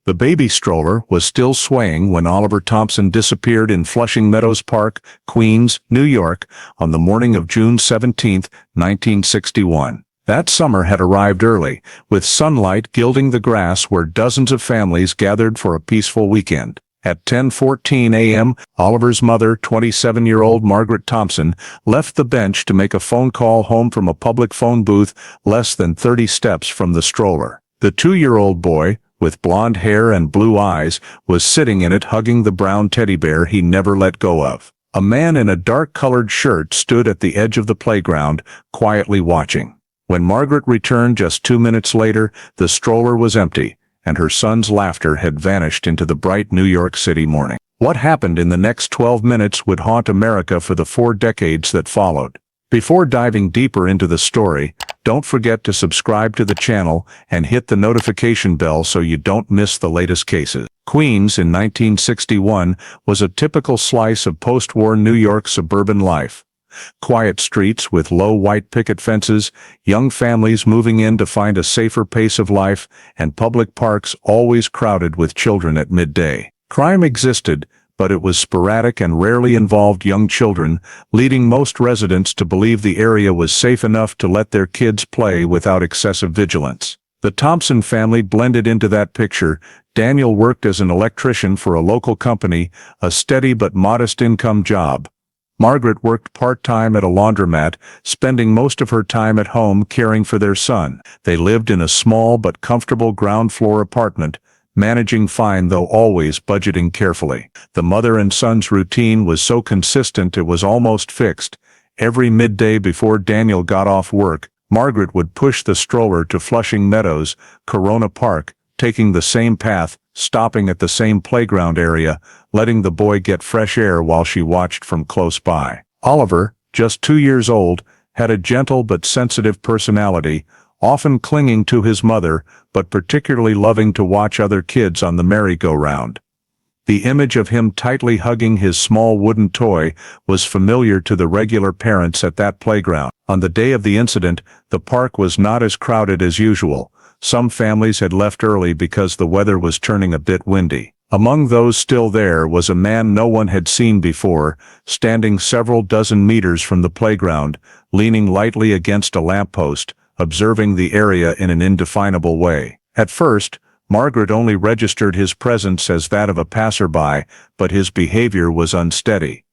The baby stroller was still swaying when Oliver Thompson disappeared in Flushing Meadows Park, Queens, New York, on the morning of June 17, 1961. That summer had arrived early, with sunlight gilding the grass where dozens of families gathered for a peaceful weekend. At 10:14 a.m., Oliver's mother, 27-year-old Margaret Thompson, left the bench to make a phone call home from a public phone booth less than 30 steps from the stroller. The 2-year-old boy, with blonde hair and blue eyes, was sitting in it hugging the brown teddy bear he never let go of. A man in a dark-colored shirt stood at the edge of the playground, quietly watching. When Margaret returned just 2 minutes later, the stroller was empty, and her son's laughter had vanished into the bright New York City morning. What happened in the next 12 minutes would haunt America for the 4 decades that followed. Before diving deeper into the story, don't forget to subscribe to the channel and hit the notification bell so you don't miss the latest cases. Queens in 1961 was a typical slice of post-war New York suburban life. Quiet streets with low white picket fences, young families moving in to find a safer pace of life, and public parks always crowded with children at midday. Crime existed, but it was sporadic and rarely involved young children, leading most residents to believe the area was safe enough to let their kids play without excessive vigilance. The Thompson family blended into that picture. Daniel worked as an electrician for a local company, a steady but modest income job. Margaret worked part-time at a laundromat, spending most of her time at home caring for their son. They lived in a small but comfortable ground-floor apartment, managing fine though always budgeting carefully. The mother and son's routine was so consistent it was almost fixed. Every midday before Daniel got off work, Margaret would push the stroller to Flushing Meadows, Corona Park, taking the same path, stopping at the same playground area, letting the boy get fresh air while she watched from close by. Oliver, just 2 years old, had a gentle but sensitive personality, often clinging to his mother, but particularly loving to watch other kids on the merry-go-round. The image of him tightly hugging his small wooden toy was familiar to the regular parents at that playground. On the day of the incident, the park was not as crowded as usual. Some families had left early because the weather was turning a bit windy. Among those still there was a man no one had seen before, standing several dozen meters from the playground, leaning lightly against a lamppost, observing the area in an indefinable way. At first, Margaret only registered his presence as that of a passerby, but his behavior was unsteady.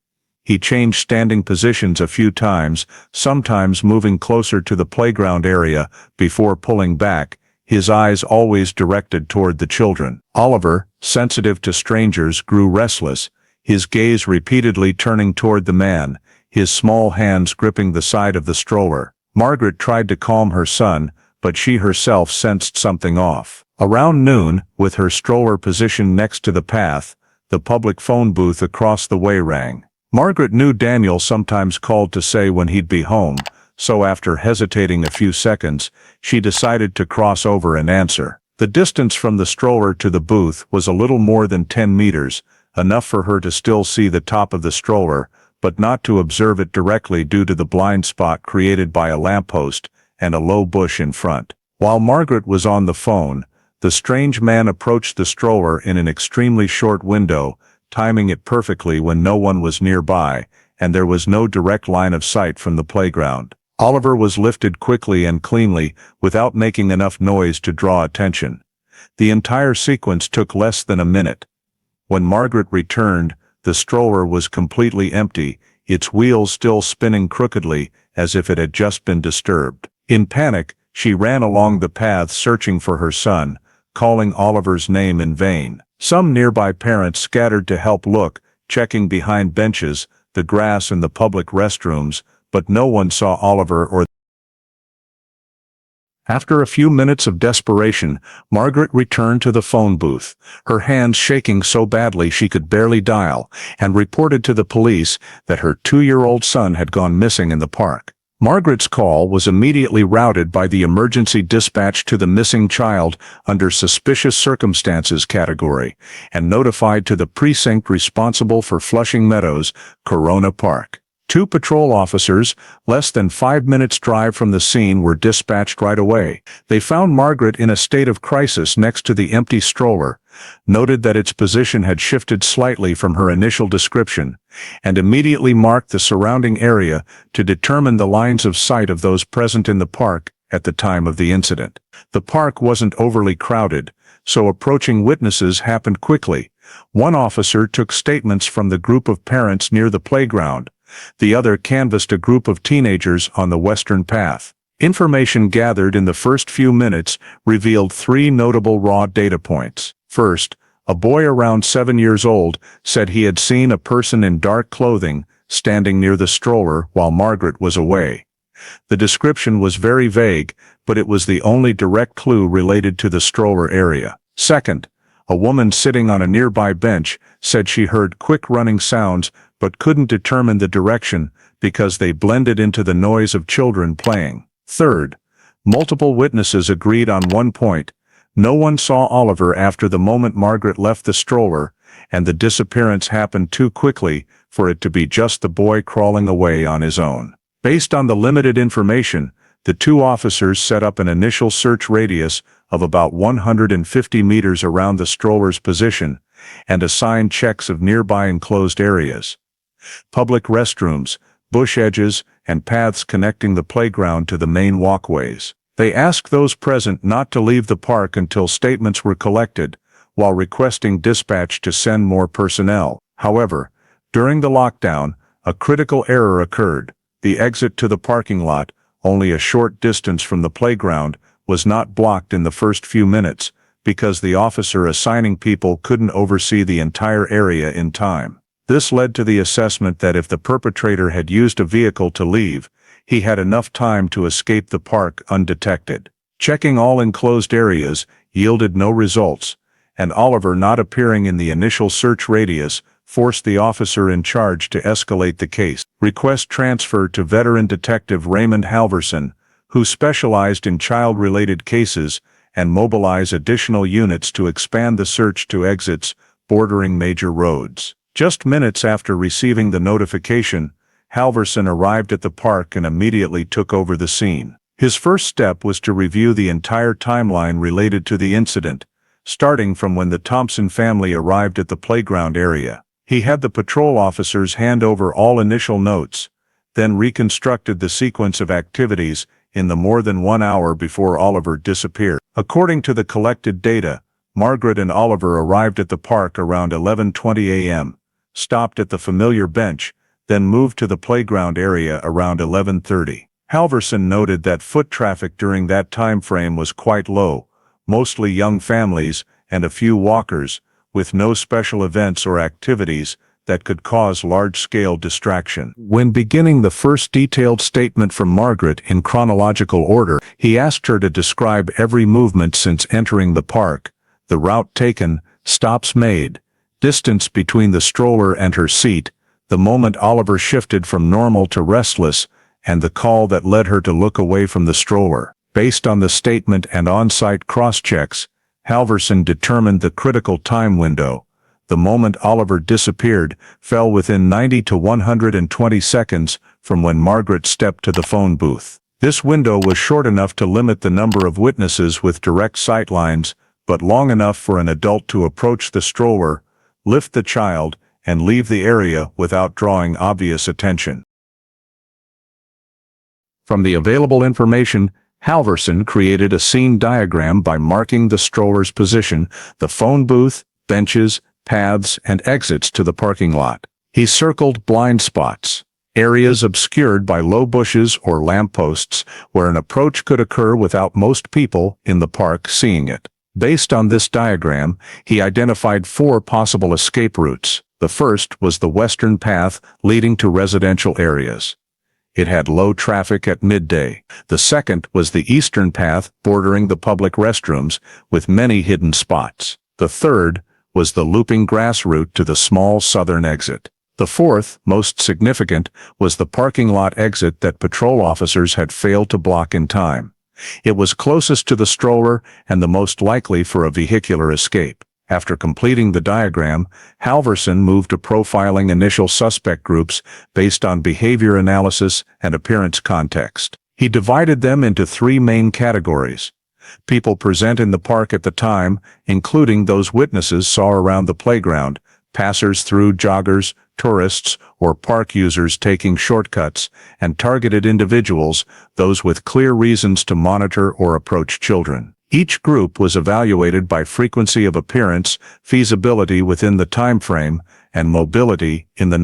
He changed standing positions a few times, sometimes moving closer to the playground area before pulling back, his eyes always directed toward the children. Oliver, sensitive to strangers, grew restless, his gaze repeatedly turning toward the man, his small hands gripping the side of the stroller. Margaret tried to calm her son, but she herself sensed something off. Around noon, with her stroller positioned next to the path, the public phone booth across the way rang. Margaret knew Daniel sometimes called to say when he'd be home, so after hesitating a few seconds, she decided to cross over and answer. The distance from the stroller to the booth was a little more than 10 meters, enough for her to still see the top of the stroller, but not to observe it directly due to the blind spot created by a lamppost and a low bush in front. While Margaret was on the phone, the strange man approached the stroller in an extremely short window, timing it perfectly when no one was nearby, and there was no direct line of sight from the playground. Oliver was lifted quickly and cleanly, without making enough noise to draw attention. The entire sequence took less than a minute. When Margaret returned, the stroller was completely empty, its wheels still spinning crookedly, as if it had just been disturbed. In panic, she ran along the path searching for her son, calling Oliver's name in vain. Some nearby parents scattered to help look, checking behind benches, the grass and the public restrooms, but no one saw Oliver or. After a few minutes of desperation, Margaret returned to the phone booth, her hands shaking so badly she could barely dial, and reported to the police that her 2-year-old son had gone missing in the park. Margaret's call was immediately routed by the emergency dispatch to the missing child under suspicious circumstances category, and notified to the precinct responsible for Flushing Meadows, Corona Park. 2 patrol officers, less than 5 minutes' drive from the scene, were dispatched right away. They found Margaret in a state of crisis next to the empty stroller, noted that its position had shifted slightly from her initial description, and immediately marked the surrounding area to determine the lines of sight of those present in the park at the time of the incident. The park wasn't overly crowded, so approaching witnesses happened quickly. One officer took statements from the group of parents near the playground. The other canvassed a group of teenagers on the western path. Information gathered in the first few minutes revealed 3 notable raw data points. First, a boy around 7 years old said he had seen a person in dark clothing standing near the stroller while Margaret was away. The description was very vague, but it was the only direct clue related to the stroller area. Second, a woman sitting on a nearby bench said she heard quick running sounds but couldn't determine the direction because they blended into the noise of children playing. Third, multiple witnesses agreed on one point: no one saw Oliver after the moment Margaret left the stroller, and the disappearance happened too quickly for it to be just the boy crawling away on his own. Based on the limited information, the 2 officers set up an initial search radius of about 150 meters around the stroller's position and assigned checks of nearby enclosed areas. Public restrooms, bush edges, and paths connecting the playground to the main walkways. They asked those present not to leave the park until statements were collected, while requesting dispatch to send more personnel. However, during the lockdown, a critical error occurred. The exit to the parking lot, only a short distance from the playground, was not blocked in the first few minutes because the officer assigning people couldn't oversee the entire area in time. This led to the assessment that if the perpetrator had used a vehicle to leave, he had enough time to escape the park undetected. Checking all enclosed areas yielded no results, and Oliver not appearing in the initial search radius forced the officer in charge to escalate the case. Request transfer to veteran detective Raymond Halverson, who specialized in child-related cases, and mobilize additional units to expand the search to exits bordering major roads. Just minutes after receiving the notification, Halverson arrived at the park and immediately took over the scene. His first step was to review the entire timeline related to the incident, starting from when the Thompson family arrived at the playground area. He had the patrol officers hand over all initial notes, then reconstructed the sequence of activities in the more than 1 hour before Oliver disappeared. According to the collected data, Margaret and Oliver arrived at the park around 11:20 a.m., stopped at the familiar bench, then moved to the playground area around 11:30. Halverson noted that foot traffic during that time frame was quite low, mostly young families and a few walkers, with no special events or activities that could cause large-scale distraction. When beginning the first detailed statement from Margaret in chronological order, he asked her to describe every movement since entering the park, the route taken, stops made, distance between the stroller and her seat, the moment Oliver shifted from normal to restless, and the call that led her to look away from the stroller. Based on the statement and on-site cross-checks, Halverson determined the critical time window. The moment Oliver disappeared fell within 90 to 120 seconds from when Margaret stepped to the phone booth. This window was short enough to limit the number of witnesses with direct sightlines, but long enough for an adult to approach the stroller, lift the child, and leave the area without drawing obvious attention. From the available information, Halverson created a scene diagram by marking the stroller's position, the phone booth, benches, paths, and exits to the parking lot. He circled blind spots, areas obscured by low bushes or lampposts where an approach could occur without most people in the park seeing it. Based on this diagram, he identified 4 possible escape routes. The first was the western path leading to residential areas. It had low traffic at midday. The second was the eastern path bordering the public restrooms with many hidden spots. The third was the looping grass route to the small southern exit. The fourth, most significant, was the parking lot exit that patrol officers had failed to block in time. It was closest to the stroller and the most likely for a vehicular escape. After completing the diagram, Halverson moved to profiling initial suspect groups based on behavior analysis and appearance context. He divided them into three main categories: people present in the park at the time, including those witnesses saw around the playground, passers-through, joggers, tourists, or park users taking shortcuts, and targeted individuals, those with clear reasons to monitor or approach children. Each group was evaluated by frequency of appearance, feasibility within the time frame, and mobility in the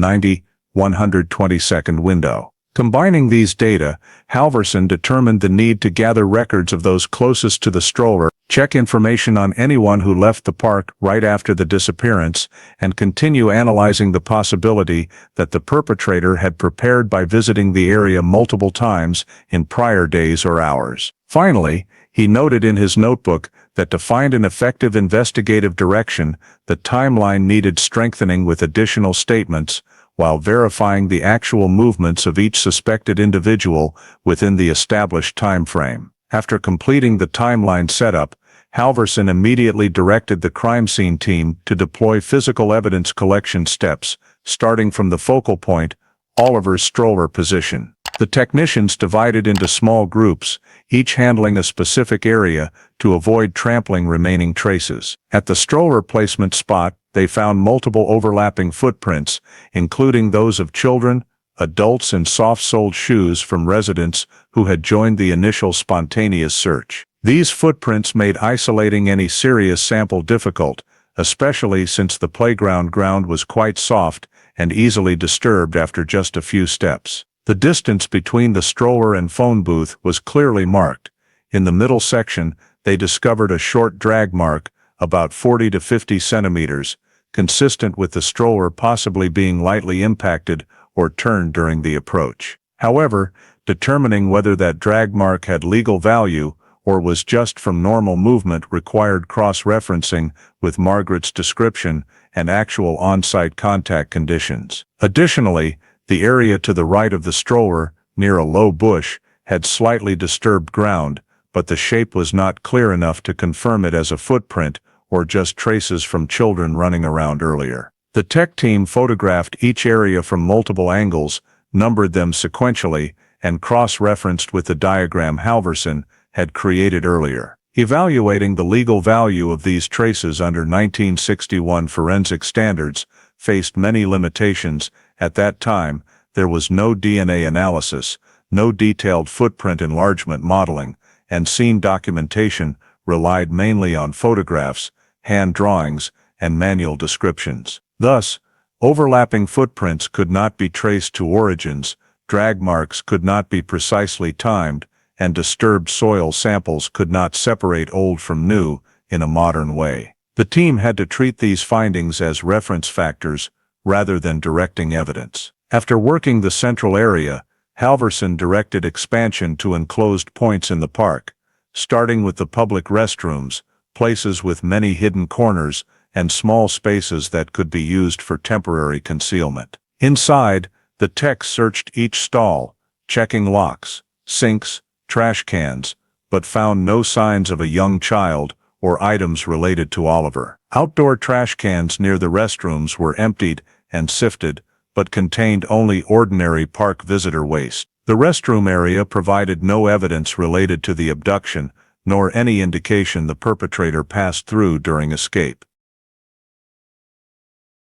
90-120-second window. Combining these data, Halverson determined the need to gather records of those closest to the stroller, check information on anyone who left the park right after the disappearance, and continue analyzing the possibility that the perpetrator had prepared by visiting the area multiple times in prior days or hours. Finally, he noted in his notebook that to find an effective investigative direction, the timeline needed strengthening with additional statements, while verifying the actual movements of each suspected individual within the established time frame. After completing the timeline setup, Halverson immediately directed the crime scene team to deploy physical evidence collection steps, starting from the focal point, Oliver's stroller position. The technicians divided into small groups, each handling a specific area to avoid trampling remaining traces. At the stroller placement spot, they found multiple overlapping footprints, including those of children, adults, and soft-soled shoes from residents who had joined the initial spontaneous search. These footprints made isolating any serious sample difficult, especially since the playground ground was quite soft and easily disturbed after just a few steps. The distance between the stroller and phone booth was clearly marked. In the middle section, they discovered a short drag mark, about 40 to 50 centimeters, consistent with the stroller possibly being lightly impacted or turned during the approach. However, determining whether that drag mark had legal value or was just from normal movement required cross-referencing with Margaret's description and actual on-site contact conditions. Additionally, the area to the right of the stroller, near a low bush, had slightly disturbed ground, but the shape was not clear enough to confirm it as a footprint or just traces from children running around earlier. The tech team photographed each area from multiple angles, numbered them sequentially, and cross-referenced with the diagram Halverson had created earlier. Evaluating the legal value of these traces under 1961 forensic standards faced many limitations. At that time, there was no DNA analysis, no detailed footprint enlargement modeling, and scene documentation relied mainly on photographs, hand drawings, and manual descriptions. Thus, overlapping footprints could not be traced to origins, drag marks could not be precisely timed, and disturbed soil samples could not separate old from new in a modern way. The team had to treat these findings as reference factors rather than directing evidence. After working the central area, Halverson directed expansion to enclosed points in the park, starting with the public restrooms, places with many hidden corners, and small spaces that could be used for temporary concealment. Inside, the techs searched each stall, checking locks, sinks, trash cans, but found no signs of a young child or items related to Oliver. Outdoor trash cans near the restrooms were emptied and sifted, but contained only ordinary park visitor waste. The restroom area provided no evidence related to the abduction, nor any indication the perpetrator passed through during escape.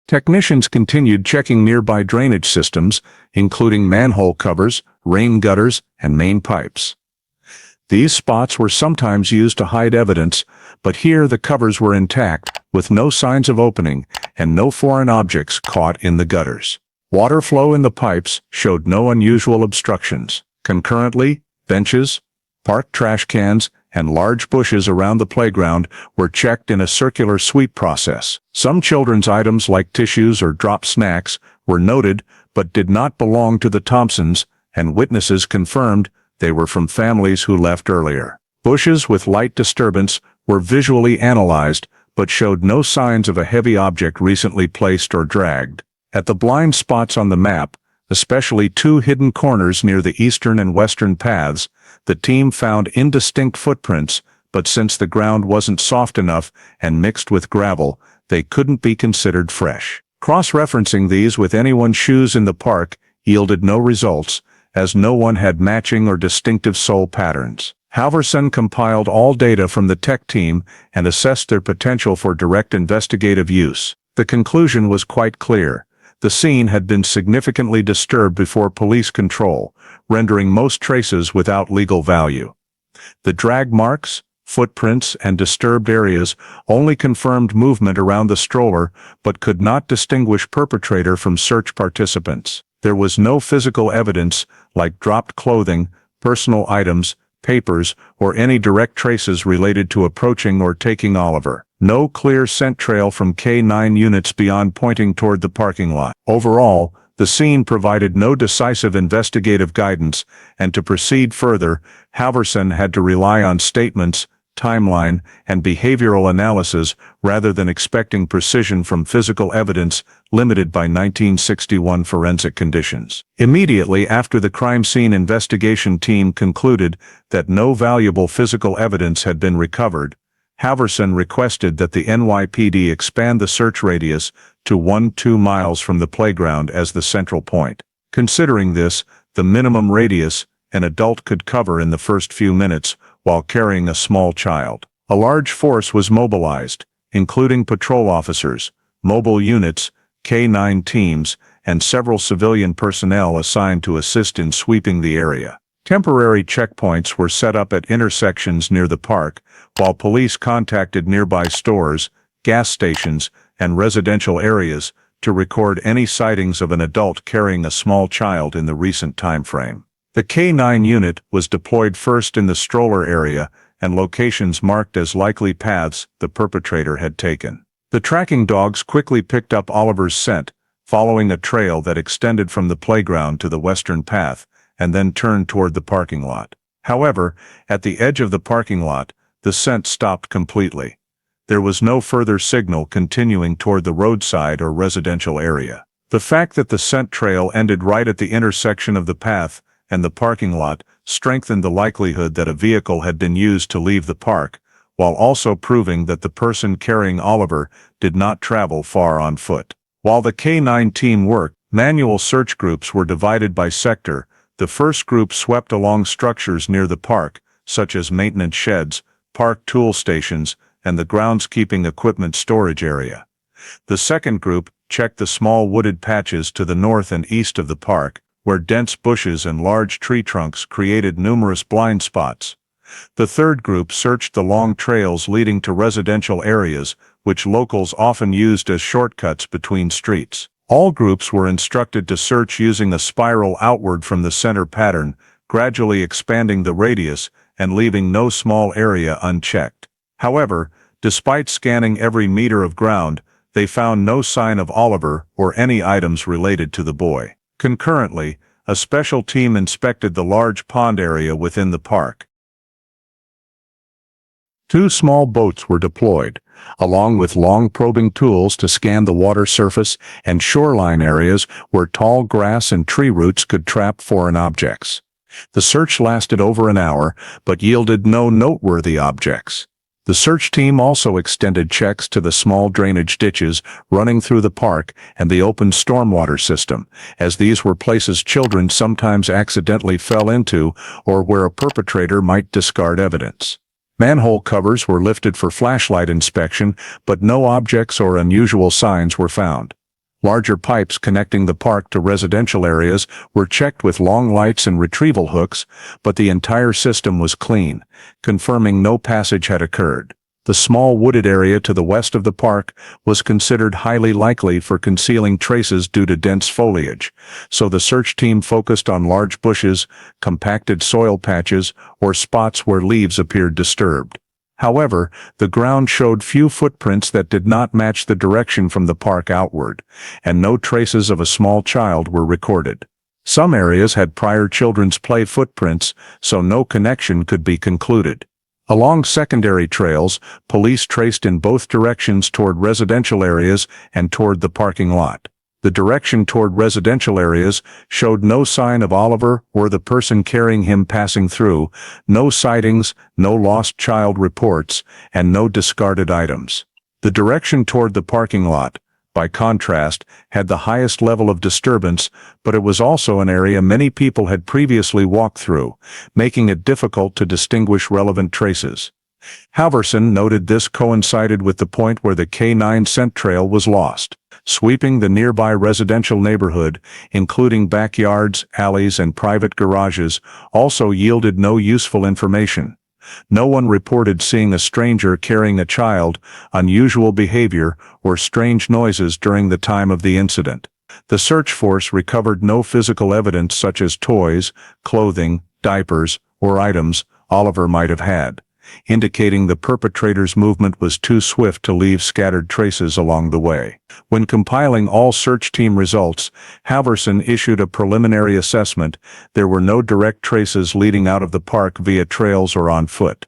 Technicians continued checking nearby drainage systems, including manhole covers, rain gutters, and main pipes. These spots were sometimes used to hide evidence, but here the covers were intact, with no signs of opening, and no foreign objects caught in the gutters. Water flow in the pipes showed no unusual obstructions. Concurrently, benches, park trash cans, and large bushes around the playground were checked in a circular sweep process. Some children's items like tissues or drop snacks were noted but did not belong to the Thompsons, and witnesses confirmed they were from families who left earlier. Bushes with light disturbance were visually analyzed but showed no signs of a heavy object recently placed or dragged. At the blind spots on the map, especially two hidden corners near the eastern and western paths, the team found indistinct footprints, but since the ground wasn't soft enough and mixed with gravel, they couldn't be considered fresh. Cross-referencing these with anyone's shoes in the park yielded no results, as no one had matching or distinctive sole patterns. Halverson compiled all data from the tech team and assessed their potential for direct investigative use. The conclusion was quite clear. The scene had been significantly disturbed before police control, rendering most traces without legal value. The drag marks, footprints, and disturbed areas only confirmed movement around the stroller but could not distinguish perpetrator from search participants. There was no physical evidence, like dropped clothing, personal items, papers, or any direct traces related to approaching or taking Oliver. No clear scent trail from K9 units beyond pointing toward the parking lot. Overall, the scene provided no decisive investigative guidance, and to proceed further, Halverson had to rely on statements, timeline, and behavioral analysis rather than expecting precision from physical evidence limited by 1961 forensic conditions. Immediately after the crime scene investigation team concluded that no valuable physical evidence had been recovered, Halverson requested that the NYPD expand the search radius to 2 miles from the playground as the central point. Considering this, the minimum radius an adult could cover in the first few minutes while carrying a small child. A large force was mobilized, including patrol officers, mobile units, K9 teams, and several civilian personnel assigned to assist in sweeping the area. Temporary checkpoints were set up at intersections near the park, while police contacted nearby stores, gas stations, and residential areas to record any sightings of an adult carrying a small child in the recent time frame. The K9 unit was deployed first in the stroller area and locations marked as likely paths the perpetrator had taken. The tracking dogs quickly picked up Oliver's scent, following a trail that extended from the playground to the western path, and then turned toward the parking lot. However, at the edge of the parking lot, the scent stopped completely. There was no further signal continuing toward the roadside or residential area. The fact that the scent trail ended right at the intersection of the path and the parking lot strengthened the likelihood that a vehicle had been used to leave the park, while also proving that the person carrying Oliver did not travel far on foot. While the K9 team worked, manual search groups were divided by sector. The first group swept along structures near the park, such as maintenance sheds, park tool stations, and the groundskeeping equipment storage area. The second group checked the small wooded patches to the north and east of the park, where dense bushes and large tree trunks created numerous blind spots. The third group searched the long trails leading to residential areas, which locals often used as shortcuts between streets. All groups were instructed to search using a spiral outward from the center pattern, gradually expanding the radius and leaving no small area unchecked. However, despite scanning every meter of ground, they found no sign of Oliver or any items related to the boy. Concurrently, a special team inspected the large pond area within the park. 2 small boats were deployed, along with long probing tools to scan the water surface and shoreline areas where tall grass and tree roots could trap foreign objects. The search lasted over an hour, but yielded no noteworthy objects. The search team also extended checks to the small drainage ditches running through the park and the open stormwater system, as these were places children sometimes accidentally fell into or where a perpetrator might discard evidence. Manhole covers were lifted for flashlight inspection, but no objects or unusual signs were found. Larger pipes connecting the park to residential areas were checked with long lights and retrieval hooks, but the entire system was clean, confirming no passage had occurred. The small wooded area to the west of the park was considered highly likely for concealing traces due to dense foliage, so the search team focused on large bushes, compacted soil patches, or spots where leaves appeared disturbed. However, the ground showed few footprints that did not match the direction from the park outward, and no traces of a small child were recorded. Some areas had prior children's play footprints, so no connection could be concluded. Along secondary trails, police traced in both directions toward residential areas and toward the parking lot. The direction toward residential areas showed no sign of Oliver or the person carrying him passing through, no sightings, no lost child reports, and no discarded items. The direction toward the parking lot, by contrast, had the highest level of disturbance, but it was also an area many people had previously walked through, making it difficult to distinguish relevant traces. Halverson noted this coincided with the point where the K9 scent trail was lost. Sweeping the nearby residential neighborhood, including backyards, alleys, and private garages, also yielded no useful information. No one reported seeing a stranger carrying a child, unusual behavior, or strange noises during the time of the incident. The search force recovered no physical evidence such as toys, clothing, diapers, or items Oliver might have had, indicating the perpetrator's movement was too swift to leave scattered traces along the way. When compiling all search team results, Halverson issued a preliminary assessment. There were no direct traces leading out of the park via trails or on foot.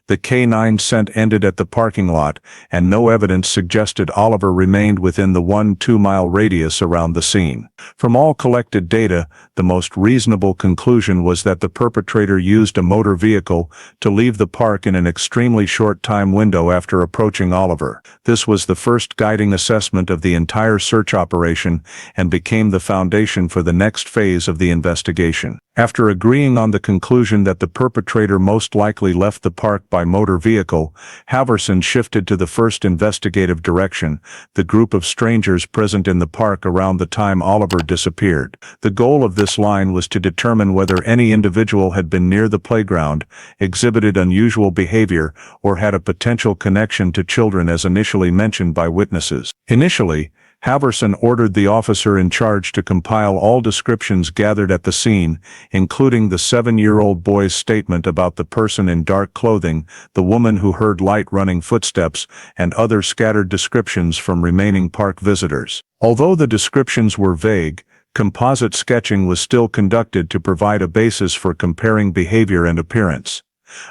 The K9 scent ended at the parking lot, and no evidence suggested Oliver remained within the 1-2 mile radius around the scene. From all collected data, the most reasonable conclusion was that the perpetrator used a motor vehicle to leave the park in an extremely short time window after approaching Oliver. This was the first guiding assessment of the entire search operation and became the foundation for the next phase of the investigation. After agreeing on the conclusion that the perpetrator most likely left the park by motor vehicle, Halverson shifted to the first investigative direction, the group of strangers present in the park around the time Oliver disappeared. The goal of this line was to determine whether any individual had been near the playground, exhibited unusual behavior, or had a potential connection to children as initially mentioned by witnesses. Initially, Halverson ordered the officer in charge to compile all descriptions gathered at the scene, including the 7-year-old boy's statement about the person in dark clothing, the woman who heard light running footsteps, and other scattered descriptions from remaining park visitors. Although the descriptions were vague, composite sketching was still conducted to provide a basis for comparing behavior and appearance.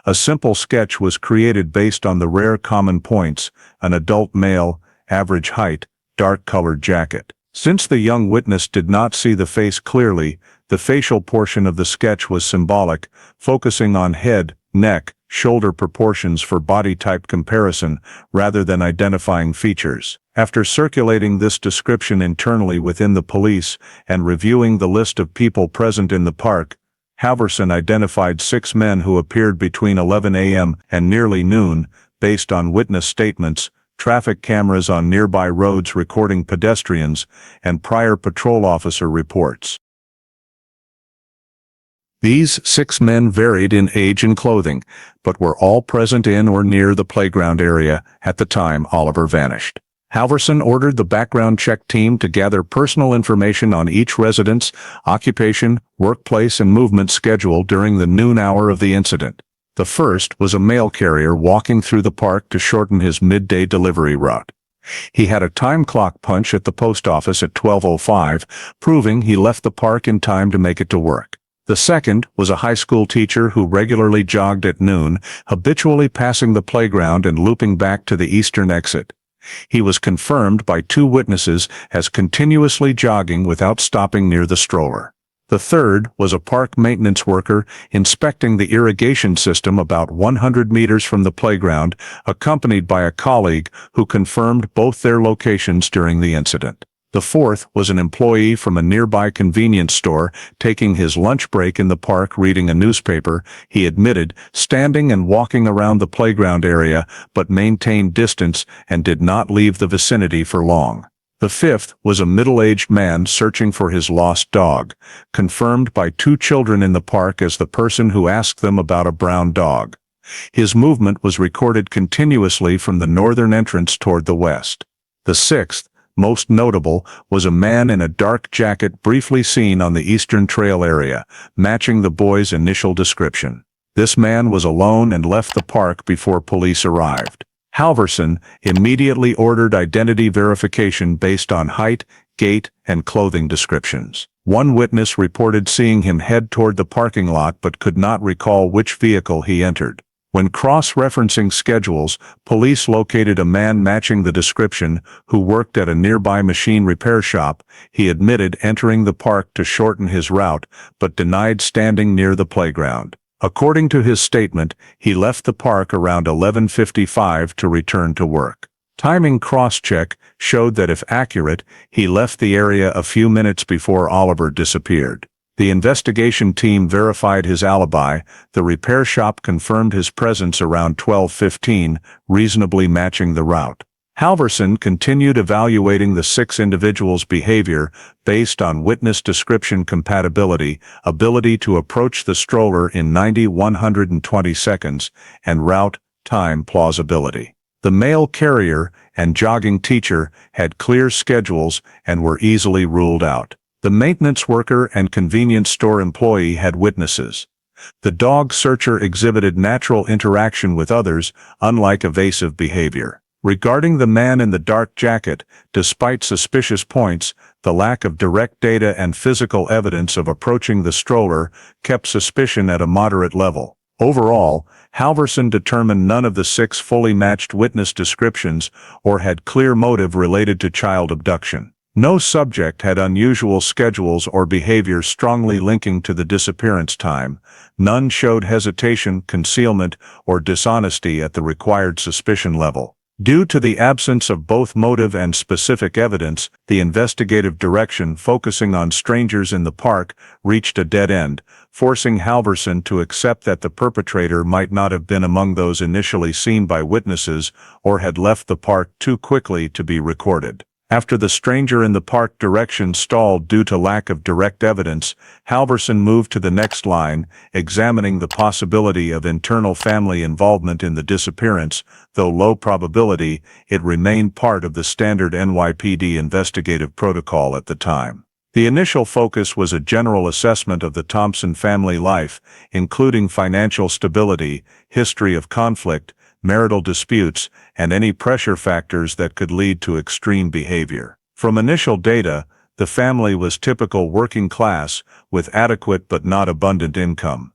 A simple sketch was created based on the rare common points: an adult male, average height, dark-colored jacket. Since the young witness did not see the face clearly, the facial portion of the sketch was symbolic, focusing on head, neck, shoulder proportions for body type comparison rather than identifying features. After circulating this description internally within the police and reviewing the list of people present in the park, Halverson identified 6 men who appeared between 11 a.m. and nearly noon, based on witness statements, traffic cameras on nearby roads recording pedestrians, and prior patrol officer reports. These 6 men varied in age and clothing, but were all present in or near the playground area at the time Oliver vanished. Halverson ordered the background check team to gather personal information on each resident's occupation, workplace, and movement schedule during the noon hour of the incident. The first was a mail carrier walking through the park to shorten his midday delivery route. He had a time clock punch at the post office at 12:05, proving he left the park in time to make it to work. The second was a high school teacher who regularly jogged at noon, habitually passing the playground and looping back to the eastern exit. He was confirmed by 2 witnesses as continuously jogging without stopping near the stroller. The third was a park maintenance worker inspecting the irrigation system about 100 meters from the playground, accompanied by a colleague who confirmed both their locations during the incident. The fourth was an employee from a nearby convenience store taking his lunch break in the park reading a newspaper. He admitted standing and walking around the playground area but maintained distance and did not leave the vicinity for long. The fifth was a middle-aged man searching for his lost dog, confirmed by 2 children in the park as the person who asked them about a brown dog. His movement was recorded continuously from the northern entrance toward the west. The sixth, most notable, was a man in a dark jacket briefly seen on the Eastern Trail area, matching the boy's initial description. This man was alone and left the park before police arrived. Halverson immediately ordered identity verification based on height, gait, and clothing descriptions. One witness reported seeing him head toward the parking lot but could not recall which vehicle he entered. When cross-referencing schedules, police located a man matching the description who worked at a nearby machine repair shop. He admitted entering the park to shorten his route, but denied standing near the playground. According to his statement, he left the park around 11:55 to return to work. Timing cross-check showed that if accurate, he left the area a few minutes before Oliver disappeared. The investigation team verified his alibi. The repair shop confirmed his presence around 12:15, reasonably matching the route. Halverson continued evaluating the 6 individuals' behavior based on witness description compatibility, ability to approach the stroller in 90-120 seconds, and route time plausibility. The mail carrier and jogging teacher had clear schedules and were easily ruled out. The maintenance worker and convenience store employee had witnesses. The dog searcher exhibited natural interaction with others, unlike evasive behavior. Regarding the man in the dark jacket, despite suspicious points, the lack of direct data and physical evidence of approaching the stroller kept suspicion at a moderate level. Overall, Halverson determined none of the 6 fully matched witness descriptions or had clear motive related to child abduction. No subject had unusual schedules or behavior strongly linking to the disappearance time. None showed hesitation, concealment, or dishonesty at the required suspicion level. Due to the absence of both motive and specific evidence, the investigative direction focusing on strangers in the park reached a dead end, forcing Halverson to accept that the perpetrator might not have been among those initially seen by witnesses or had left the park too quickly to be recorded. After the stranger in the park direction stalled due to lack of direct evidence, Halverson moved to the next line, examining the possibility of internal family involvement in the disappearance. Though low probability, it remained part of the standard NYPD investigative protocol at the time. The initial focus was a general assessment of the Thompson family life, including financial stability, history of conflict, marital disputes, and any pressure factors that could lead to extreme behavior. From initial data, the family was typical working class, with adequate but not abundant income.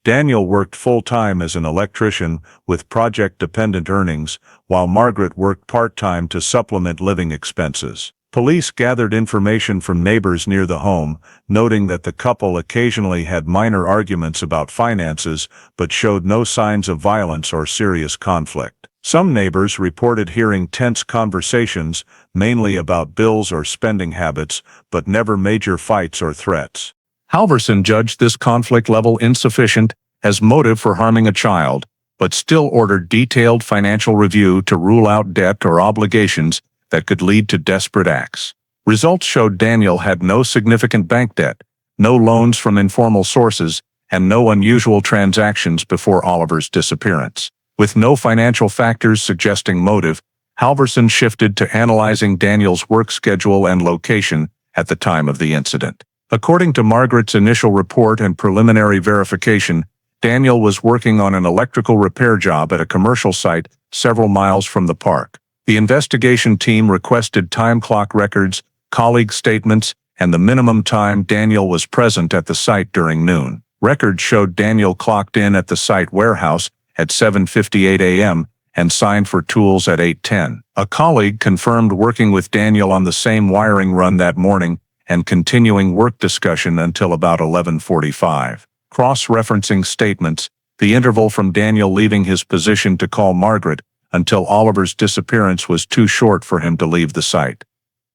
Daniel worked full-time as an electrician with project-dependent earnings, while Margaret worked part-time to supplement living expenses. Police gathered information from neighbors near the home, noting that the couple occasionally had minor arguments about finances but showed no signs of violence or serious conflict. Some neighbors reported hearing tense conversations, mainly about bills or spending habits, but never major fights or threats. Halverson judged this conflict level insufficient as motive for harming a child, but still ordered detailed financial review to rule out debt or obligations that could lead to desperate acts. Results showed Daniel had no significant bank debt, no loans from informal sources, and no unusual transactions before Oliver's disappearance. With no financial factors suggesting motive, Halverson shifted to analyzing Daniel's work schedule and location at the time of the incident. According to Margaret's initial report and preliminary verification, Daniel was working on an electrical repair job at a commercial site several miles from the park. The investigation team requested time clock records, colleague statements, and the minimum time Daniel was present at the site during noon. Records showed Daniel clocked in at the site warehouse at 7:58 a.m. and signed for tools at 8:10. A colleague confirmed working with Daniel on the same wiring run that morning and continuing work discussion until about 11:45. Cross-referencing statements, the interval from Daniel leaving his position to call Margaret until Oliver's disappearance was too short for him to leave the site.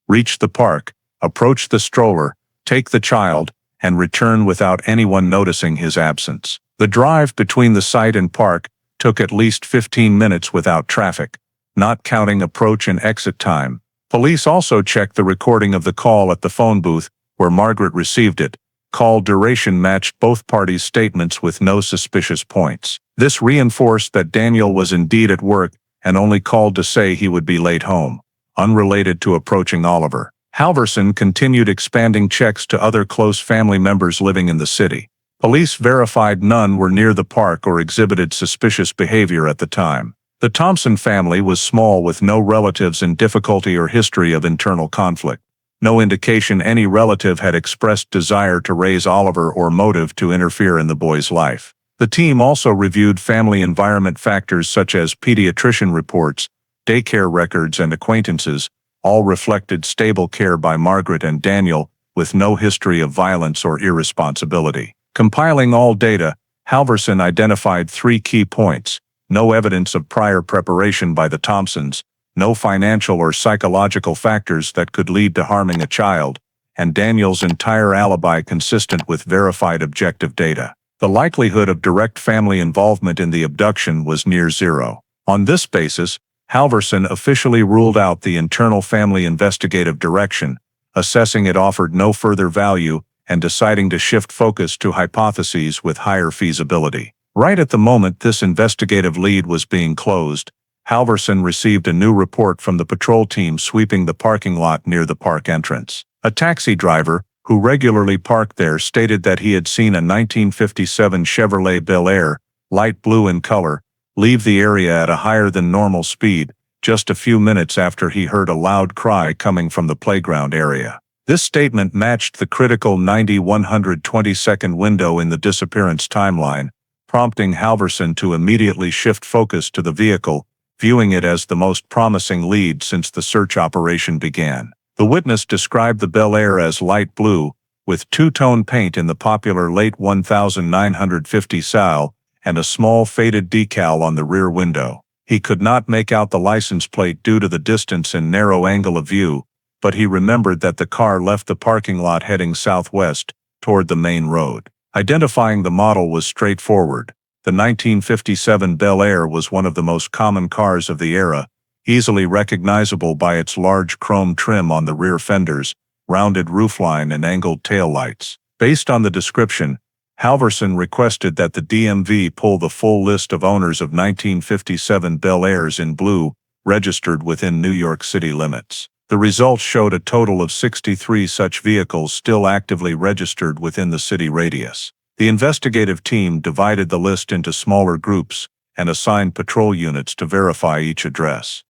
Reach the park, approach the stroller, take the child, and return without anyone noticing his absence. The drive between the site and park took at least 15 minutes without traffic, not counting approach and exit time. Police also checked the recording of the call at the phone booth where Margaret received it. Call duration matched both parties' statements with no suspicious points. This reinforced that Daniel was indeed at work and only called to say he would be late home, unrelated to approaching Oliver. Halverson continued expanding checks to other close family members living in the city. Police verified none were near the park or exhibited suspicious behavior at the time. The Thompson family was small with no relatives in difficulty or history of internal conflict. No indication any relative had expressed desire to raise Oliver or motive to interfere in the boy's life. The team also reviewed family environment factors such as pediatrician reports, daycare records, and acquaintances, all reflected stable care by Margaret and Daniel, with no history of violence or irresponsibility. Compiling all data, Halverson identified 3 key points: no evidence of prior preparation by the Thompsons, no financial or psychological factors that could lead to harming a child, and Daniel's entire alibi consistent with verified objective data. The likelihood of direct family involvement in the abduction was near zero. On this basis, Halverson officially ruled out the internal family investigative direction, assessing it offered no further value and deciding to shift focus to hypotheses with higher feasibility. Right at the moment this investigative lead was being closed, Halverson received a new report from the patrol team sweeping the parking lot near the park entrance. A taxi driver, who regularly parked there, stated that he had seen a 1957 Chevrolet Bel Air, light blue in color, leave the area at a higher than normal speed, just a few minutes after he heard a loud cry coming from the playground area. This statement matched the critical 90-120-second window in the disappearance timeline, prompting Halverson to immediately shift focus to the vehicle, viewing it as the most promising lead since the search operation began. The witness described the Bel Air as light blue, with two-tone paint in the popular late 1950 style, and a small faded decal on the rear window. He could not make out the license plate due to the distance and narrow angle of view, but he remembered that the car left the parking lot heading southwest, toward the main road. Identifying the model was straightforward. The 1957 Bel Air was one of the most common cars of the era, easily recognizable by its large chrome trim on the rear fenders, rounded roofline and angled taillights. Based on the description, Halverson requested that the DMV pull the full list of owners of 1957 Bel Airs in blue, registered within New York City limits. The results showed a total of 63 such vehicles still actively registered within the city radius. The investigative team divided the list into smaller groups and assigned patrol units to verify each address.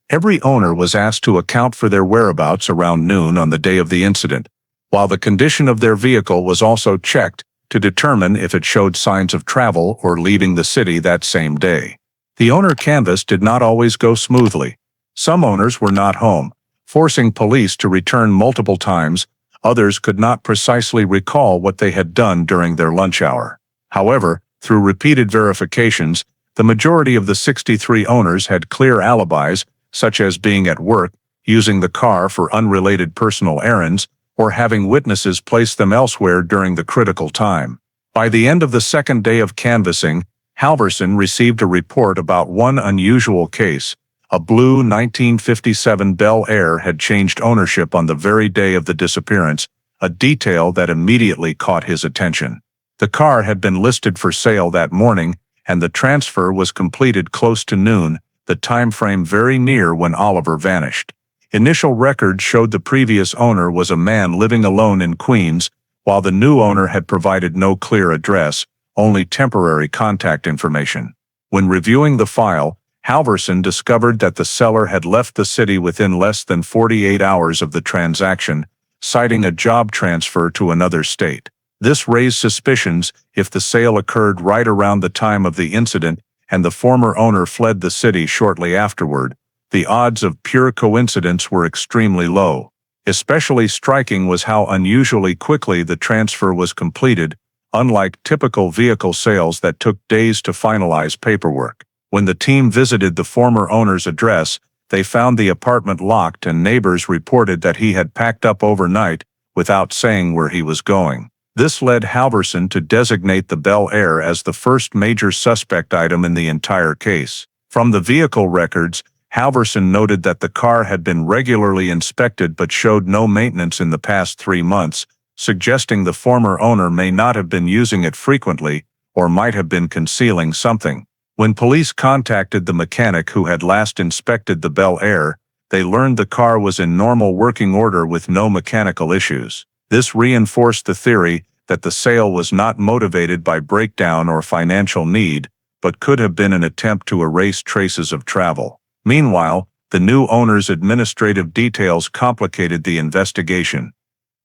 Every owner was asked to account for their whereabouts around noon on the day of the incident, while the condition of their vehicle was also checked to determine if it showed signs of travel or leaving the city that same day. The owner canvass did not always go smoothly. Some owners were not home, forcing police to return multiple times. Others could not precisely recall what they had done during their lunch hour. However, through repeated verifications, the majority of the 63 owners had clear alibis, such as being at work, using the car for unrelated personal errands, or having witnesses place them elsewhere during the critical time. By the end of the second day of canvassing, Halverson received a report about one unusual case. A blue 1957 Bel Air had changed ownership on the very day of the disappearance, a detail that immediately caught his attention. The car had been listed for sale that morning, and the transfer was completed close to noon, the time frame very near when Oliver vanished. Initial records showed the previous owner was a man living alone in Queens, while the new owner had provided no clear address, only temporary contact information. When reviewing the file, Halverson discovered that the seller had left the city within less than 48 hours of the transaction, citing a job transfer to another state. This raised suspicions if the sale occurred right around the time of the incident and the former owner fled the city shortly afterward. The odds of pure coincidence were extremely low. Especially striking was how unusually quickly the transfer was completed, unlike typical vehicle sales that took days to finalize paperwork. When the team visited the former owner's address, they found the apartment locked and neighbors reported that he had packed up overnight without saying where he was going. This led Halverson to designate the Bel Air as the first major suspect item in the entire case. From the vehicle records, Halverson noted that the car had been regularly inspected but showed no maintenance in the past 3 months, suggesting the former owner may not have been using it frequently or might have been concealing something. When police contacted the mechanic who had last inspected the Bel Air, they learned the car was in normal working order with no mechanical issues. This reinforced the theory that the sale was not motivated by breakdown or financial need, but could have been an attempt to erase traces of travel. Meanwhile, the new owner's administrative details complicated the investigation.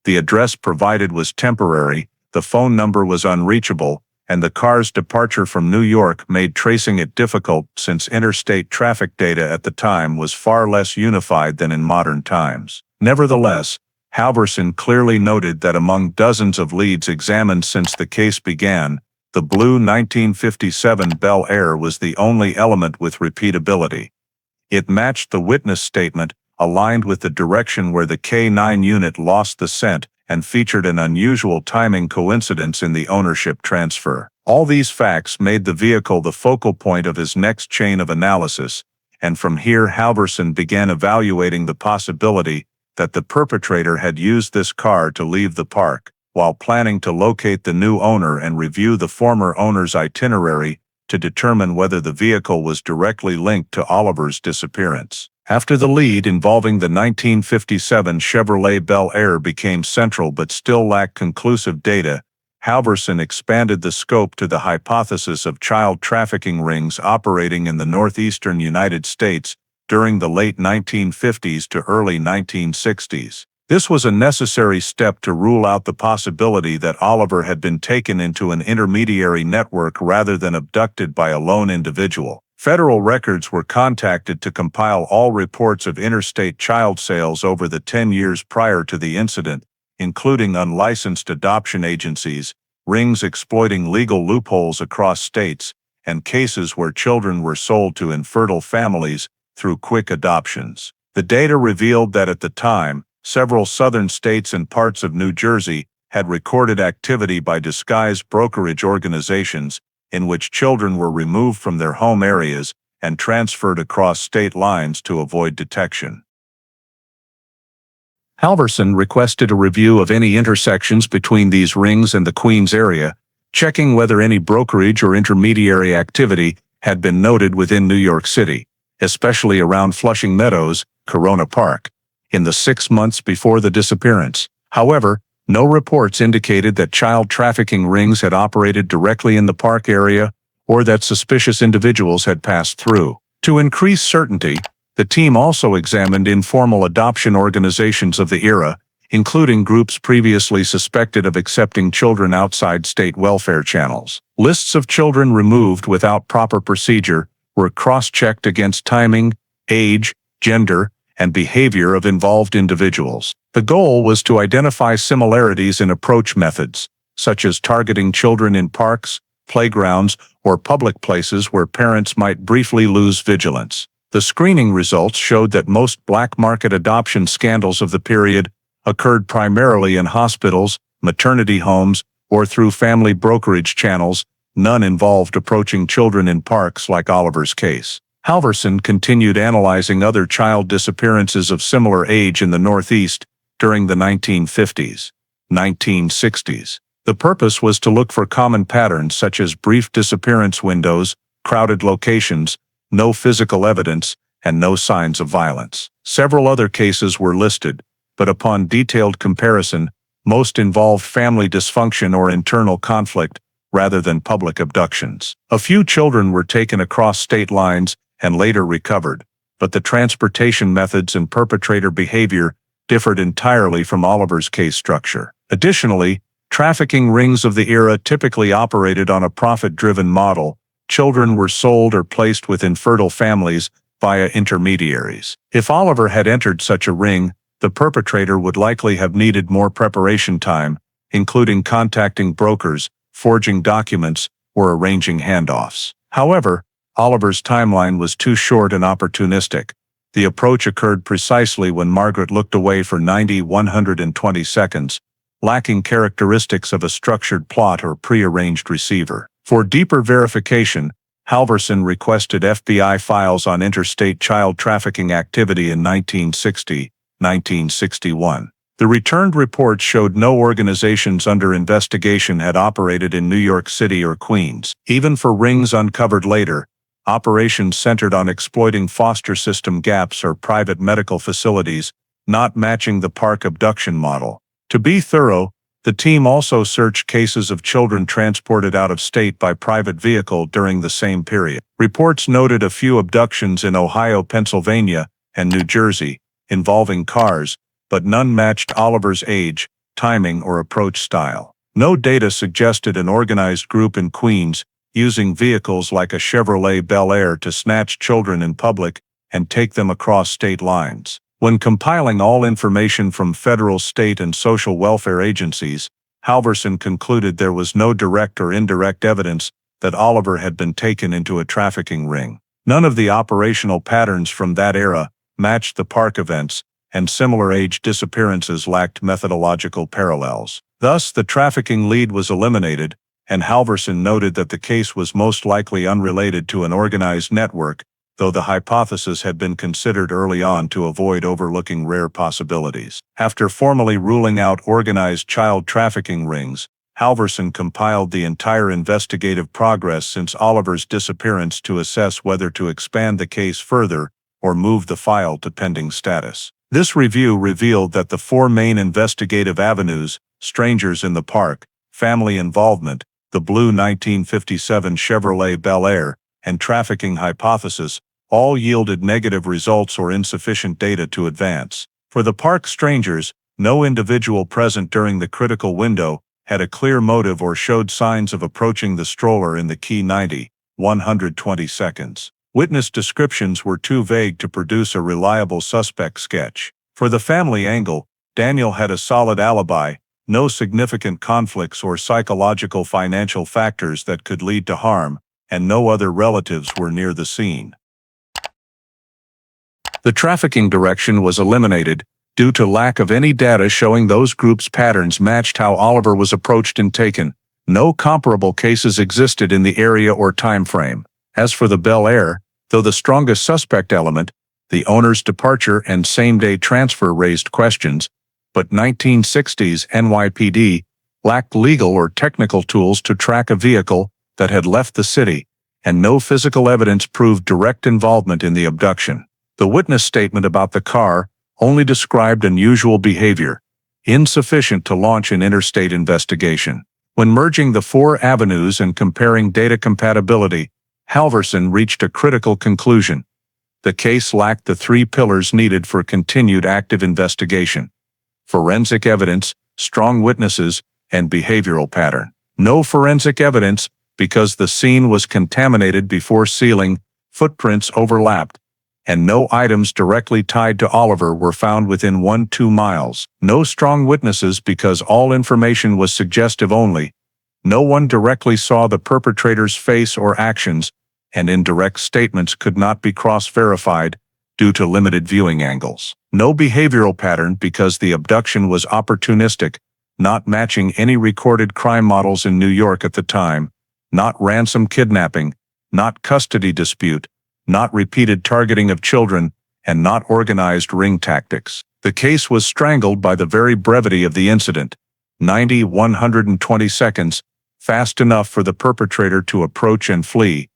The address provided was temporary, the phone number was unreachable, and the car's departure from New York made tracing it difficult since interstate traffic data at the time was far less unified than in modern times. Nevertheless, Halverson clearly noted that among dozens of leads examined since the case began, the blue 1957 Bel Air was the only element with repeatability. It matched the witness statement, aligned with the direction where the K9 unit lost the scent, and featured an unusual timing coincidence in the ownership transfer. All these facts made the vehicle the focal point of his next chain of analysis, and from here Halverson began evaluating the possibility that the perpetrator had used this car to leave the park, while planning to locate the new owner and review the former owner's itinerary to determine whether the vehicle was directly linked to Oliver's disappearance. After the lead involving the 1957 Chevrolet Bel Air became central but still lacked conclusive data, Halverson expanded the scope to the hypothesis of child trafficking rings operating in the northeastern United States during the late 1950s to early 1960s. This was a necessary step to rule out the possibility that Oliver had been taken into an intermediary network rather than abducted by a lone individual. Federal records were contacted to compile all reports of interstate child sales over the 10 years prior to the incident, including unlicensed adoption agencies, rings exploiting legal loopholes across states, and cases where children were sold to infertile families through quick adoptions. The data revealed that at the time, several southern states and parts of New Jersey had recorded activity by disguised brokerage organizations in which children were removed from their home areas and transferred across state lines to avoid detection. Halverson requested a review of any intersections between these rings and the Queens area, checking whether any brokerage or intermediary activity had been noted within New York City, especially around Flushing Meadows, Corona Park, in the 6 months before the disappearance. However, no reports indicated that child trafficking rings had operated directly in the park area or that suspicious individuals had passed through. To increase certainty, the team also examined informal adoption organizations of the era, including groups previously suspected of accepting children outside state welfare channels. Lists of children removed without proper procedure were cross-checked against timing, age, gender, and behavior of involved individuals. The goal was to identify similarities in approach methods, such as targeting children in parks, playgrounds, or public places where parents might briefly lose vigilance. The screening results showed that most black market adoption scandals of the period occurred primarily in hospitals, maternity homes, or through family brokerage channels. None involved approaching children in parks like Oliver's case. Halverson continued analyzing other child disappearances of similar age in the Northeast during the 1950s, 1960s. The purpose was to look for common patterns such as brief disappearance windows, crowded locations, no physical evidence, and no signs of violence. Several other cases were listed, but upon detailed comparison, most involved family dysfunction or internal conflict rather than public abductions. A few children were taken across state lines and later recovered, but the transportation methods and perpetrator behavior differed entirely from Oliver's case structure. Additionally, trafficking rings of the era typically operated on a profit-driven model. Children were sold or placed with infertile families via intermediaries. If Oliver had entered such a ring, the perpetrator would likely have needed more preparation time, including contacting brokers, forging documents, or arranging handoffs. However, Oliver's timeline was too short and opportunistic. The approach occurred precisely when Margaret looked away for 120 seconds, lacking characteristics of a structured plot or prearranged receiver. For deeper verification, Halverson requested FBI files on interstate child trafficking activity in 1960-1961. The returned reports showed no organizations under investigation had operated in New York City or Queens. Even for rings uncovered later, operations centered on exploiting foster system gaps or private medical facilities, not matching the park abduction model. To be thorough, the team also searched cases of children transported out of state by private vehicle during the same period. Reports noted a few abductions in Ohio, Pennsylvania, and New Jersey, involving cars, but none matched Oliver's age, timing, or approach style. No data suggested an organized group in Queens using vehicles like a Chevrolet Bel Air to snatch children in public and take them across state lines. When compiling all information from federal, state, and social welfare agencies, Halverson concluded there was no direct or indirect evidence that Oliver had been taken into a trafficking ring. None of the operational patterns from that era matched the park events, and similar age disappearances lacked methodological parallels. Thus, the trafficking lead was eliminated, and Halverson noted that the case was most likely unrelated to an organized network, though the hypothesis had been considered early on to avoid overlooking rare possibilities. After formally ruling out organized child trafficking rings, Halverson compiled the entire investigative progress since Oliver's disappearance to assess whether to expand the case further or move the file to pending status. This review revealed that the four main investigative avenues, strangers in the park, family involvement, the blue 1957 Chevrolet Bel Air, and trafficking hypothesis, all yielded negative results or insufficient data to advance. For the park strangers, no individual present during the critical window had a clear motive or showed signs of approaching the stroller in the key 120 seconds. Witness descriptions were too vague to produce a reliable suspect sketch. For the family angle, Daniel had a solid alibi, no significant conflicts or psychological financial factors that could lead to harm, and no other relatives were near the scene. The trafficking direction was eliminated due to lack of any data showing those groups' patterns matched how Oliver was approached and taken. No comparable cases existed in the area or time frame. As for the Bel Air, though the strongest suspect element, the owner's departure and same-day transfer raised questions, but 1960s NYPD lacked legal or technical tools to track a vehicle that had left the city, and no physical evidence proved direct involvement in the abduction. The witness statement about the car only described unusual behavior, insufficient to launch an interstate investigation. When merging the four avenues and comparing data compatibility, Halverson reached a critical conclusion. The case lacked the three pillars needed for continued active investigation: forensic evidence, strong witnesses, and behavioral pattern. No forensic evidence, because the scene was contaminated before sealing, footprints overlapped, and no items directly tied to Oliver were found within 1-2 miles. No strong witnesses because all information was suggestive only. No one directly saw the perpetrator's face or actions, and indirect statements could not be cross-verified due to limited viewing angles. No behavioral pattern because the abduction was opportunistic, not matching any recorded crime models in New York at the time, not ransom kidnapping, not custody dispute, not repeated targeting of children, and not organized ring tactics. The case was strangled by the very brevity of the incident. 120 seconds, fast enough for the perpetrator to approach and flee,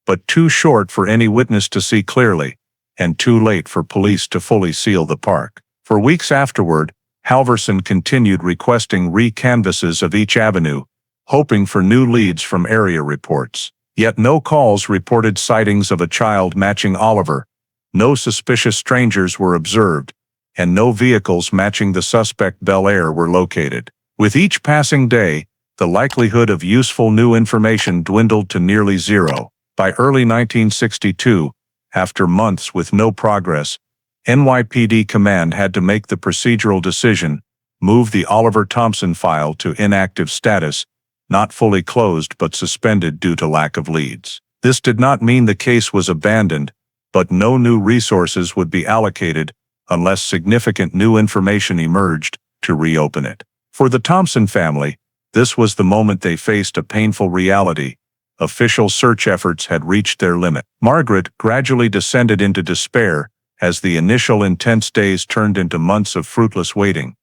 but too short for any witness to see clearly, and too late for police to fully seal the park. For weeks afterward, Halverson continued requesting re-canvases of each avenue, hoping for new leads from area reports. Yet no calls reported sightings of a child matching Oliver, no suspicious strangers were observed, and no vehicles matching the suspect Bel Air were located. With each passing day, the likelihood of useful new information dwindled to nearly zero. By early 1962, after months with no progress, NYPD Command had to make the procedural decision, move the Oliver Thompson file to inactive status, not fully closed but suspended due to lack of leads. This did not mean the case was abandoned, but no new resources would be allocated unless significant new information emerged to reopen it. For the Thompson family, this was the moment they faced a painful reality. Official search efforts had reached their limit. Margaret gradually descended into despair as the initial intense days turned into months of fruitless waiting.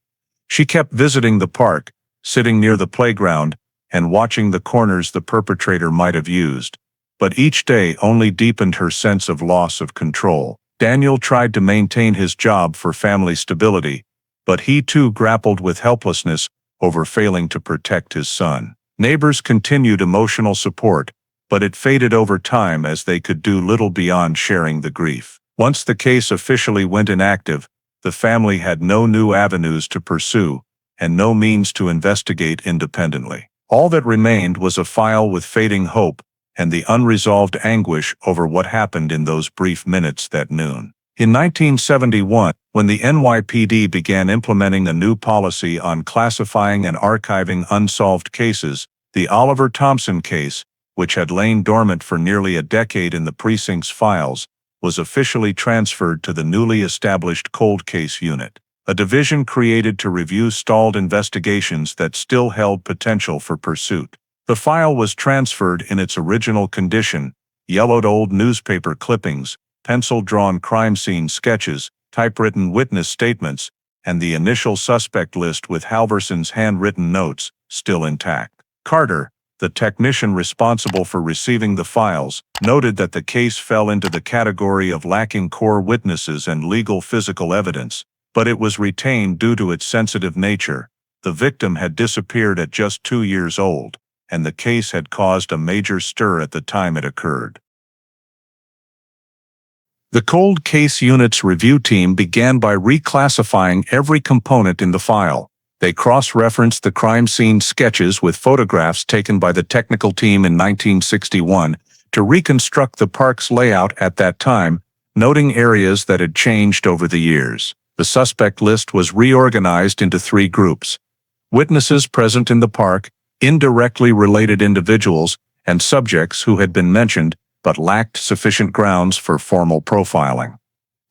She kept visiting the park, sitting near the playground, and watching the corners the perpetrator might have used. But each day only deepened her sense of loss of control. Daniel tried to maintain his job for family stability, but he too grappled with helplessness over failing to protect his son. Neighbors continued emotional support, but it faded over time as they could do little beyond sharing the grief. Once the case officially went inactive, the family had no new avenues to pursue, and no means to investigate independently. All that remained was a file with fading hope and the unresolved anguish over what happened in those brief minutes that noon. In 1971, when the NYPD began implementing a new policy on classifying and archiving unsolved cases, the Oliver Thompson case, which had lain dormant for nearly a decade in the precinct's files, was officially transferred to the newly established Cold Case Unit, a division created to review stalled investigations that still held potential for pursuit. The file was transferred in its original condition: yellowed old newspaper clippings, pencil-drawn crime scene sketches, typewritten witness statements, and the initial suspect list with Halverson's handwritten notes, still intact. Carter, the technician responsible for receiving the files, noted that the case fell into the category of lacking core witnesses and legal physical evidence, but it was retained due to its sensitive nature. The victim had disappeared at just 2 years old, and the case had caused a major stir at the time it occurred. The Cold Case Unit's review team began by reclassifying every component in the file. They cross-referenced the crime scene sketches with photographs taken by the technical team in 1961 to reconstruct the park's layout at that time, noting areas that had changed over the years. The suspect list was reorganized into 3 groups: witnesses present in the park, indirectly related individuals, and subjects who had been mentioned but lacked sufficient grounds for formal profiling.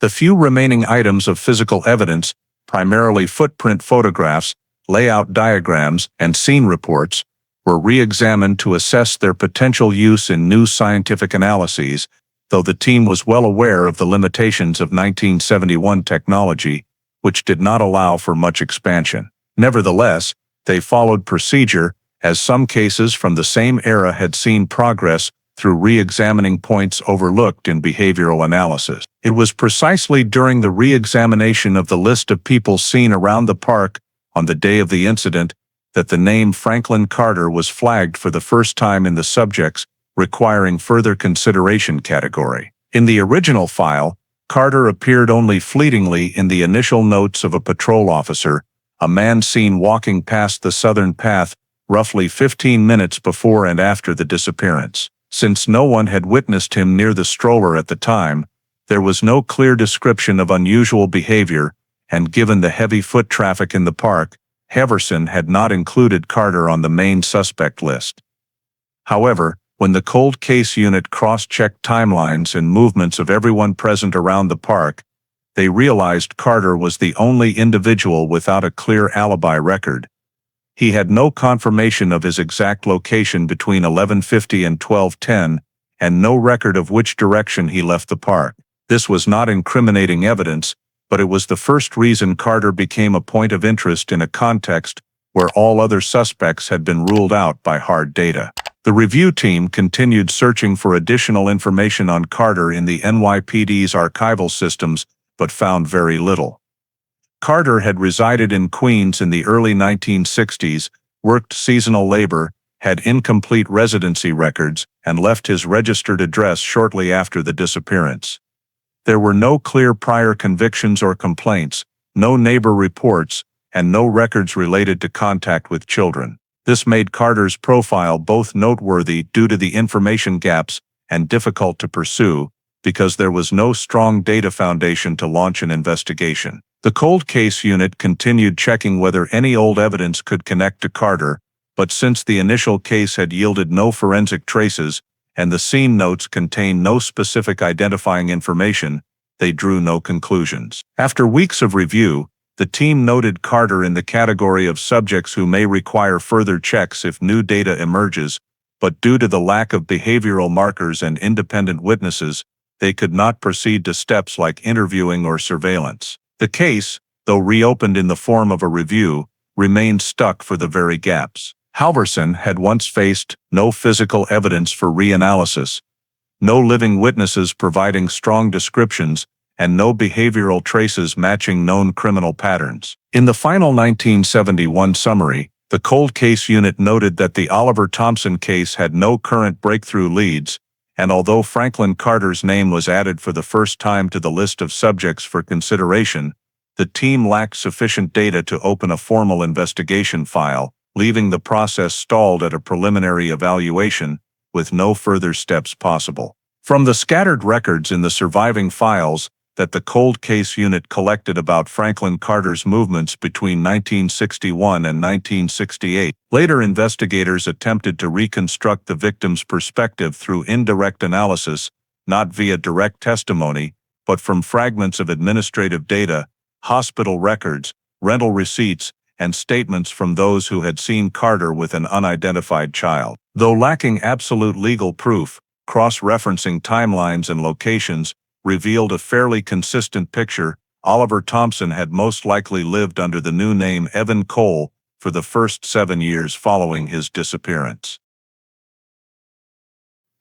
The few remaining items of physical evidence, primarily footprint photographs, layout diagrams, and scene reports, were re-examined to assess their potential use in new scientific analyses, though the team was well aware of the limitations of 1971 technology, which did not allow for much expansion. Nevertheless, they followed procedure, as some cases from the same era had seen progress through re-examining points overlooked in behavioral analysis. It was precisely during the re-examination of the list of people seen around the park on the day of the incident that the name Franklin Carter was flagged for the first time in the subjects requiring further consideration category. In the original file, Carter appeared only fleetingly in the initial notes of a patrol officer, a man seen walking past the southern path roughly 15 minutes before and after the disappearance. Since no one had witnessed him near the stroller at the time, there was no clear description of unusual behavior, and given the heavy foot traffic in the park, Halverson had not included Carter on the main suspect list. However, when the Cold Case Unit cross-checked timelines and movements of everyone present around the park, they realized Carter was the only individual without a clear alibi record. He had no confirmation of his exact location between 11:50 and 12:10, and no record of which direction he left the park. This was not incriminating evidence, but it was the first reason Carter became a point of interest in a context where all other suspects had been ruled out by hard data. The review team continued searching for additional information on Carter in the NYPD's archival systems, but found very little. Carter had resided in Queens in the early 1960s, worked seasonal labor, had incomplete residency records, and left his registered address shortly after the disappearance. There were no clear prior convictions or complaints, no neighbor reports, and no records related to contact with children. This made Carter's profile both noteworthy due to the information gaps and difficult to pursue, because there was no strong data foundation to launch an investigation. The Cold Case Unit continued checking whether any old evidence could connect to Carter, but since the initial case had yielded no forensic traces, and the scene notes contained no specific identifying information, they drew no conclusions. After weeks of review, the team noted Carter in the category of subjects who may require further checks if new data emerges, but due to the lack of behavioral markers and independent witnesses, they could not proceed to steps like interviewing or surveillance. The case, though reopened in the form of a review, remained stuck for the very gaps. Halverson had once faced no physical evidence for reanalysis, no living witnesses providing strong descriptions, and no behavioral traces matching known criminal patterns. In the final 1971 summary, the Cold Case Unit noted that the Oliver Thompson case had no current breakthrough leads, and although Franklin Carter's name was added for the first time to the list of subjects for consideration, the team lacked sufficient data to open a formal investigation file, leaving the process stalled at a preliminary evaluation, with no further steps possible. From the scattered records in the surviving files, that the cold case unit collected about Franklin Carter's movements between 1961 and 1968. Later, investigators attempted to reconstruct the victim's perspective through indirect analysis, not via direct testimony, but from fragments of administrative data, hospital records, rental receipts, and statements from those who had seen Carter with an unidentified child. Though lacking absolute legal proof, cross-referencing timelines and locations revealed a fairly consistent picture. Oliver Thompson had most likely lived under the new name Evan Cole for the first 7 years following his disappearance.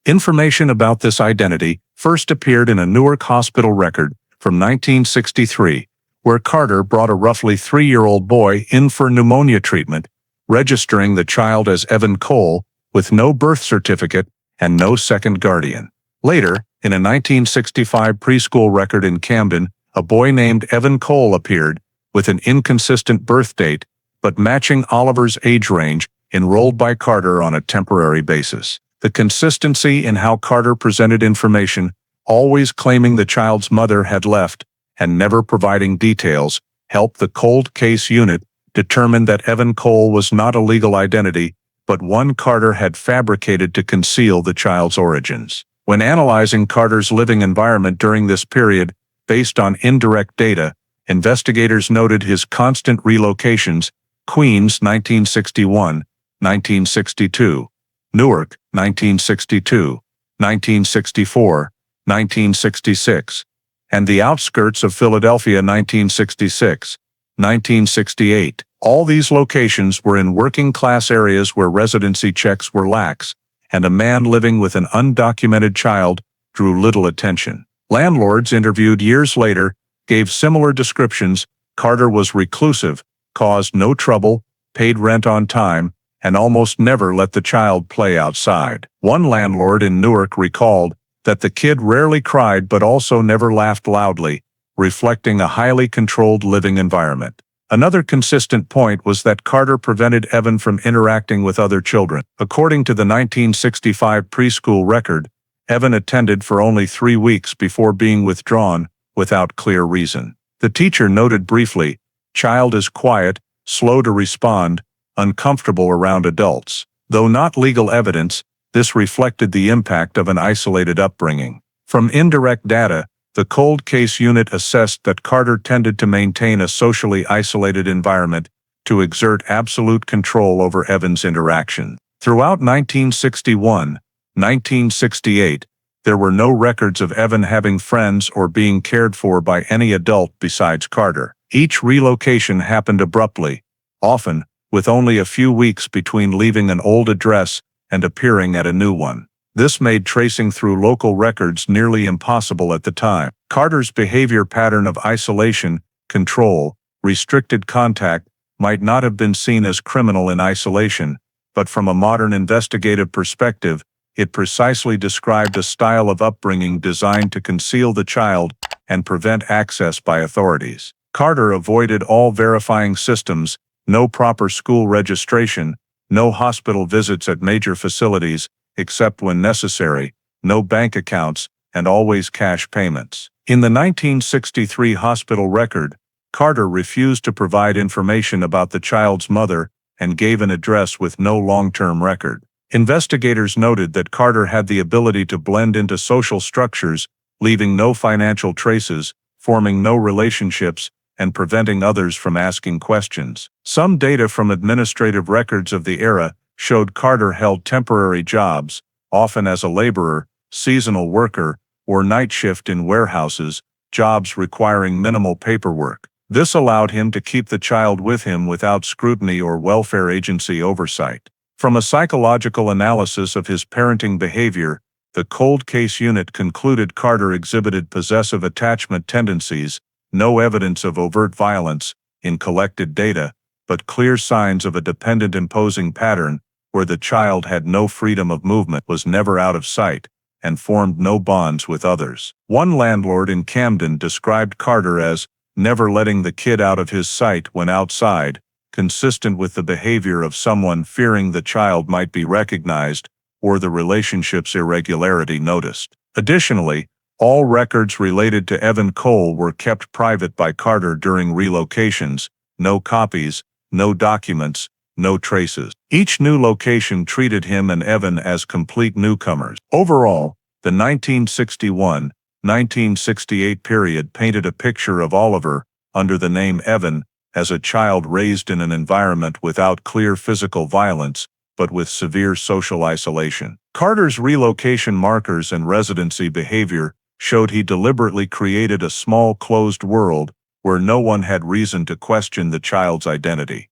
Information about this identity first appeared in a Newark hospital record from 1963, where Carter brought a roughly 3-year-old boy in for pneumonia treatment, registering the child as Evan Cole with no birth certificate and no second guardian. Later, in a 1965 preschool record in Camden, a boy named Evan Cole appeared, with an inconsistent birth date, but matching Oliver's age range, enrolled by Carter on a temporary basis. The consistency in how Carter presented information, always claiming the child's mother had left, and never providing details, helped the cold case unit determine that Evan Cole was not a legal identity, but one Carter had fabricated to conceal the child's origins. When analyzing Carter's living environment during this period, based on indirect data, investigators noted his constant relocations: Queens 1961, 1962, Newark 1962, 1964, 1966, and the outskirts of Philadelphia 1966, 1968. All these locations were in working-class areas where residency checks were lax, and a man living with an undocumented child drew little attention. Landlords interviewed years later gave similar descriptions. Carter was reclusive, caused no trouble, paid rent on time, and almost never let the child play outside. One landlord in Newark recalled that the kid rarely cried but also never laughed loudly, reflecting a highly controlled living environment. Another consistent point was that Carter prevented Evan from interacting with other children. According to the 1965 preschool record, Evan attended for only 3 weeks before being withdrawn, without clear reason. The teacher noted briefly, "Child is quiet, slow to respond, uncomfortable around adults." Though not legal evidence, this reflected the impact of an isolated upbringing. From indirect data, the cold case unit assessed that Carter tended to maintain a socially isolated environment to exert absolute control over Evan's interaction. Throughout 1961, 1968, there were no records of Evan having friends or being cared for by any adult besides Carter. Each relocation happened abruptly, often with only a few weeks between leaving an old address and appearing at a new one. This made tracing through local records nearly impossible at the time. Carter's behavior pattern of isolation, control, restricted contact might not have been seen as criminal in isolation, but from a modern investigative perspective, it precisely described a style of upbringing designed to conceal the child and prevent access by authorities. Carter avoided all verifying systems, no proper school registration, no hospital visits at major facilities, except when necessary, no bank accounts, and always cash payments. In the 1963 hospital record, Carter refused to provide information about the child's mother and gave an address with no long-term record. Investigators noted that Carter had the ability to blend into social structures, leaving no financial traces, forming no relationships, and preventing others from asking questions. Some data from administrative records of the era showed Carter held temporary jobs, often as a laborer, seasonal worker, or night shift in warehouses, jobs requiring minimal paperwork. This allowed him to keep the child with him without scrutiny or welfare agency oversight. From a psychological analysis of his parenting behavior, the cold case unit concluded Carter exhibited possessive attachment tendencies, no evidence of overt violence in collected data, but clear signs of a dependent imposing pattern where the child had no freedom of movement, was never out of sight, and formed no bonds with others. One landlord in Camden described Carter as never letting the kid out of his sight when outside, consistent with the behavior of someone fearing the child might be recognized or the relationship's irregularity noticed. Additionally, All records related to Evan Cole were kept private by Carter during relocations. No copies, no documents, no traces. Each new location treated him and Evan as complete newcomers. Overall, the 1961-1968 period painted a picture of Oliver, under the name Evan, as a child raised in an environment without clear physical violence, but with severe social isolation. Carter's relocation markers and residency behavior showed he deliberately created a small closed world where no one had reason to question the child's identity.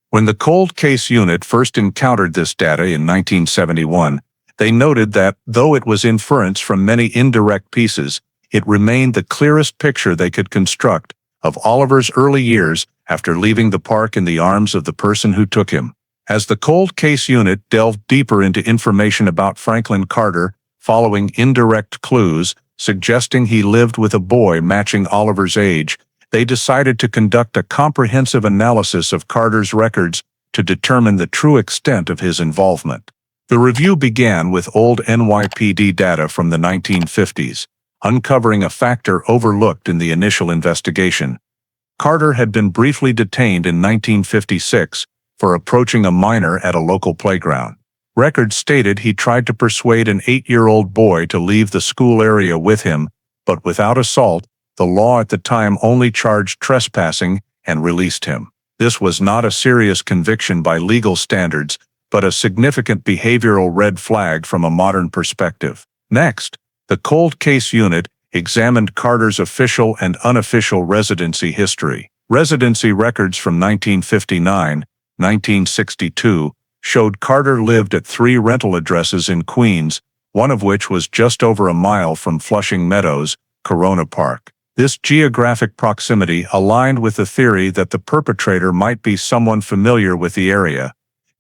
When the Cold Case Unit first encountered this data in 1971, they noted that, though it was inference from many indirect pieces, it remained the clearest picture they could construct of Oliver's early years after leaving the park in the arms of the person who took him. As the Cold Case Unit delved deeper into information about Franklin Carter, following indirect clues suggesting he lived with a boy matching Oliver's age, they decided to conduct a comprehensive analysis of Carter's records to determine the true extent of his involvement. The review began with old NYPD data from the 1950s, uncovering a factor overlooked in the initial investigation. Carter had been briefly detained in 1956 for approaching a minor at a local playground. Records stated he tried to persuade an 8-year-old boy to leave the school area with him, but without assault, the law at the time only charged trespassing and released him. This was not a serious conviction by legal standards, but a significant behavioral red flag from a modern perspective. Next, the Cold Case Unit examined Carter's official and unofficial residency history. Residency records from 1959, 1962, showed Carter lived at 3 rental addresses in Queens, one of which was just over a mile from Flushing Meadows, Corona Park. This geographic proximity aligned with the theory that the perpetrator might be someone familiar with the area,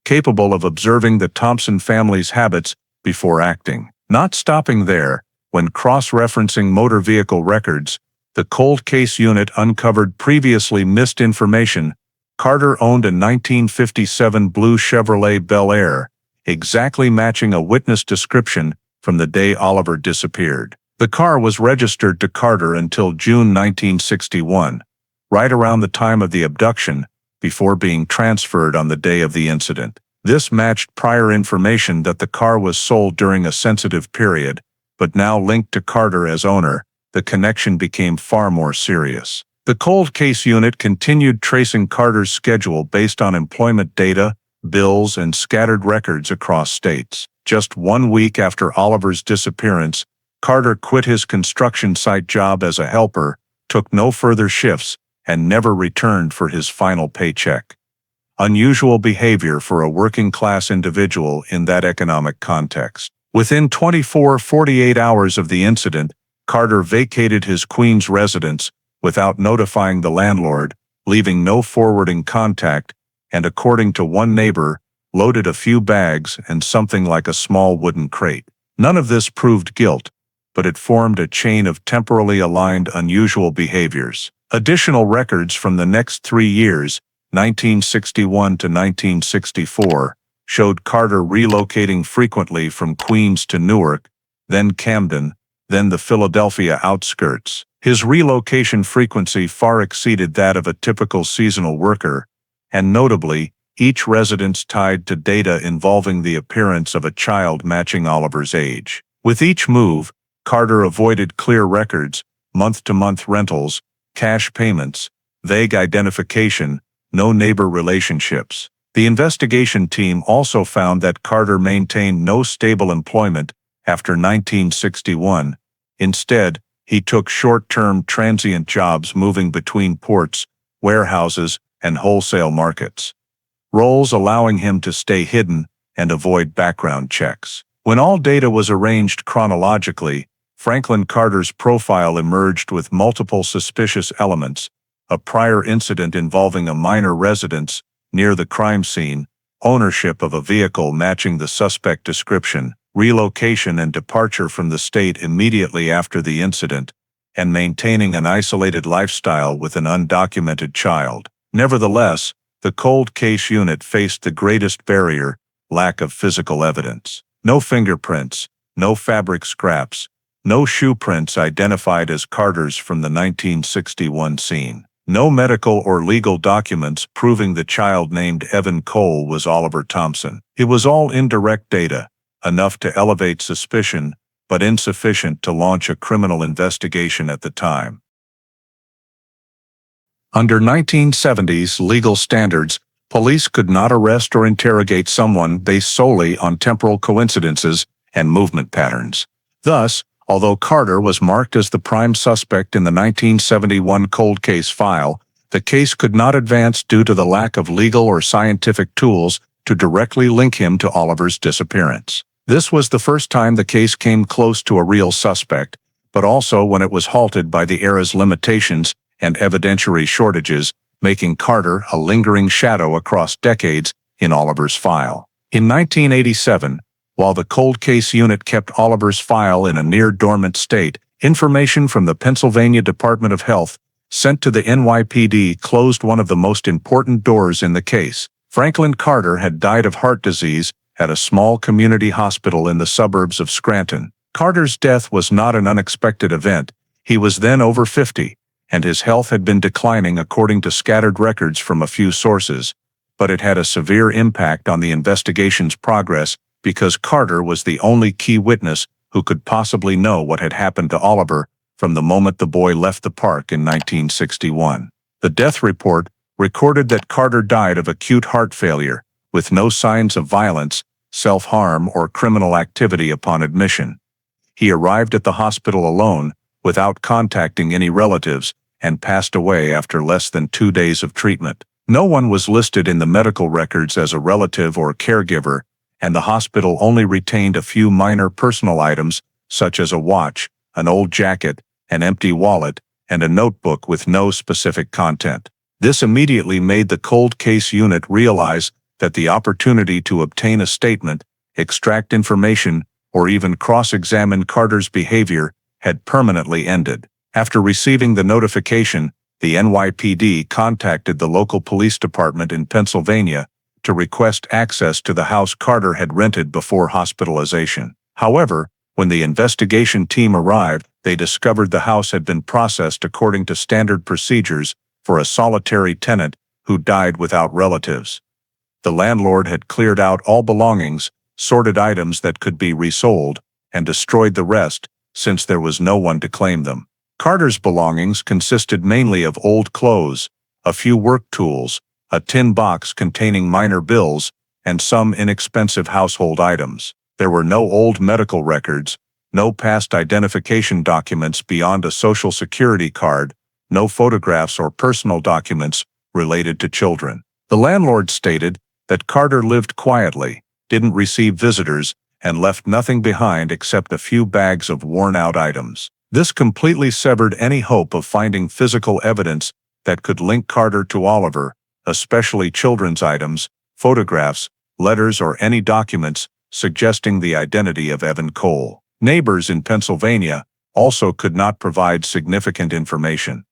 capable of observing the Thompson family's habits before acting. Not stopping there, when cross-referencing motor vehicle records, the Cold Case Unit uncovered previously missed information. Carter owned a 1957 blue Chevrolet Bel Air, exactly matching a witness description from the day Oliver disappeared. The car was registered to Carter until June 1961, right around the time of the abduction, before being transferred on the day of the incident. This matched prior information that the car was sold during a sensitive period, but now linked to Carter as owner, the connection became far more serious. The Cold Case Unit continued tracing Carter's schedule based on employment data, bills, and scattered records across states. Just 1 week after Oliver's disappearance, Carter quit his construction site job as a helper, took no further shifts, and never returned for his final paycheck. Unusual behavior for a working-class individual in that economic context. Within 48 hours of the incident, Carter vacated his Queens residence without notifying the landlord, leaving no forwarding contact, and according to one neighbor, loaded a few bags and something like a small wooden crate. None of this proved guilt, but it formed a chain of temporally aligned unusual behaviors. Additional records from the next 3 years, 1961 to 1964, showed Carter relocating frequently from Queens to Newark, then Camden, then the Philadelphia outskirts. His relocation frequency far exceeded that of a typical seasonal worker, and notably, each residence tied to data involving the appearance of a child matching Oliver's age. With each move, Carter avoided clear records, month-to-month rentals, cash payments, vague identification, no neighbor relationships. The investigation team also found that Carter maintained no stable employment after 1961. Instead, he took short-term transient jobs moving between ports, warehouses, and wholesale markets, roles allowing him to stay hidden and avoid background checks. When all data was arranged chronologically, Franklin Carter's profile emerged with multiple suspicious elements: a prior incident involving a minor residence near the crime scene, ownership of a vehicle matching the suspect description, relocation and departure from the state immediately after the incident, and maintaining an isolated lifestyle with an undocumented child. Nevertheless, the Cold Case Unit faced the greatest barrier: lack of physical evidence. No fingerprints, no fabric scraps, no shoe prints identified as Carter's from the 1961 scene. No medical or legal documents proving the child named Evan Cole was Oliver Thompson. It was all indirect data, enough to elevate suspicion, but insufficient to launch a criminal investigation at the time. Under 1970s legal standards, police could not arrest or interrogate someone based solely on temporal coincidences and movement patterns. Thus, although Carter was marked as the prime suspect in the 1971 cold case file, the case could not advance due to the lack of legal or scientific tools to directly link him to Oliver's disappearance. This was the first time the case came close to a real suspect, but also when it was halted by the era's limitations and evidentiary shortages, making Carter a lingering shadow across decades in Oliver's file. In 1987, while the cold case unit kept Oliver's file in a near-dormant state, information from the Pennsylvania Department of Health sent to the NYPD closed one of the most important doors in the case. Franklin Carter had died of heart disease at a small community hospital in the suburbs of Scranton. Carter's death was not an unexpected event. He was then over 50, and his health had been declining according to scattered records from a few sources, but it had a severe impact on the investigation's progress because Carter was the only key witness who could possibly know what had happened to Oliver from the moment the boy left the park in 1961. The death report recorded that Carter died of acute heart failure, with no signs of violence, self-harm, or criminal activity upon admission. He arrived at the hospital alone, without contacting any relatives, and passed away after less than 2 days of treatment. No one was listed in the medical records as a relative or caregiver, and the hospital only retained a few minor personal items, such as a watch, an old jacket, an empty wallet, and a notebook with no specific content. This immediately made the cold case unit realize that the opportunity to obtain a statement, extract information, or even cross-examine Carter's behavior had permanently ended. After receiving the notification, the NYPD contacted the local police department in Pennsylvania to request access to the house Carter had rented before hospitalization. However, when the investigation team arrived, they discovered the house had been processed according to standard procedures for a solitary tenant who died without relatives. The landlord had cleared out all belongings, sorted items that could be resold, and destroyed the rest, since there was no one to claim them. Carter's belongings consisted mainly of old clothes, a few work tools, a tin box containing minor bills, and some inexpensive household items. There were no old medical records, no past identification documents beyond a social security card, no photographs or personal documents related to children. The landlord stated that Carter lived quietly, didn't receive visitors, and left nothing behind except a few bags of worn-out items. This completely severed any hope of finding physical evidence that could link Carter to Oliver, especially children's items, photographs, letters, or any documents suggesting the identity of Evan Cole. Neighbors in Pennsylvania also could not provide significant information.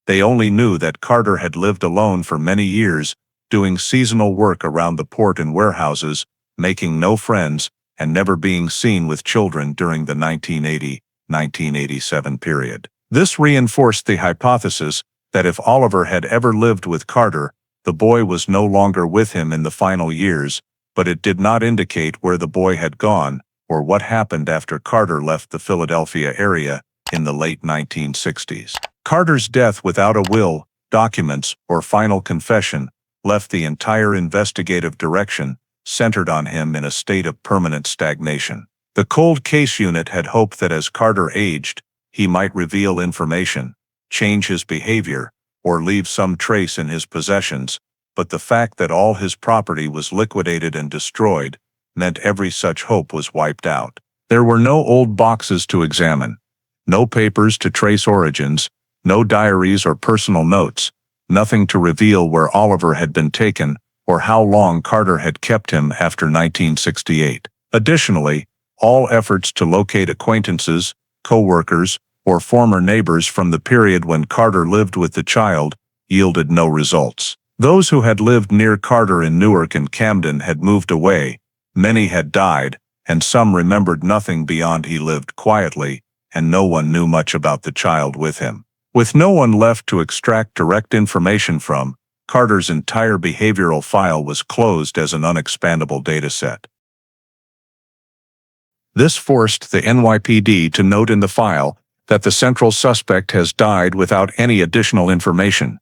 They only knew that Carter had lived alone for many years, doing seasonal work around the port and warehouses, making no friends, and never being seen with children during the 1980-1987 period. This reinforced the hypothesis that if Oliver had ever lived with Carter, the boy was no longer with him in the final years, but it did not indicate where the boy had gone or what happened after Carter left the Philadelphia area in the late 1960s. Carter's death without a will, documents, or final confession left the entire investigative direction centered on him in a state of permanent stagnation. The cold case unit had hoped that as Carter aged, he might reveal information, change his behavior, or leave some trace in his possessions, but the fact that all his property was liquidated and destroyed meant every such hope was wiped out. There were no old boxes to examine, no papers to trace origins, no diaries or personal notes, nothing to reveal where Oliver had been taken or how long Carter had kept him after 1968. Additionally, all efforts to locate acquaintances, co-workers, or former neighbors from the period when Carter lived with the child yielded no results. Those who had lived near Carter in Newark and Camden had moved away, many had died, and some remembered nothing beyond he lived quietly, and no one knew much about the child with him. With no one left to extract direct information from, Carter's entire behavioral file was closed as an unexpandable dataset. This forced the NYPD to note in the file that the central suspect has died without any additional information,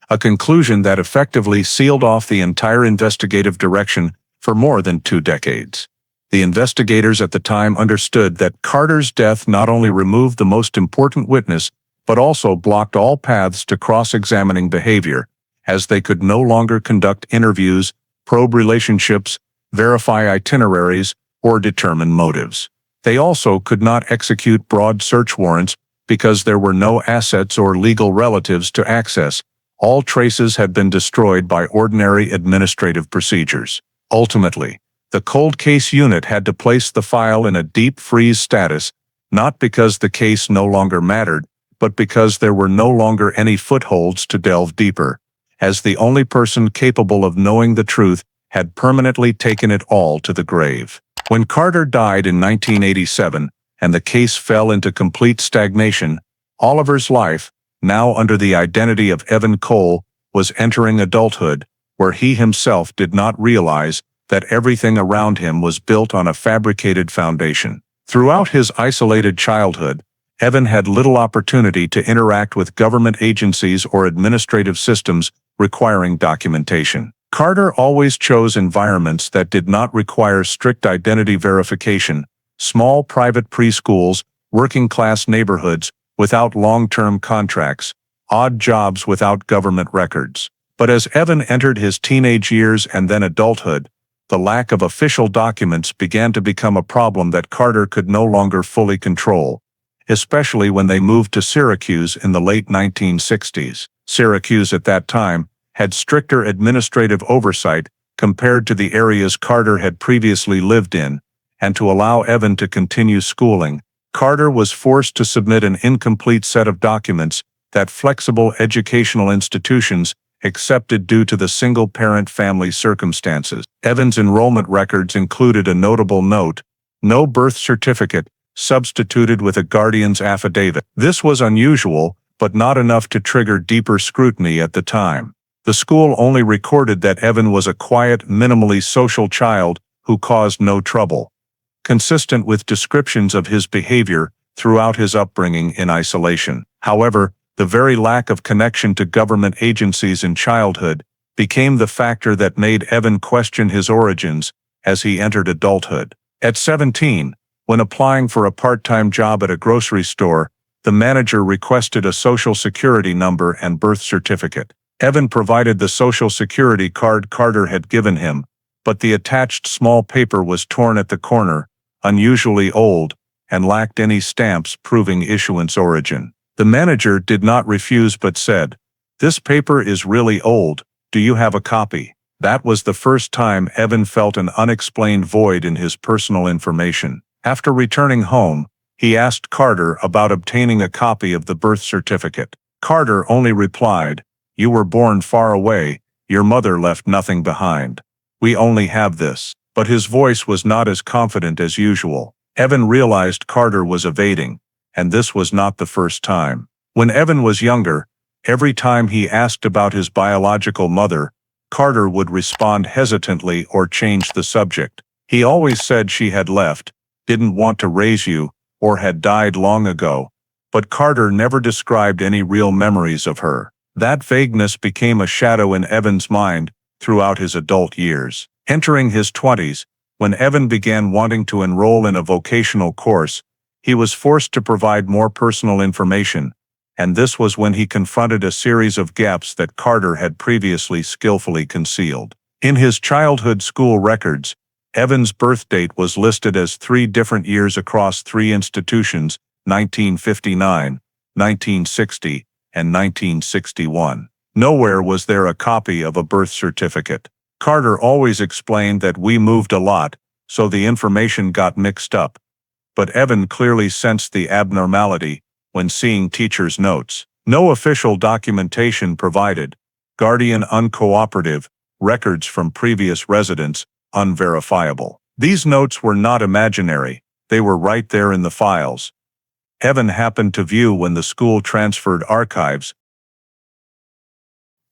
a conclusion that effectively sealed off the entire investigative direction for more than 2 decades. The investigators at the time understood that Carter's death not only removed the most important witness, but also blocked all paths to cross-examining behavior, as they could no longer conduct interviews, probe relationships, verify itineraries, or determine motives. They also could not execute broad search warrants because there were no assets or legal relatives to access. All traces had been destroyed by ordinary administrative procedures. Ultimately, the cold case unit had to place the file in a deep freeze status, not because the case no longer mattered, but because there were no longer any footholds to delve deeper, as the only person capable of knowing the truth had permanently taken it all to the grave. When Carter died in 1987 and the case fell into complete stagnation, Oliver's life, now under the identity of Evan Cole, was entering adulthood, where he himself did not realize that everything around him was built on a fabricated foundation. Throughout his isolated childhood, Evan had little opportunity to interact with government agencies or administrative systems requiring documentation. Carter always chose environments that did not require strict identity verification, small private preschools, working-class neighborhoods without long-term contracts, odd jobs without government records. But as Evan entered his teenage years and then adulthood, the lack of official documents began to become a problem that Carter could no longer fully control, especially when they moved to Syracuse in the late 1960s. Syracuse at that time had stricter administrative oversight compared to the areas Carter had previously lived in, and to allow Evan to continue schooling, Carter was forced to submit an incomplete set of documents that flexible educational institutions accepted due to the single-parent family circumstances. Evan's enrollment records included a notable note: no birth certificate, substituted with a guardian's affidavit. This was unusual, but not enough to trigger deeper scrutiny at the time. The school only recorded that Evan was a quiet, minimally social child who caused no trouble, consistent with descriptions of his behavior throughout his upbringing in isolation. However, the very lack of connection to government agencies in childhood became the factor that made Evan question his origins as he entered adulthood. At 17, when applying for a part-time job at a grocery store, the manager requested a social security number and birth certificate. Evan provided the social security card Carter had given him, but the attached small paper was torn at the corner, unusually old, and lacked any stamps proving issuance origin. The manager did not refuse but said, "This paper is really old, do you have a copy?" That was the first time Evan felt an unexplained void in his personal information. After returning home, he asked Carter about obtaining a copy of the birth certificate. Carter only replied, "You were born far away, your mother left nothing behind. We only have this." But his voice was not as confident as usual. Evan realized Carter was evading, and this was not the first time. When Evan was younger, every time he asked about his biological mother, Carter would respond hesitantly or change the subject. He always said she had left, didn't want to raise you, or had died long ago, but Carter never described any real memories of her. That vagueness became a shadow in Evan's mind throughout his adult years. Entering his 20s, when Evan began wanting to enroll in a vocational course, he was forced to provide more personal information, and this was when he confronted a series of gaps that Carter had previously skillfully concealed. In his childhood school records, Evan's birth date was listed as 3 different years across 3 institutions: 1959, 1960, and 1961. Nowhere was there a copy of a birth certificate. Carter always explained that we moved a lot, so the information got mixed up. But Evan clearly sensed the abnormality when seeing teachers' notes. No official documentation provided, guardian uncooperative, records from previous residents unverifiable. These notes were not imaginary, they were right there in the files. Evan happened to view when the school transferred archives.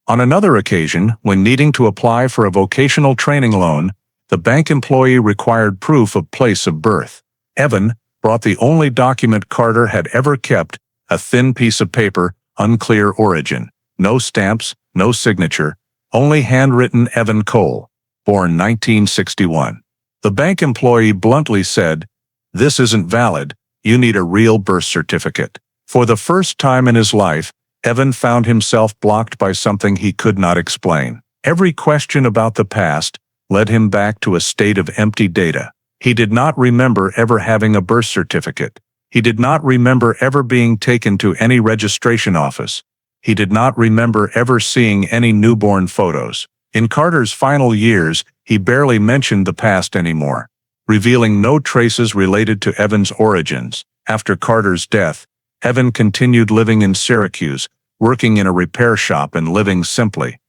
On another occasion, when needing to apply for a vocational training loan, the bank employee required proof of place of birth. Evan brought the only document Carter had ever kept, a thin piece of paper, unclear origin. No stamps, no signature, only handwritten Evan Cole, born 1961. The bank employee bluntly said, "This isn't valid, you need a real birth certificate." For the first time in his life, Evan found himself blocked by something he could not explain. Every question about the past led him back to a state of empty data. He did not remember ever having a birth certificate. He did not remember ever being taken to any registration office. He did not remember ever seeing any newborn photos. In Carter's final years, he barely mentioned the past anymore, revealing no traces related to Evan's origins. After Carter's death, Evan continued living in Syracuse, working in a repair shop and living simply.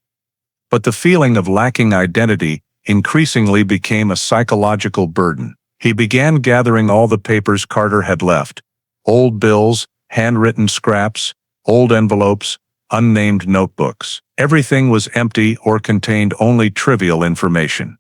But the feeling of lacking identity increasingly became a psychological burden. He began gathering all the papers Carter had left: old bills, handwritten scraps, old envelopes, unnamed notebooks. Everything was empty or contained only trivial information.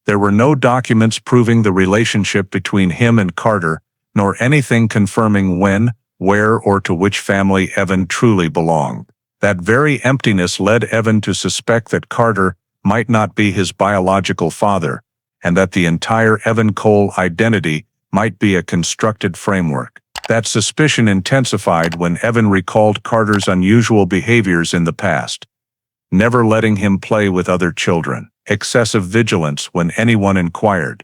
There were no documents proving the relationship between him and Carter, nor anything confirming when, where, or to which family Evan truly belonged. That very emptiness led Evan to suspect that Carter might not be his biological father, and that the entire Evan Cole identity might be a constructed framework. That suspicion intensified when Evan recalled Carter's unusual behaviors in the past. Never letting him play with other children, excessive vigilance when anyone inquired,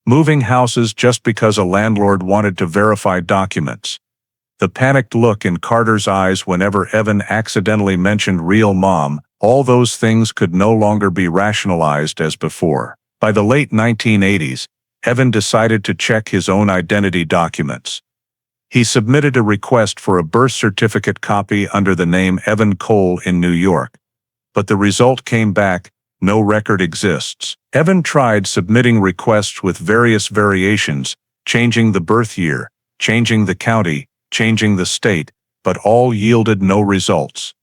moving houses just because a landlord wanted to verify documents. The panicked look in Carter's eyes whenever Evan accidentally mentioned real mom, all those things could no longer be rationalized as before. By the late 1980s, Evan decided to check his own identity documents. He submitted a request for a birth certificate copy under the name Evan Cole in New York. But the result came back: no record exists. Evan tried submitting requests with various variations, changing the birth year, changing the county, changing the state, but all yielded no results.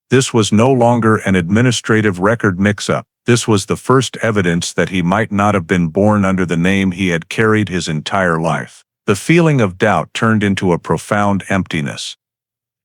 This was no longer an administrative record mix-up. This was the first evidence that he might not have been born under the name he had carried his entire life. The feeling of doubt turned into a profound emptiness.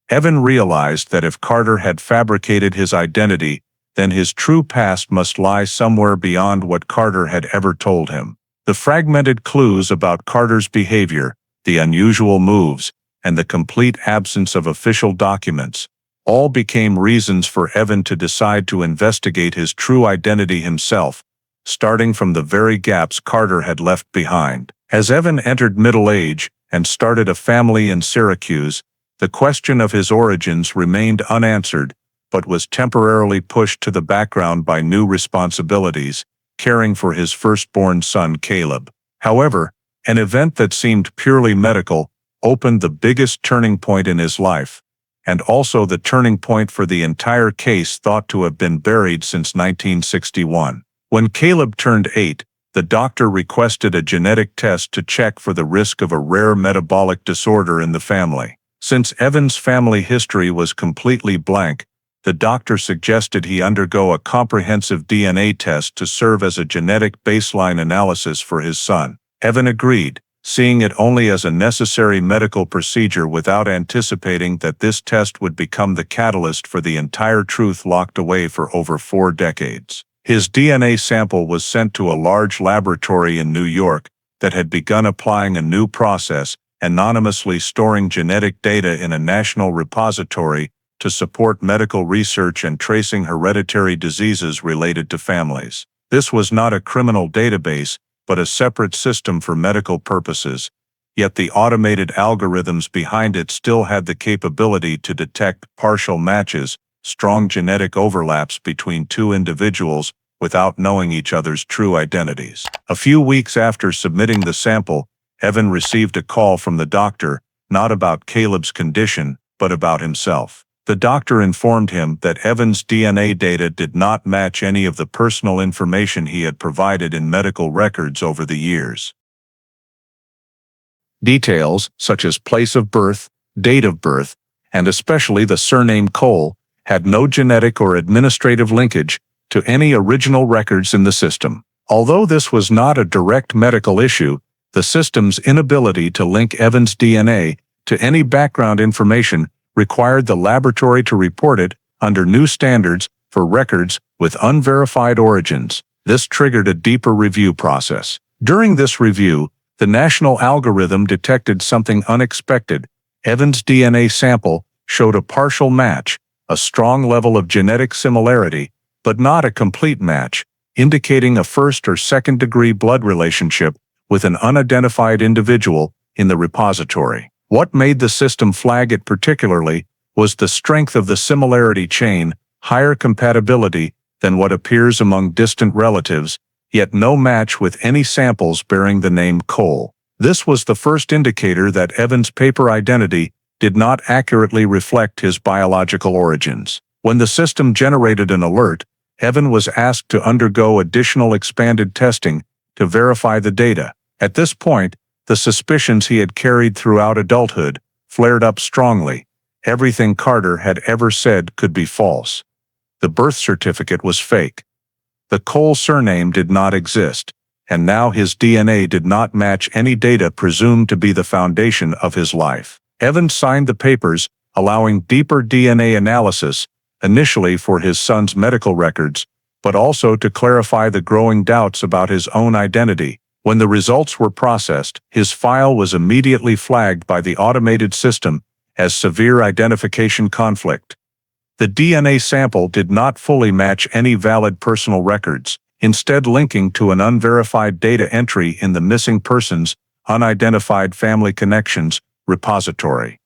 Evan realized that if Carter had fabricated his identity, then his true past must lie somewhere beyond what Carter had ever told him. The fragmented clues about Carter's behavior, the unusual moves, and the complete absence of official documents, all became reasons for Evan to decide to investigate his true identity himself, starting from the very gaps Carter had left behind. As Evan entered middle age and started a family in Syracuse, the question of his origins remained unanswered, but was temporarily pushed to the background by new responsibilities, caring for his firstborn son Caleb. However, an event that seemed purely medical opened the biggest turning point in his life, and also the turning point for the entire case thought to have been buried since 1961. When Caleb turned 8, the doctor requested a genetic test to check for the risk of a rare metabolic disorder in the family. Since Evan's family history was completely blank, the doctor suggested he undergo a comprehensive DNA test to serve as a genetic baseline analysis for his son. Evan agreed, seeing it only as a necessary medical procedure without anticipating that this test would become the catalyst for the entire truth locked away for over 4 decades. His DNA sample was sent to a large laboratory in New York that had begun applying a new process, anonymously storing genetic data in a national repository to support medical research and tracing hereditary diseases related to families. This was not a criminal database, but a separate system for medical purposes, yet the automated algorithms behind it still had the capability to detect partial matches, strong genetic overlaps between 2 individuals without knowing each other's true identities. A few weeks after submitting the sample, Evan received a call from the doctor, not about Caleb's condition, but about himself. The doctor informed him that Evan's DNA data did not match any of the personal information he had provided in medical records over the years. Details, such as place of birth, date of birth, and especially the surname Cole, had no genetic or administrative linkage to any original records in the system. Although this was not a direct medical issue, the system's inability to link Evan's DNA to any background information required the laboratory to report it under new standards for records with unverified origins. This triggered a deeper review process. During this review, the national algorithm detected something unexpected. Evan's DNA sample showed a partial match, a strong level of genetic similarity, but not a complete match, indicating a first or second-degree blood relationship with an unidentified individual in the repository. What made the system flag it particularly was the strength of the similarity chain, higher compatibility than what appears among distant relatives, yet no match with any samples bearing the name Cole. This was the first indicator that Evan's paper identity did not accurately reflect his biological origins. When the system generated an alert, Evan was asked to undergo additional expanded testing to verify the data. At this point, the suspicions he had carried throughout adulthood flared up strongly. Everything Carter had ever said could be false. The birth certificate was fake. The Cole surname did not exist, and now his DNA did not match any data presumed to be the foundation of his life. Evan signed the papers, allowing deeper DNA analysis, initially for his son's medical records, but also to clarify the growing doubts about his own identity. When the results were processed, his file was immediately flagged by the automated system as severe identification conflict. The DNA sample did not fully match any valid personal records, instead linking to an unverified data entry in the Missing Persons, Unidentified Family Connections repository,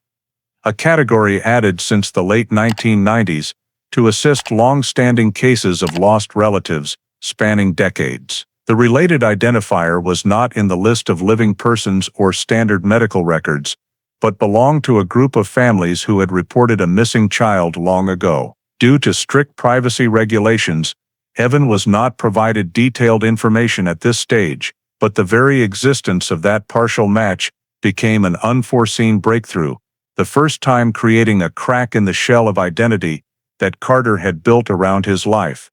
a category added since the late 1990s to assist long-standing cases of lost relatives spanning decades. The related identifier was not in the list of living persons or standard medical records, but belonged to a group of families who had reported a missing child long ago. Due to strict privacy regulations, Evan was not provided detailed information at this stage, but the very existence of that partial match became an unforeseen breakthrough, the first time creating a crack in the shell of identity that Carter had built around his life.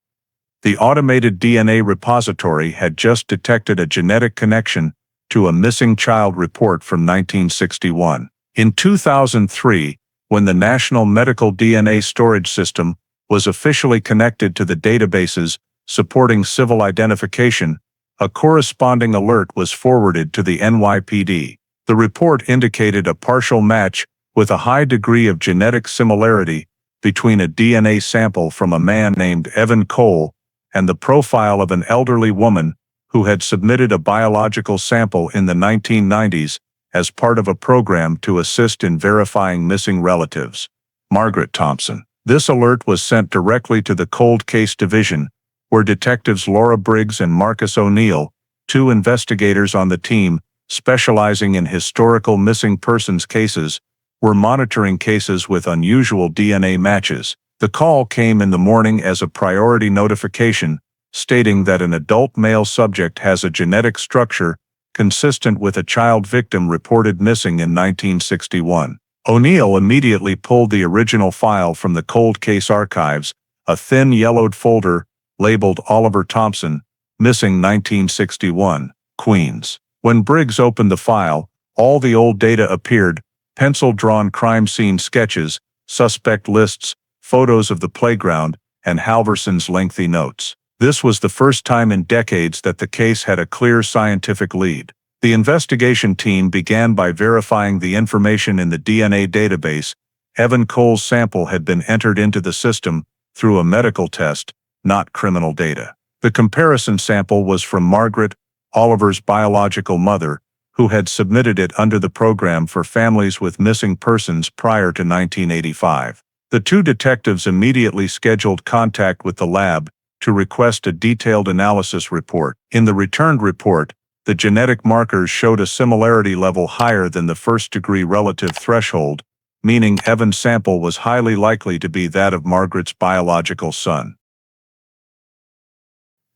The automated DNA repository had just detected a genetic connection to a missing child report from 1961. In 2003, when the National Medical DNA Storage System was officially connected to the databases supporting civil identification, a corresponding alert was forwarded to the NYPD. The report indicated a partial match with a high degree of genetic similarity between a DNA sample from a man named Evan Cole and the profile of an elderly woman who had submitted a biological sample in the 1990s as part of a program to assist in verifying missing relatives. Margaret Thompson. This alert was sent directly to the Cold Case Division, where detectives Laura Briggs and Marcus O'Neill, two investigators on the team specializing in historical missing persons cases, were monitoring cases with unusual DNA matches. The call came in the morning as a priority notification, stating that an adult male subject has a genetic structure consistent with a child victim reported missing in 1961. O'Neill immediately pulled the original file from the cold case archives, a thin yellowed folder labeled Oliver Thompson, missing 1961, Queens. When Briggs opened the file, all the old data appeared: pencil-drawn crime scene sketches, suspect lists, photos of the playground, and Halverson's lengthy notes. This was the first time in decades that the case had a clear scientific lead. The investigation team began by verifying the information in the DNA database. Evan Cole's sample had been entered into the system through a medical test, not criminal data. The comparison sample was from Margaret, Oliver's biological mother, who had submitted it under the program for families with missing persons prior to 1985. The two detectives immediately scheduled contact with the lab to request a detailed analysis report. In the returned report, the genetic markers showed a similarity level higher than the first-degree relative threshold, meaning Evan's sample was highly likely to be that of Margaret's biological son.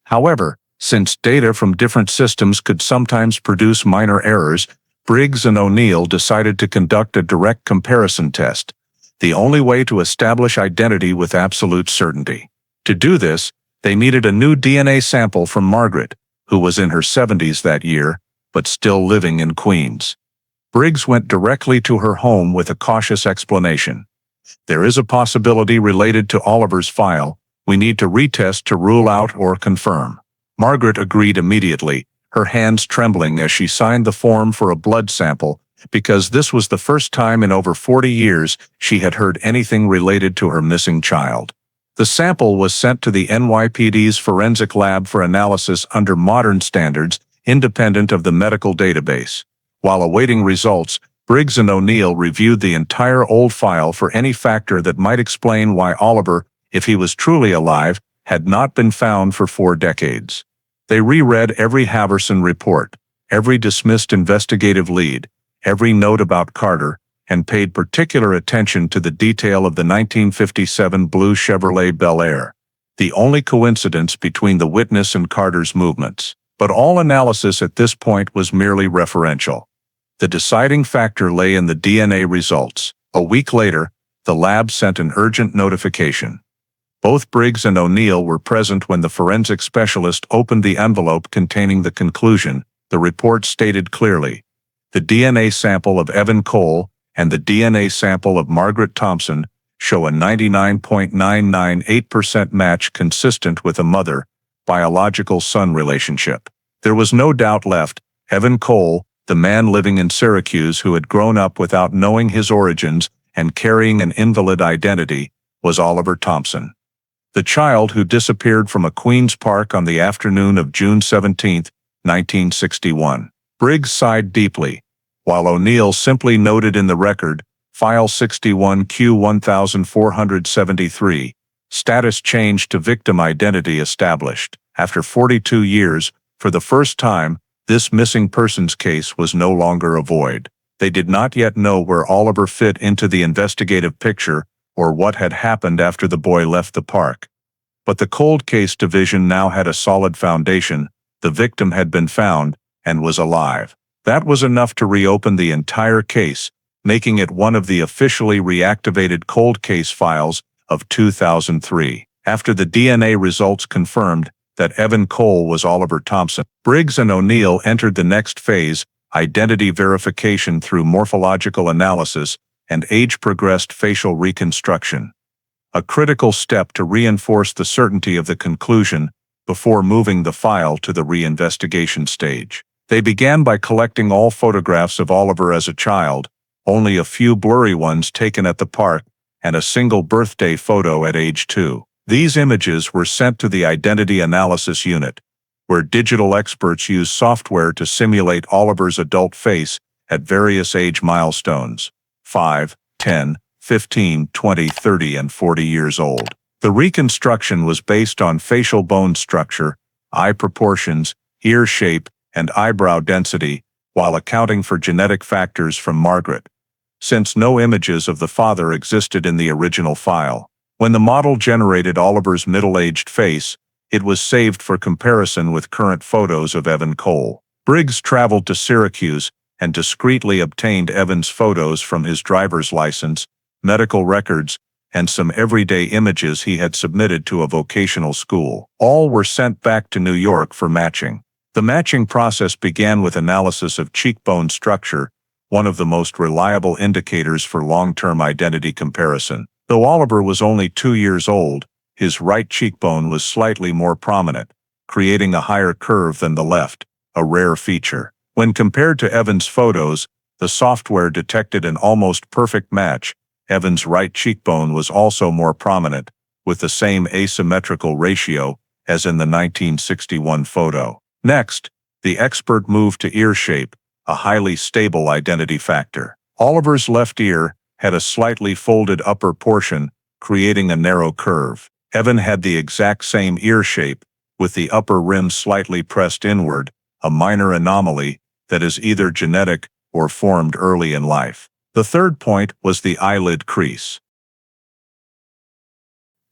However, since data from different systems could sometimes produce minor errors, Briggs and O'Neill decided to conduct a direct comparison test, the only way to establish identity with absolute certainty. To do this, they needed a new DNA sample from Margaret, who was in her 70s that year, but still living in Queens. Briggs went directly to her home with a cautious explanation. "There is a possibility related to Oliver's file. We need to retest to rule out or confirm." Margaret agreed immediately, her hands trembling as she signed the form for a blood sample, because this was the first time in over 40 years she had heard anything related to her missing child. The sample was sent to the NYPD's forensic lab for analysis under modern standards, independent of the medical database. While awaiting results, Briggs and O'Neill reviewed the entire old file for any factor that might explain why Oliver, if he was truly alive, had not been found for 4 decades. They reread every Haverson report, every dismissed investigative lead, every note about Carter, and paid particular attention to the detail of the 1957 blue Chevrolet Bel Air, the only coincidence between the witness and Carter's movements. But all analysis at this point was merely referential. The deciding factor lay in the DNA results. A week later, the lab sent an urgent notification. Both Briggs and O'Neill were present when the forensic specialist opened the envelope containing the conclusion. The report stated clearly, "The DNA sample of Evan Cole and the DNA sample of Margaret Thompson show a 99.998% match consistent with a mother-biological son relationship." There was no doubt left. Evan Cole, the man living in Syracuse who had grown up without knowing his origins and carrying an invalid identity, was Oliver Thompson. The child who disappeared from a Queens park on the afternoon of June 17, 1961. Briggs sighed deeply, while O'Neill simply noted in the record, File 61Q1473, status changed to victim identity established. After 42 years, for the first time, this missing persons case was no longer a void. They did not yet know where Oliver fit into the investigative picture or what had happened after the boy left the park. But the cold case division now had a solid foundation. The victim had been found and was alive. That was enough to reopen the entire case, making it one of the officially reactivated cold case files of 2003. After the DNA results confirmed that Evan Cole was Oliver Thompson, Briggs and O'Neill entered the next phase, identity verification through morphological analysis and age-progressed facial reconstruction. A critical step to reinforce the certainty of the conclusion before moving the file to the reinvestigation stage. They began by collecting all photographs of Oliver as a child, only a few blurry ones taken at the park, and a single birthday photo at age 2. These images were sent to the Identity Analysis Unit, where digital experts use software to simulate Oliver's adult face at various age milestones: 5, 10, 15, 20, 30, and 40 years old. The reconstruction was based on facial bone structure, eye proportions, ear shape, and eyebrow density, while accounting for genetic factors from Margaret, since no images of the father existed in the original file. When the model generated Oliver's middle-aged face, it was saved for comparison with current photos of Evan Cole. Briggs traveled to Syracuse and discreetly obtained Evan's photos from his driver's license, medical records, and some everyday images he had submitted to a vocational school. All were sent back to New York for matching. The matching process began with analysis of cheekbone structure, one of the most reliable indicators for long-term identity comparison. Though Oliver was only 2 years old, his right cheekbone was slightly more prominent, creating a higher curve than the left, a rare feature. When compared to Evan's photos, the software detected an almost perfect match. Evan's right cheekbone was also more prominent, with the same asymmetrical ratio as in the 1961 photo. Next, the expert moved to ear shape, a highly stable identity factor. Oliver's left ear had a slightly folded upper portion, creating a narrow curve. Evan had the exact same ear shape, with the upper rim slightly pressed inward, a minor anomaly that is either genetic or formed early in life. The third point was the eyelid crease.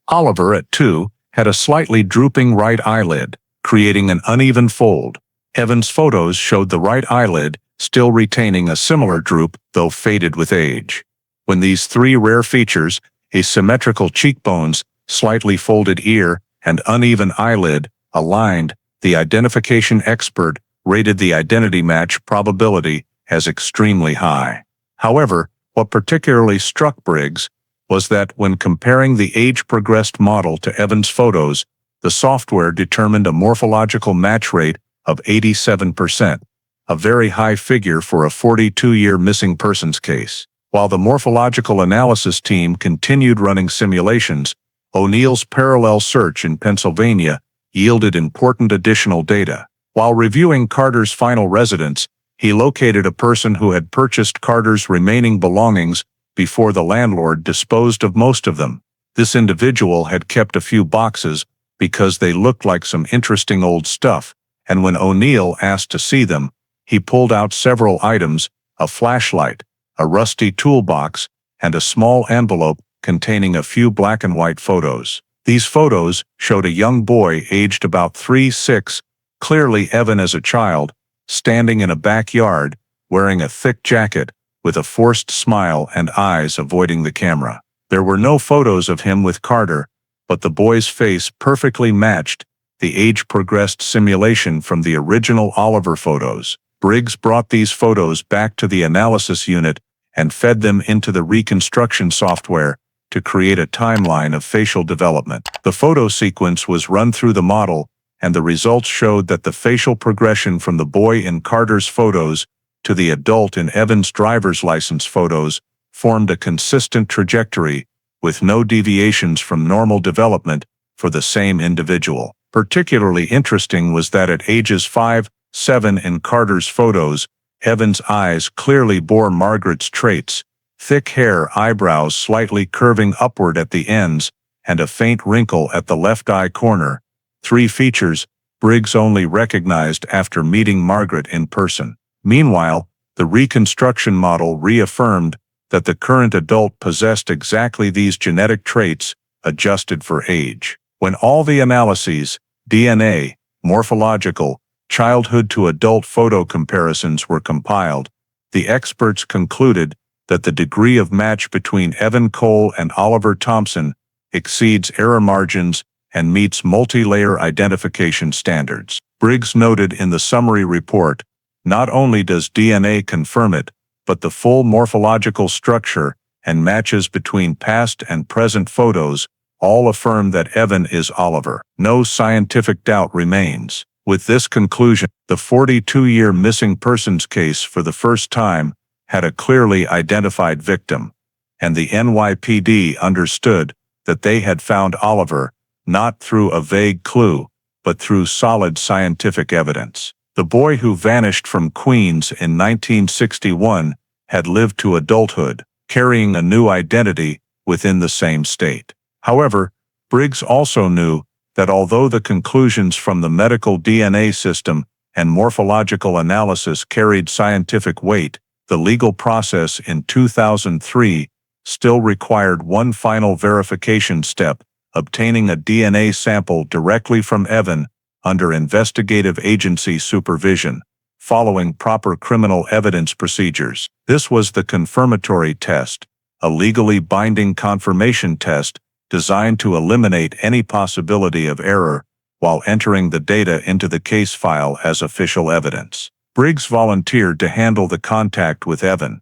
Oliver, at 2, had a slightly drooping right eyelid, creating an uneven fold. Evan's photos showed the right eyelid still retaining a similar droop, though faded with age. When these three rare features, asymmetrical cheekbones, slightly folded ear, and uneven eyelid, aligned, the identification expert rated the identity match probability as extremely high. However, what particularly struck Briggs was that when comparing the age-progressed model to Evan's photos, the software determined a morphological match rate of 87%, a very high figure for a 42-year missing persons case. While the morphological analysis team continued running simulations, O'Neill's parallel search in Pennsylvania yielded important additional data. While reviewing Carter's final residence, he located a person who had purchased Carter's remaining belongings before the landlord disposed of most of them. This individual had kept a few boxes because they looked like some interesting old stuff, and when O'Neill asked to see them, he pulled out several items: a flashlight, a rusty toolbox, and a small envelope containing a few black and white photos. These photos showed a young boy aged about 3-6, clearly Evan as a child, standing in a backyard, wearing a thick jacket, with a forced smile and eyes avoiding the camera. There were no photos of him with Carter, but the boy's face perfectly matched the age-progressed simulation from the original Oliver photos. Briggs brought these photos back to the analysis unit and fed them into the reconstruction software to create a timeline of facial development. The photo sequence was run through the model, and the results showed that the facial progression from the boy in Carter's photos to the adult in Evan's driver's license photos formed a consistent trajectory, with no deviations from normal development for the same individual. Particularly interesting was that at ages 5-7 in Carter's photos, Evan's eyes clearly bore Margaret's traits: thick hair, eyebrows slightly curving upward at the ends, and a faint wrinkle at the left eye corner, 3 features Briggs only recognized after meeting Margaret in person. Meanwhile, the reconstruction model reaffirmed that the current adult possessed exactly these genetic traits, adjusted for age. When all the analyses, DNA, morphological, childhood to adult photo comparisons were compiled, the experts concluded that the degree of match between Evan Cole and Oliver Thompson exceeds error margins and meets multi-layer identification standards. Briggs noted in the summary report, not only does DNA confirm it, but the full morphological structure and matches between past and present photos all affirm that Evan is Oliver. No scientific doubt remains. With this conclusion, the 42-year missing persons case for the first time had a clearly identified victim, and the NYPD understood that they had found Oliver, not through a vague clue, but through solid scientific evidence. The boy who vanished from Queens in 1961 had lived to adulthood, carrying a new identity within the same state. However, Briggs also knew that although the conclusions from the medical DNA system and morphological analysis carried scientific weight, the legal process in 2003 still required one final verification step: obtaining a DNA sample directly from Evan under investigative agency supervision, following proper criminal evidence procedures. This was the confirmatory test, a legally binding confirmation test designed to eliminate any possibility of error while entering the data into the case file as official evidence. Briggs volunteered to handle the contact with Evan,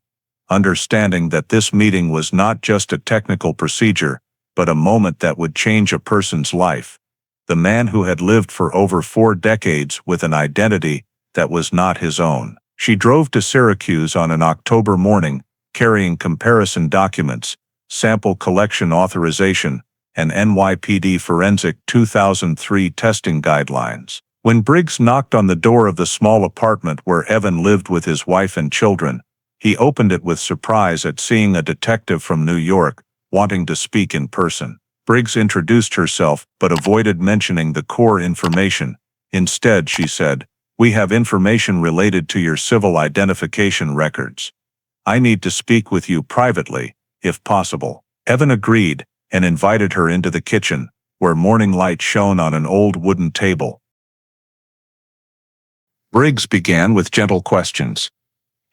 understanding that this meeting was not just a technical procedure, but a moment that would change a person's life. The man who had lived for over 4 decades with an identity that was not his own. She drove to Syracuse on an October morning, carrying comparison documents, sample collection authorization, and NYPD Forensic 2003 testing guidelines. When Briggs knocked on the door of the small apartment where Evan lived with his wife and children, he opened it with surprise at seeing a detective from New York, wanting to speak in person. Briggs introduced herself but avoided mentioning the core information. Instead, she said, "We have information related to your civil identification records." I need to speak with you privately, if possible." Evan agreed and invited her into the kitchen, where morning light shone on an old wooden table. Briggs began with gentle questions.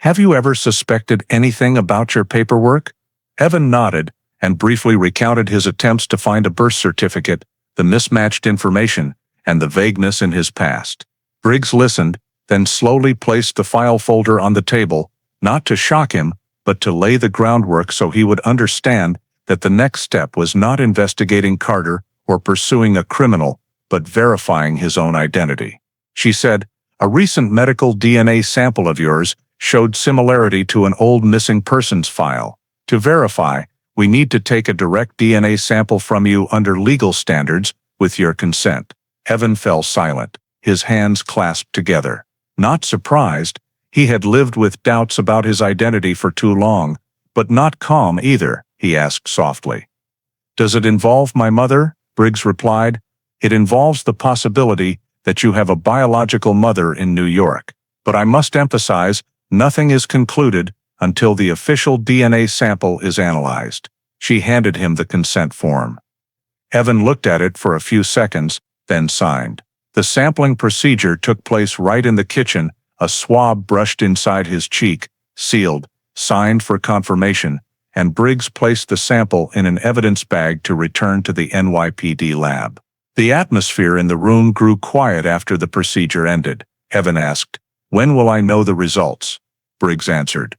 "Have you ever suspected anything about your paperwork?" Evan nodded and briefly recounted his attempts to find a birth certificate, the mismatched information, and the vagueness in his past. Briggs listened, then slowly placed the file folder on the table, not to shock him, but to lay the groundwork so he would understand that the next step was not investigating Carter or pursuing a criminal, but verifying his own identity. She said, "A recent medical DNA sample of yours showed similarity to an old missing persons file. To verify, we need to take a direct DNA sample from you under legal standards, with your consent." Evan fell silent, his hands clasped together. Not surprised, he had lived with doubts about his identity for too long, but not calm either, he asked softly. "Does it involve my mother?" Briggs replied. "It involves the possibility that you have a biological mother in New York. But I must emphasize, nothing is concluded until the official DNA sample is analyzed." She handed him the consent form. Evan looked at it for a few seconds, then signed. The sampling procedure took place right in the kitchen, a swab brushed inside his cheek, sealed, signed for confirmation, and Briggs placed the sample in an evidence bag to return to the NYPD lab. The atmosphere in the room grew quiet after the procedure ended. Evan asked, "When will I know the results?" Briggs answered,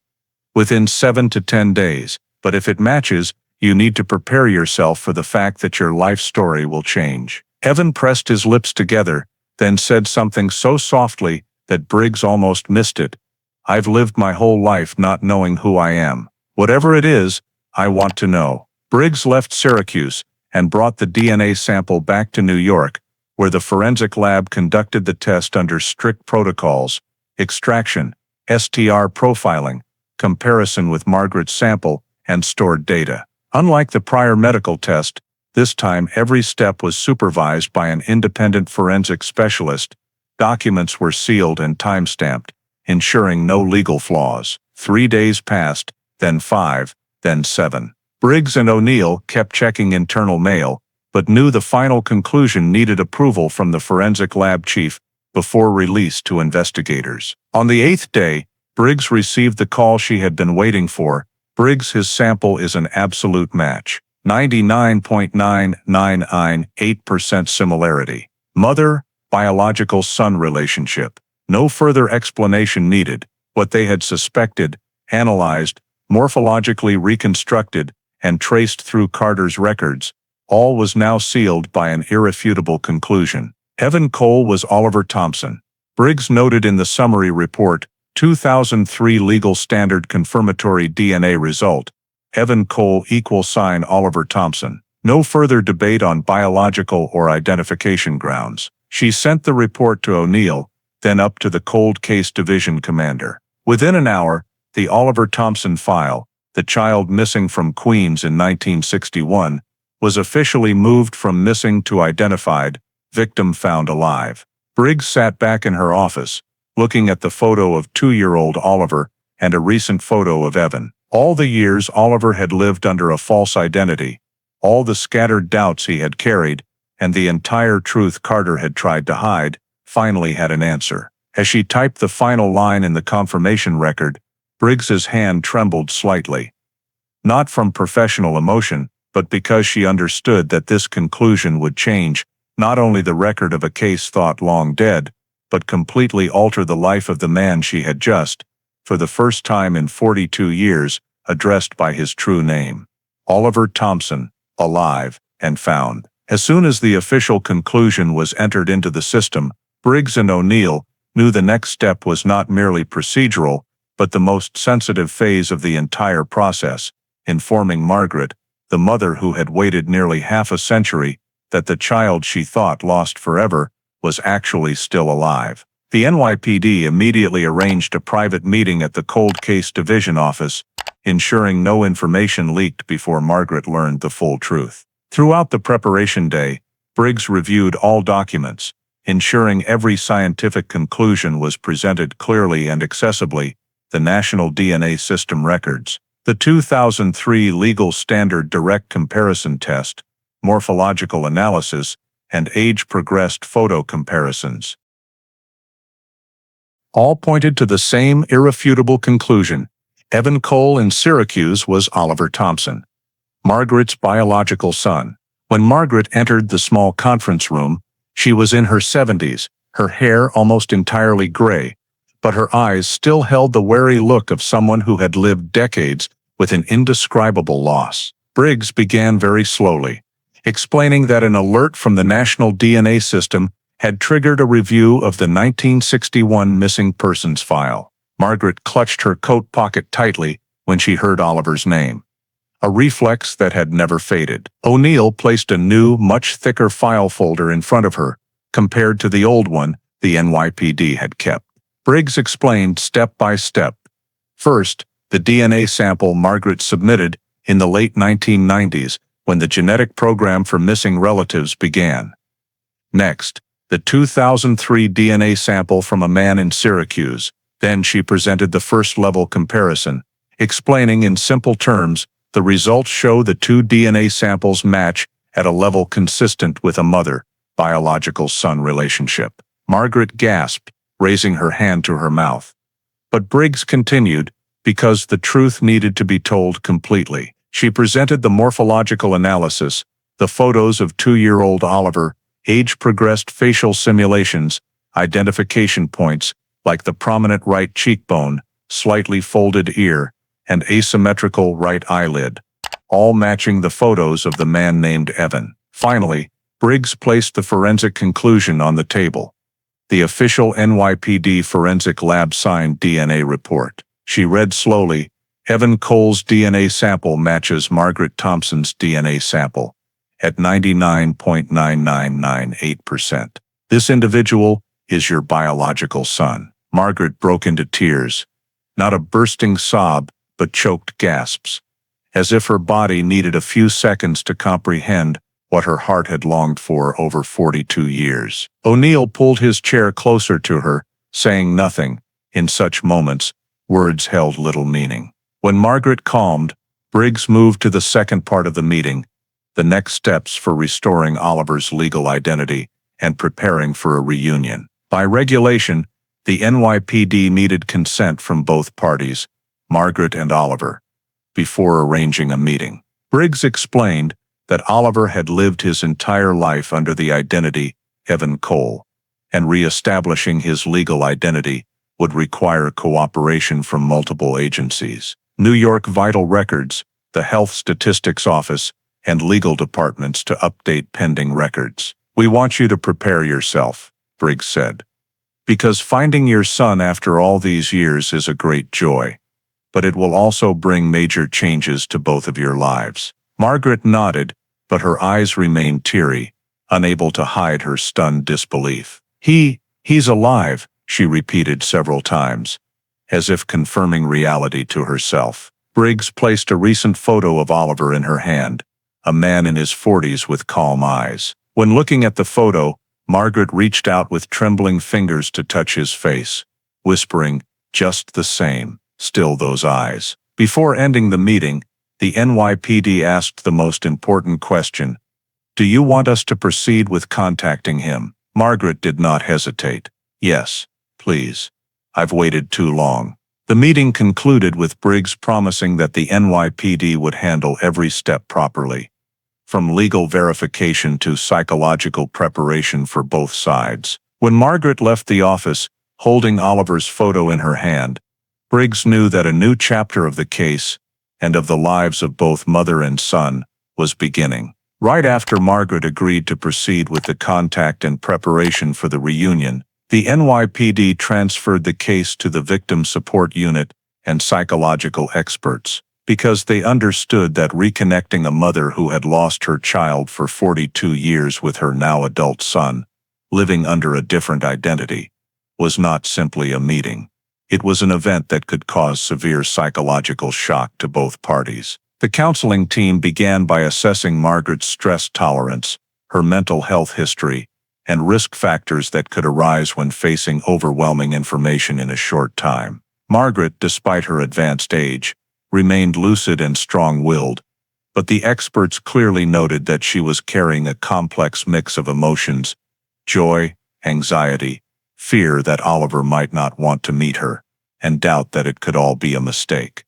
"Within 7 to 10 days, but if it matches, you need to prepare yourself for the fact that your life story will change." Evan pressed his lips together, then said something so softly that Briggs almost missed it. "I've lived my whole life not knowing who I am. Whatever it is, I want to know." Briggs left Syracuse and brought the DNA sample back to New York, where the forensic lab conducted the test under strict protocols: extraction, STR profiling, comparison with Margaret's sample, and stored data. Unlike the prior medical test, this time every step was supervised by an independent forensic specialist. Documents were sealed and time-stamped, ensuring no legal flaws. 3 days passed, then 5, then 7. Briggs and O'Neill kept checking internal mail, but knew the final conclusion needed approval from the forensic lab chief before release to investigators. On the 8th day, Briggs received the call she had been waiting for. "Briggs, his sample is an absolute match. 99.9998% similarity. Mother, biological son relationship. No further explanation needed. What they had suspected, analyzed, morphologically reconstructed, and traced through Carter's records, all was now sealed by an irrefutable conclusion. Evan Cole was Oliver Thompson." Briggs noted in the summary report, 2003 legal standard confirmatory DNA result. Evan Cole =sign Oliver Thompson. No further debate on biological or identification grounds. She sent the report to O'Neill, then up to the Cold Case Division commander. Within an hour, the Oliver Thompson file, the child missing from Queens in 1961, was officially moved from missing to identified, victim found alive. Briggs sat back in her office, looking at the photo of 2-year-old Oliver and a recent photo of Evan. All the years Oliver had lived under a false identity, all the scattered doubts he had carried, and the entire truth Carter had tried to hide, finally had an answer. As she typed the final line in the confirmation record, Briggs's hand trembled slightly. Not from professional emotion, but because she understood that this conclusion would change not only the record of a case thought long dead, but completely alter the life of the man she had just, for the first time in 42 years, addressed by his true name. Oliver Thompson, alive and found. As soon as the official conclusion was entered into the system, Briggs and O'Neill knew the next step was not merely procedural, but the most sensitive phase of the entire process, informing Margaret, the mother who had waited nearly half a century, that the child she thought lost forever was actually still alive. The NYPD immediately arranged a private meeting at the Cold Case Division office, ensuring no information leaked before Margaret learned the full truth. Throughout the preparation day, Briggs reviewed all documents, ensuring every scientific conclusion was presented clearly and accessibly, the National DNA System records, the 2003 Legal Standard Direct Comparison Test, morphological analysis, and age-progressed photo comparisons. All pointed to the same irrefutable conclusion. Evan Cole in Syracuse was Oliver Thompson, Margaret's biological son. When Margaret entered the small conference room, she was in her 70s, her hair almost entirely gray, but her eyes still held the wary look of someone who had lived decades with an indescribable loss. Briggs began very slowly, explaining that an alert from the National DNA System had triggered a review of the 1961 missing persons file. Margaret clutched her coat pocket tightly when she heard Oliver's name, a reflex that had never faded. O'Neill placed a new, much thicker file folder in front of her, compared to the old one the NYPD had kept. Briggs explained step by step. First, the DNA sample Margaret submitted in the late 1990s when the genetic program for missing relatives began. Next, the 2003 DNA sample from a man in Syracuse. Then she presented the first-level comparison, explaining in simple terms the results show the two DNA samples match at a level consistent with a mother-biological son relationship. Margaret gasped, raising her hand to her mouth. But Briggs continued, because the truth needed to be told completely. She presented the morphological analysis, the photos of 2-year-old Oliver, age-progressed facial simulations, identification points, like the prominent right cheekbone, slightly folded ear, and asymmetrical right eyelid, all matching the photos of the man named Evan. Finally, Briggs placed the forensic conclusion on the table. The official NYPD Forensic Lab signed DNA report. She read slowly, Evan Cole's DNA sample matches Margaret Thompson's DNA sample at 99.9998%. This individual is your biological son. Margaret broke into tears, not a bursting sob, but choked gasps, as if her body needed a few seconds to comprehend what her heart had longed for over 42 years. O'Neill pulled his chair closer to her, saying nothing. In such moments, words held little meaning. When Margaret calmed, Briggs moved to the second part of the meeting, the next steps for restoring Oliver's legal identity and preparing for a reunion. By regulation, the NYPD needed consent from both parties, Margaret and Oliver, before arranging a meeting. Briggs explained that Oliver had lived his entire life under the identity Evan Cole, and re-establishing his legal identity would require cooperation from multiple agencies: New York Vital Records, the Health Statistics Office, and legal departments to update pending records. "We want you to prepare yourself," Briggs said, "because finding your son after all these years is a great joy, but it will also bring major changes to both of your lives." Margaret nodded, but her eyes remained teary, unable to hide her stunned disbelief. He's alive," she repeated several times, as if confirming reality to herself. Briggs placed a recent photo of Oliver in her hand, a man in his 40s with calm eyes. When looking at the photo, Margaret reached out with trembling fingers to touch his face, whispering, "Just the same, still those eyes." Before ending the meeting, the NYPD asked the most important question: "Do you want us to proceed with contacting him?" Margaret did not hesitate. "Yes, please. I've waited too long." The meeting concluded with Briggs promising that the NYPD would handle every step properly, from legal verification to psychological preparation for both sides. When Margaret left the office, holding Oliver's photo in her hand, Briggs knew that a new chapter of the case, and of the lives of both mother and son, was beginning. Right after Margaret agreed to proceed with the contact and preparation for the reunion, the NYPD transferred the case to the Victim Support Unit and psychological experts, because they understood that reconnecting a mother who had lost her child for 42 years with her now adult son, living under a different identity, was not simply a meeting. It was an event that could cause severe psychological shock to both parties. The counseling team began by assessing Margaret's stress tolerance, her mental health history, and risk factors that could arise when facing overwhelming information in a short time. Margaret, despite her advanced age, remained lucid and strong-willed, but the experts clearly noted that she was carrying a complex mix of emotions: joy, anxiety, fear that Oliver might not want to meet her, and doubt that it could all be a mistake.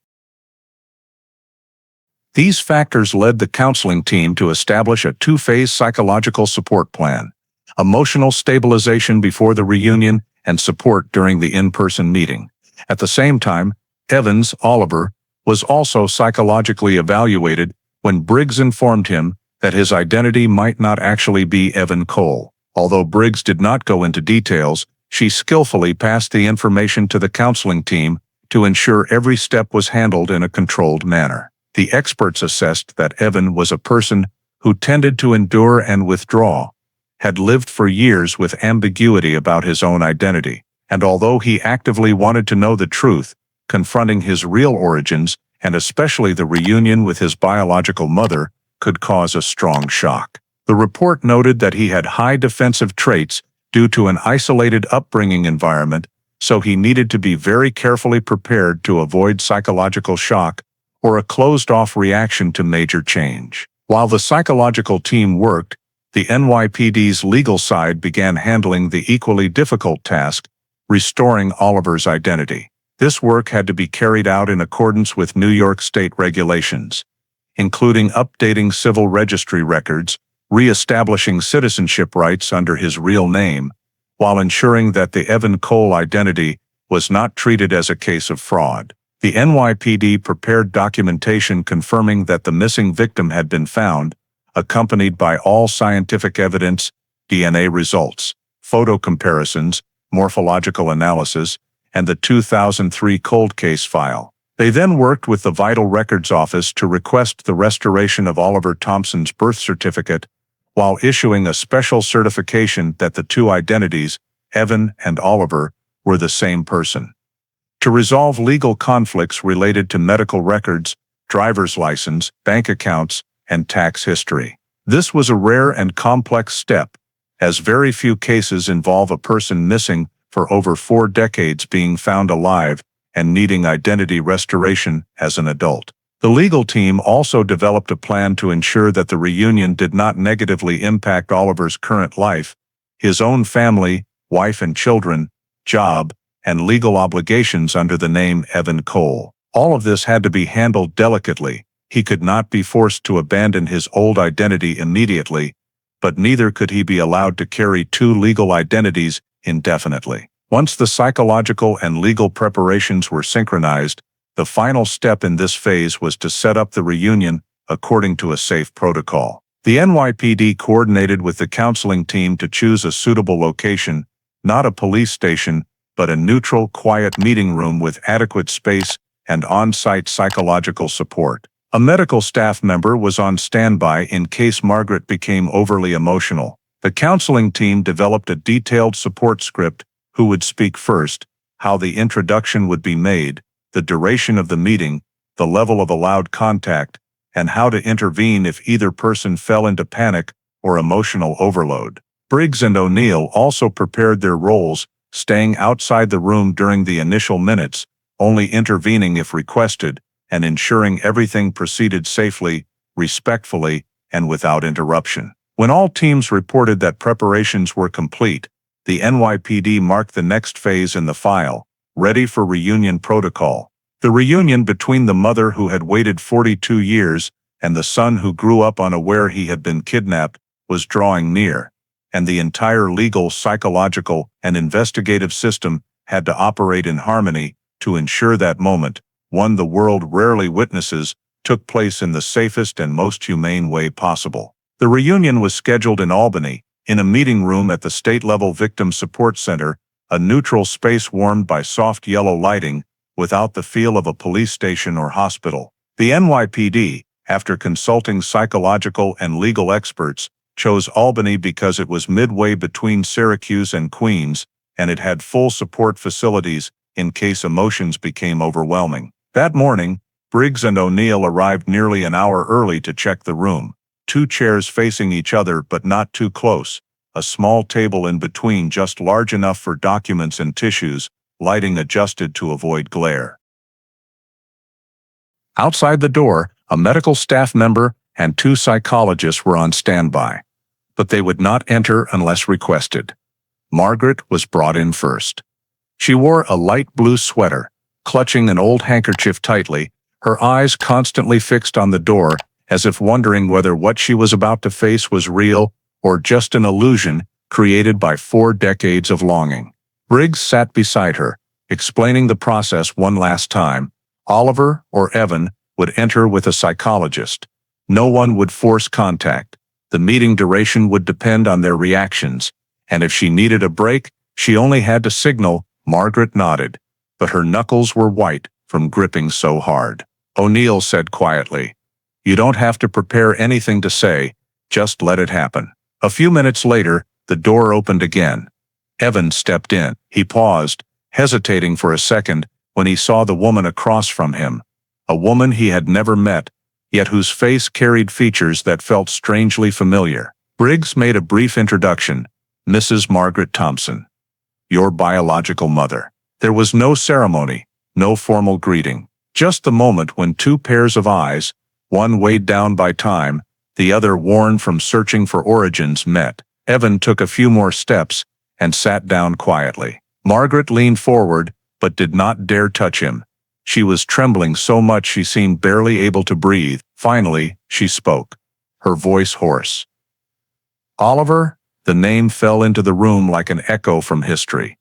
These factors led the counseling team to establish a two-phase psychological support plan: emotional stabilization before the reunion and support during the in-person meeting. At the same time, Evans, Oliver, was also psychologically evaluated when Briggs informed him that his identity might not actually be Evan Cole. Although Briggs did not go into details, she skillfully passed the information to the counseling team to ensure every step was handled in a controlled manner. The experts assessed that Evan was a person who tended to endure and withdraw, had lived for years with ambiguity about his own identity, and although he actively wanted to know the truth, confronting his real origins, and especially the reunion with his biological mother, could cause a strong shock. The report noted that he had high defensive traits due to an isolated upbringing environment, so he needed to be very carefully prepared to avoid psychological shock or a closed-off reaction to major change. While the psychological team worked, the NYPD's legal side began handling the equally difficult task: restoring Oliver's identity. This work had to be carried out in accordance with New York state regulations, including updating civil registry records, re-establishing citizenship rights under his real name, while ensuring that the Evan Cole identity was not treated as a case of fraud. The NYPD prepared documentation confirming that the missing victim had been found, accompanied by all scientific evidence, DNA results, photo comparisons, morphological analysis, and the 2003 cold case file. They then worked with the Vital Records Office to request the restoration of Oliver Thompson's birth certificate, while issuing a special certification that the two identities, Evan and Oliver, were the same person. To resolve legal conflicts related to medical records, driver's license, bank accounts, and tax history. This was a rare and complex step, as very few cases involve a person missing for over 4 decades being found alive and needing identity restoration as an adult. The legal team also developed a plan to ensure that the reunion did not negatively impact Oliver's current life, his own family, wife and children, job, and legal obligations under the name Evan Cole. All of this had to be handled delicately. He could not be forced to abandon his old identity immediately, but neither could he be allowed to carry 2 legal identities indefinitely. Once the psychological and legal preparations were synchronized, the final step in this phase was to set up the reunion according to a safe protocol. The NYPD coordinated with the counseling team to choose a suitable location, not a police station, but a neutral, quiet meeting room with adequate space and on-site psychological support. A medical staff member was on standby in case Margaret became overly emotional. The counseling team developed a detailed support script: who would speak first, how the introduction would be made, the duration of the meeting, the level of allowed contact, and how to intervene if either person fell into panic or emotional overload. Briggs and O'Neill also prepared their roles, staying outside the room during the initial minutes, only intervening if requested, and ensuring everything proceeded safely, respectfully, and without interruption. When all teams reported that preparations were complete, the NYPD marked the next phase in the file: ready for reunion protocol. The reunion between the mother who had waited 42 years and the son who grew up unaware he had been kidnapped was drawing near, and the entire legal, psychological, and investigative system had to operate in harmony to ensure that moment, one the world rarely witnesses, took place in the safest and most humane way possible. The reunion was scheduled in Albany, in a meeting room at the state-level Victim Support Center, a neutral space warmed by soft yellow lighting, without the feel of a police station or hospital. The NYPD, after consulting psychological and legal experts, chose Albany because it was midway between Syracuse and Queens, and it had full support facilities in case emotions became overwhelming. That morning, Briggs and O'Neill arrived nearly an hour early to check the room. 2 chairs facing each other but not too close, a small table in between just large enough for documents and tissues, lighting adjusted to avoid glare. Outside the door, a medical staff member and 2 psychologists were on standby, but they would not enter unless requested. Margaret was brought in first. She wore a light blue sweater, clutching an old handkerchief tightly, her eyes constantly fixed on the door, as if wondering whether what she was about to face was real or just an illusion created by 4 decades of longing. Briggs sat beside her, explaining the process one last time. Oliver or Evan would enter with a psychologist. No one would force contact. The meeting duration would depend on their reactions, and if she needed a break, she only had to signal. Margaret nodded, but her knuckles were white from gripping so hard. O'Neill said quietly, "You don't have to prepare anything to say, just let it happen." A few minutes later, the door opened again. Evan stepped in. He paused, hesitating for a second, when he saw the woman across from him, a woman he had never met, yet whose face carried features that felt strangely familiar. Briggs made a brief introduction. "Mrs. Margaret Thompson, your biological mother." There was no ceremony, no formal greeting, just the moment when 2 pairs of eyes, one weighed down by time, the other worn from searching for origins, met. Evan took a few more steps and sat down quietly. Margaret leaned forward, but did not dare touch him. She was trembling so much she seemed barely able to breathe. Finally, she spoke, her voice hoarse. "Oliver?" The name fell into the room like an echo from history.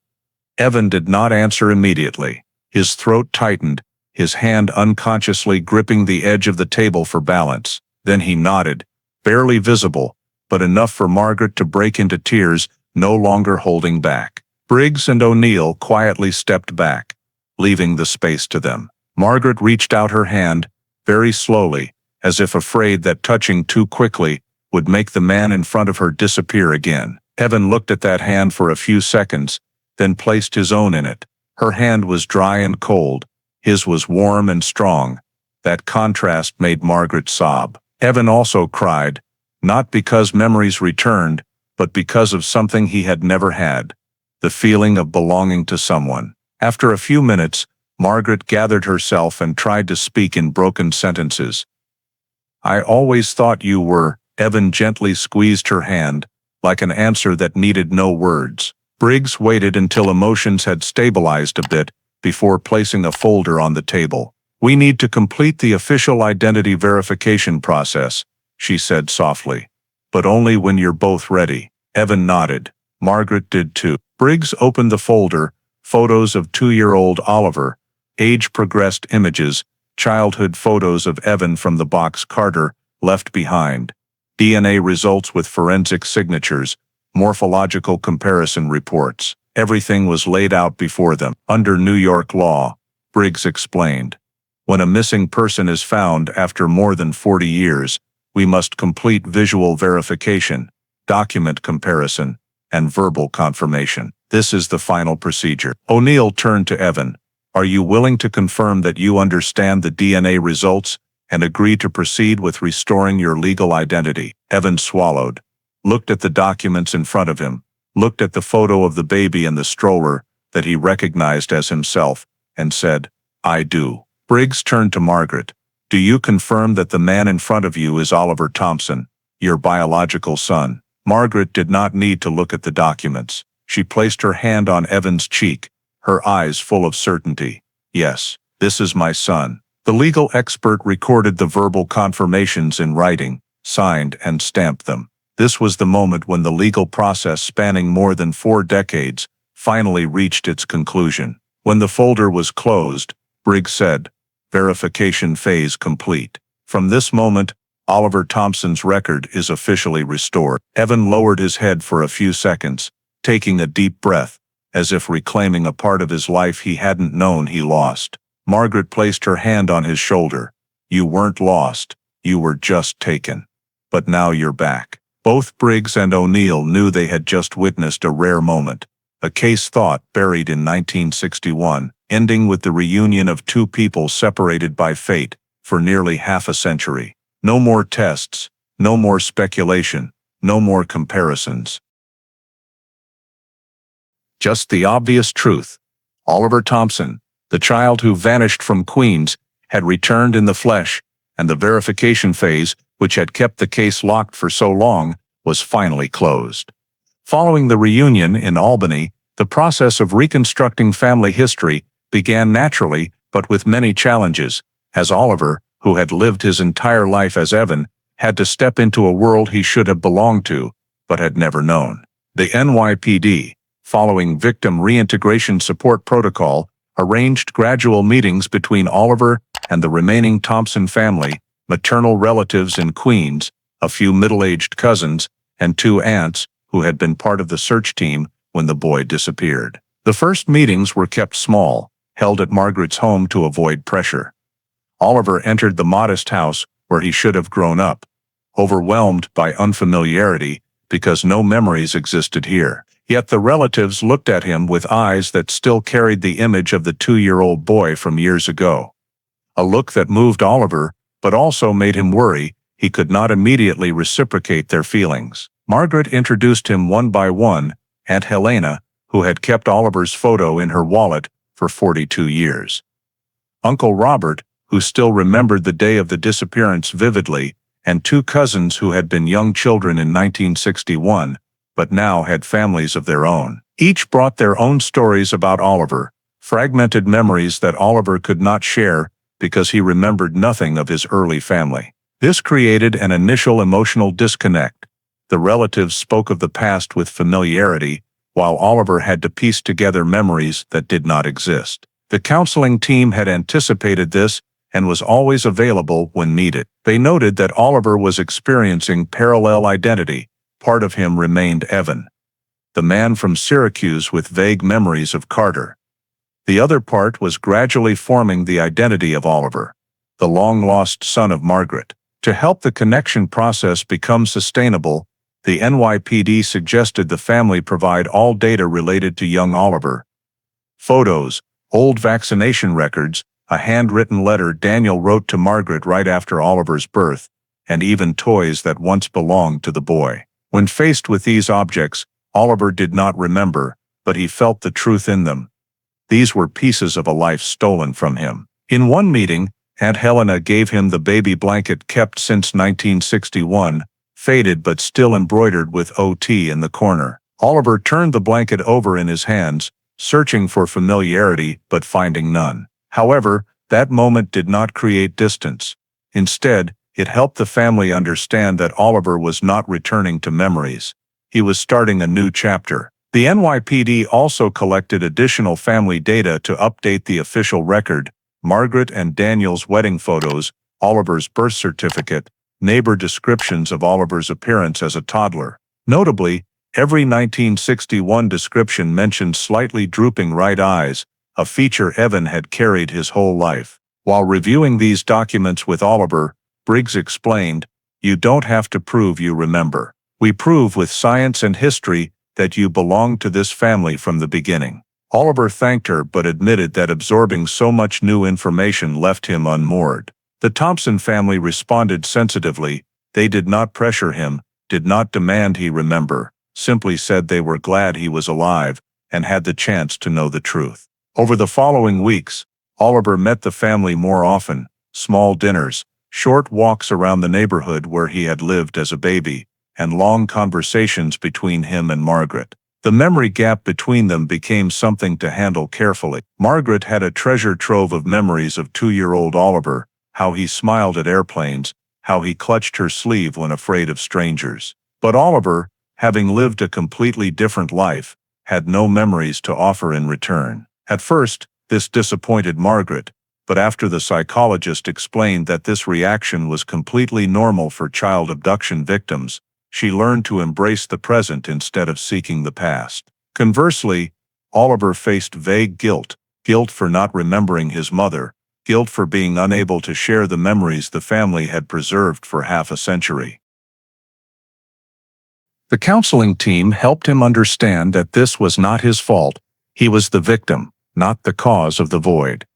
Evan did not answer immediately. His throat tightened, his hand unconsciously gripping the edge of the table for balance. Then he nodded, barely visible, but enough for Margaret to break into tears, no longer holding back. Briggs and O'Neill quietly stepped back, leaving the space to them. Margaret reached out her hand, very slowly, as if afraid that touching too quickly would make the man in front of her disappear again. Evan looked at that hand for a few seconds, then placed his own in it. Her hand was dry and cold. His was warm and strong. That contrast made Margaret sob. Evan also cried, not because memories returned, but because of something he had never had. The feeling of belonging to someone. After a few minutes, Margaret gathered herself and tried to speak in broken sentences. "I always thought you were." Evan gently squeezed her hand, like an answer that needed no words. Briggs waited until emotions had stabilized a bit before placing a folder on the table. "We need to complete the official identity verification process," she said softly. "But only when you're both ready." Evan nodded. Margaret did too. Briggs opened the folder, photos of 2-year-old Oliver, age-progressed images, childhood photos of Evan from the box Carter left behind, DNA results with forensic signatures, morphological comparison reports. Everything was laid out before them. Under New York law, Briggs explained, when a missing person is found after more than 40 years, we must complete visual verification, document comparison, and verbal confirmation. This is the final procedure. O'Neill turned to Evan. "Are you willing to confirm that you understand the DNA results and agree to proceed with restoring your legal identity?" Evan swallowed, looked at the documents in front of him, looked at the photo of the baby in the stroller that he recognized as himself, and said, "I do." Briggs turned to Margaret. "Do you confirm that the man in front of you is Oliver Thompson, your biological son?" Margaret did not need to look at the documents. She placed her hand on Evan's cheek, her eyes full of certainty. "Yes, this is my son." The legal expert recorded the verbal confirmations in writing, signed and stamped them. This was the moment when the legal process spanning more than 4 decades finally reached its conclusion. When the folder was closed, Briggs said, "Verification phase complete. From this moment, Oliver Thompson's record is officially restored." Evan lowered his head for a few seconds, taking a deep breath, as if reclaiming a part of his life he hadn't known he lost. Margaret placed her hand on his shoulder. "You weren't lost, you were just taken. But now you're back." Both Briggs and O'Neill knew they had just witnessed a rare moment, a case thought buried in 1961, ending with the reunion of 2 people separated by fate for nearly half a century. No more tests, no more speculation, no more comparisons. Just the obvious truth. Oliver Thompson, the child who vanished from Queens, had returned in the flesh, and the verification phase, which had kept the case locked for so long, was finally closed. Following the reunion in Albany, the process of reconstructing family history began naturally but with many challenges, as Oliver, who had lived his entire life as Evan, had to step into a world he should have belonged to, but had never known. The NYPD, following Victim Reintegration Support Protocol, arranged gradual meetings between Oliver and the remaining Thompson family, maternal relatives in Queens, a few middle-aged cousins, and 2 aunts who had been part of the search team when the boy disappeared. The first meetings were kept small, held at Margaret's home to avoid pressure. Oliver entered the modest house where he should have grown up, overwhelmed by unfamiliarity because no memories existed here. Yet the relatives looked at him with eyes that still carried the image of the 2-year-old boy from years ago. A look that moved Oliver, but also made him worry he could not immediately reciprocate their feelings. Margaret introduced him one by one, Aunt Helena, who had kept Oliver's photo in her wallet for 42 years. Uncle Robert, who still remembered the day of the disappearance vividly, and 2 cousins who had been young children in 1961, but now had families of their own. Each brought their own stories about Oliver, fragmented memories that Oliver could not share because he remembered nothing of his early family. This created an initial emotional disconnect. The relatives spoke of the past with familiarity, while Oliver had to piece together memories that did not exist. The counseling team had anticipated this and was always available when needed. They noted that Oliver was experiencing parallel identity. Part of him remained Evan, the man from Syracuse with vague memories of Carter. The other part was gradually forming the identity of Oliver, the long-lost son of Margaret. To help the connection process become sustainable, the NYPD suggested the family provide all data related to young Oliver. Photos, old vaccination records, a handwritten letter Daniel wrote to Margaret right after Oliver's birth, and even toys that once belonged to the boy. When faced with these objects, Oliver did not remember, but he felt the truth in them. These were pieces of a life stolen from him. In one meeting, Aunt Helena gave him the baby blanket kept since 1961, faded but still embroidered with OT in the corner. Oliver turned the blanket over in his hands, searching for familiarity but finding none. However, that moment did not create distance. Instead, it helped the family understand that Oliver was not returning to memories. He was starting a new chapter. The NYPD also collected additional family data to update the official record: Margaret and Daniel's wedding photos, Oliver's birth certificate, neighbor descriptions of Oliver's appearance as a toddler. Notably, every 1961 description mentioned slightly drooping right eyes, a feature Evan had carried his whole life. While reviewing these documents with Oliver, Briggs explained, "You don't have to prove you remember. We prove with science and history that you belong to this family from the beginning." Oliver thanked her but admitted that absorbing so much new information left him unmoored. The Thompson family responded sensitively. They did not pressure him, did not demand he remember, simply said they were glad he was alive and had the chance to know the truth. Over the following weeks, Oliver met the family more often: small dinners, short walks around the neighborhood where he had lived as a baby, and long conversations between him and Margaret. The memory gap between them became something to handle carefully. Margaret had a treasure trove of memories of 2-year-old Oliver, how he smiled at airplanes, how he clutched her sleeve when afraid of strangers. But Oliver, having lived a completely different life, had no memories to offer in return. At first, this disappointed Margaret, but after the psychologist explained that this reaction was completely normal for child abduction victims, she learned to embrace the present instead of seeking the past. Conversely, Oliver faced vague guilt for not remembering his mother, guilt for being unable to share the memories the family had preserved for half a century. The counseling team helped him understand that this was not his fault. He was the victim, not the cause of the void.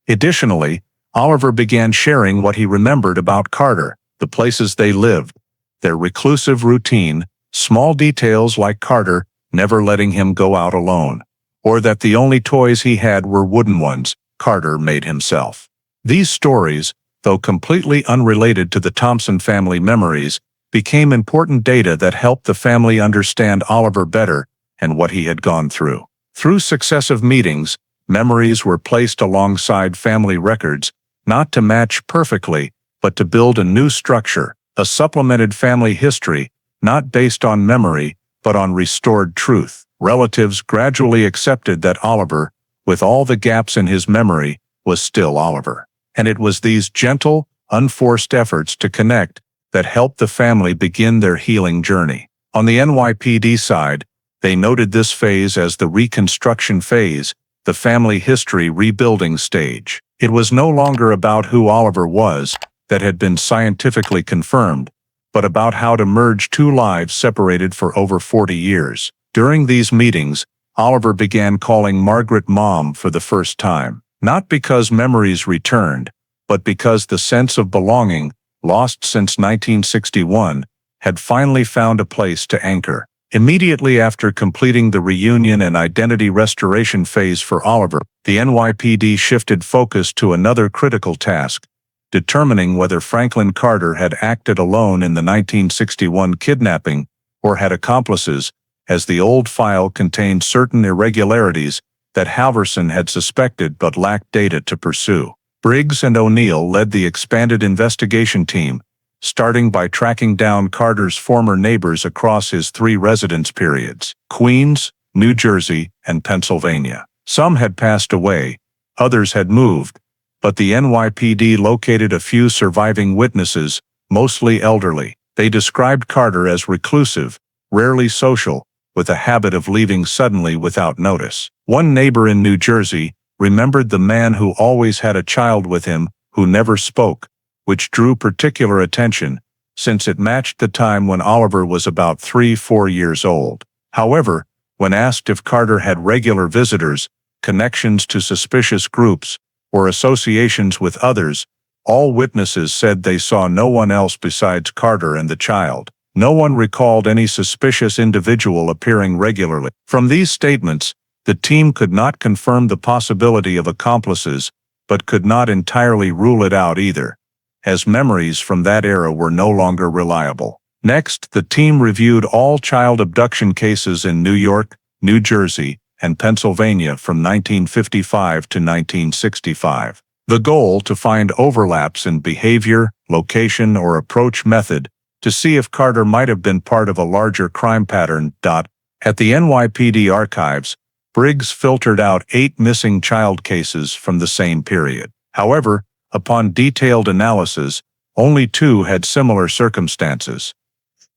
Additionally, Oliver began sharing what he remembered about Carter, the places they lived, their reclusive routine, small details like Carter never letting him go out alone, or that the only toys he had were wooden ones Carter made himself. These stories, though completely unrelated to the Thompson family memories, became important data that helped the family understand Oliver better and what he had gone through. Through successive meetings, memories were placed alongside family records, not to match perfectly, but to build a new structure, a supplemented family history, not based on memory, but on restored truth. Relatives gradually accepted that Oliver, with all the gaps in his memory, was still Oliver. And it was these gentle, unforced efforts to connect that helped the family begin their healing journey. On the NYPD side, they noted this phase as the reconstruction phase, the family history rebuilding stage. It was no longer about who Oliver was, that had been scientifically confirmed, but about how to merge two lives separated for over 40 years. During these meetings, Oliver began calling Margaret Mom for the first time, not because memories returned, but because the sense of belonging, lost since 1961, had finally found a place to anchor. Immediately after completing the reunion and identity restoration phase for Oliver, the NYPD shifted focus to another critical task, determining whether Franklin Carter had acted alone in the 1961 kidnapping or had accomplices, as the old file contained certain irregularities that Halverson had suspected but lacked data to pursue. Briggs and O'Neill led the expanded investigation team, starting by tracking down Carter's former neighbors across his three residence periods: Queens, New Jersey, and Pennsylvania. Some had passed away, others had moved, but the NYPD located a few surviving witnesses, mostly elderly. They described Carter as reclusive, rarely social, with a habit of leaving suddenly without notice. One neighbor in New Jersey remembered the man who always had a child with him, who never spoke, which drew particular attention, since it matched the time when Oliver was about 3-4 years old. However, when asked if Carter had regular visitors, connections to suspicious groups, or associations with others, all witnesses said they saw no one else besides Carter and the child. No one recalled any suspicious individual appearing regularly. From these statements, the team could not confirm the possibility of accomplices, but could not entirely rule it out either, as memories from that era were no longer reliable. Next, the team reviewed all child abduction cases in New York, New Jersey, and Pennsylvania from 1955 to 1965. The goal to find overlaps in behavior, location, or approach method to see if Carter might have been part of a larger crime pattern. At the NYPD archives, Briggs filtered out 8 missing child cases from the same period. However, upon detailed analysis, only 2 had similar circumstances: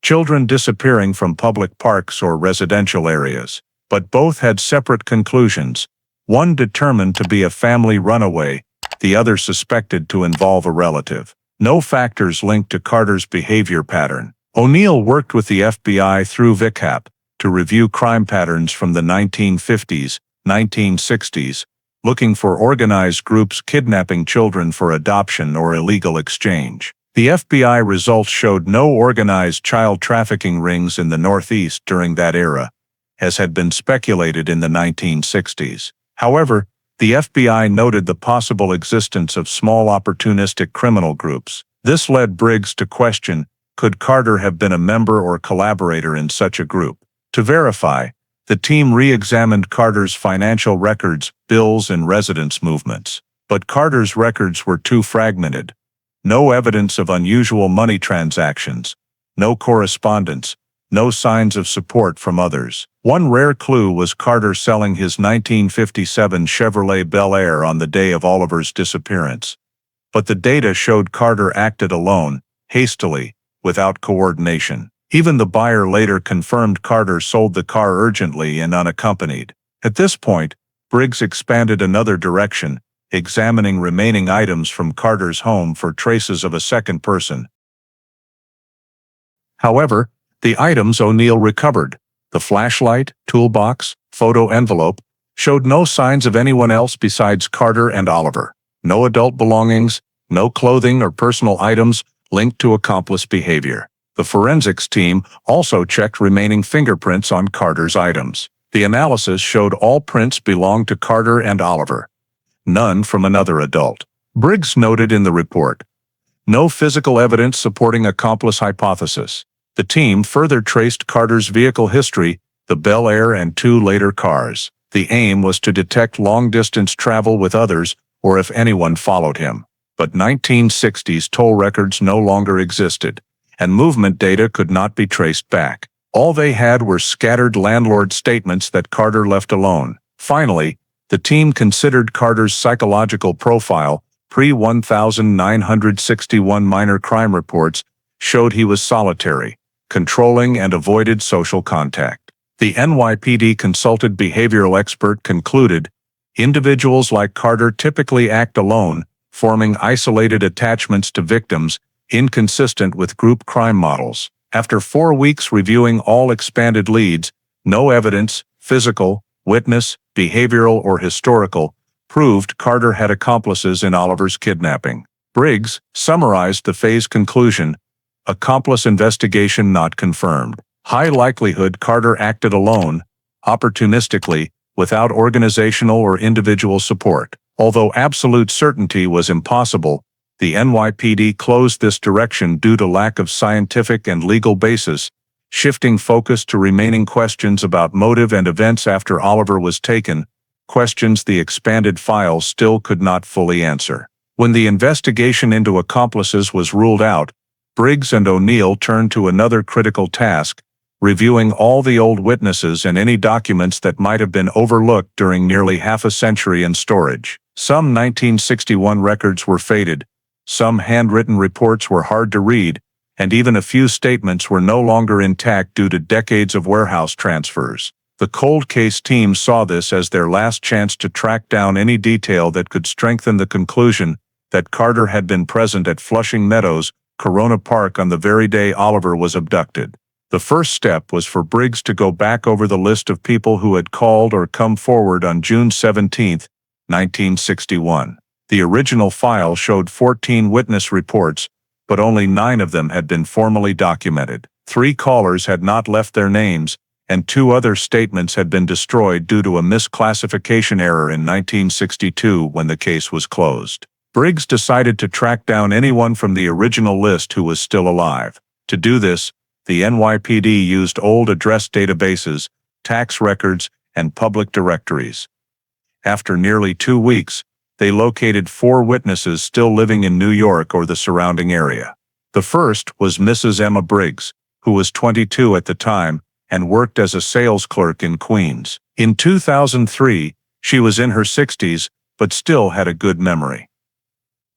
children disappearing from public parks or residential areas. But both had separate conclusions, one determined to be a family runaway, the other suspected to involve a relative. No factors linked to Carter's behavior pattern. O'Neill worked with the FBI through VICAP to review crime patterns from the 1950s, 1960s, looking for organized groups kidnapping children for adoption or illegal exchange. The FBI results showed no organized child trafficking rings in the Northeast during that era, as had been speculated in the 1960s. However, the FBI noted the possible existence of small opportunistic criminal groups. This led Briggs to question, could Carter have been a member or collaborator in such a group? To verify, the team re-examined Carter's financial records, bills, and residence movements. But Carter's records were too fragmented. No evidence of unusual money transactions, no correspondence, no signs of support from others. One rare clue was Carter selling his 1957 Chevrolet Bel Air on the day of Oliver's disappearance. But the data showed Carter acted alone, hastily, without coordination. Even the buyer later confirmed Carter sold the car urgently and unaccompanied. At this point, Briggs expanded another direction, examining remaining items from Carter's home for traces of a second person. However, the items O'Neill recovered, the flashlight, toolbox, photo envelope, showed no signs of anyone else besides Carter and Oliver. No adult belongings, no clothing or personal items linked to accomplice behavior. The forensics team also checked remaining fingerprints on Carter's items. The analysis showed all prints belonged to Carter and Oliver, none from another adult. Briggs noted in the report, "No physical evidence supporting accomplice hypothesis." The team further traced Carter's vehicle history, the Bel Air and 2 later cars. The aim was to detect long-distance travel with others or if anyone followed him. But 1960s toll records no longer existed, and movement data could not be traced back. All they had were scattered landlord statements that Carter left alone. Finally, the team considered Carter's psychological profile. Pre-1961 minor crime reports showed he was solitary, controlling, and avoided social contact. The NYPD consulted behavioral expert concluded, individuals like Carter typically act alone, forming isolated attachments to victims, inconsistent with group crime models. After 4 weeks reviewing all expanded leads, no evidence, physical, witness, behavioral, or historical, proved Carter had accomplices in Oliver's kidnapping. Briggs summarized the phase conclusion, accomplice investigation not confirmed. High likelihood Carter acted alone, opportunistically, without organizational or individual support. Although absolute certainty was impossible, the NYPD closed this direction due to lack of scientific and legal basis, shifting focus to remaining questions about motive and events after Oliver was taken, questions the expanded file still could not fully answer. When the investigation into accomplices was ruled out, Briggs and O'Neill turned to another critical task, reviewing all the old witnesses and any documents that might have been overlooked during nearly half a century in storage. Some 1961 records were faded, some handwritten reports were hard to read, and even a few statements were no longer intact due to decades of warehouse transfers. The cold case team saw this as their last chance to track down any detail that could strengthen the conclusion that Carter had been present at Flushing Meadows, Corona Park on the very day Oliver was abducted. The first step was for Briggs to go back over the list of people who had called or come forward on June 17, 1961. The original file showed 14 witness reports, but only 9 of them had been formally documented. 3 callers had not left their names, and 2 other statements had been destroyed due to a misclassification error in 1962 when the case was closed. Briggs decided to track down anyone from the original list who was still alive. To do this, the NYPD used old address databases, tax records, and public directories. After nearly 2 weeks, they located 4 witnesses still living in New York or the surrounding area. The first was Mrs. Emma Briggs, who was 22 at the time and worked as a sales clerk in Queens. In 2003, she was in her 60s, but still had a good memory.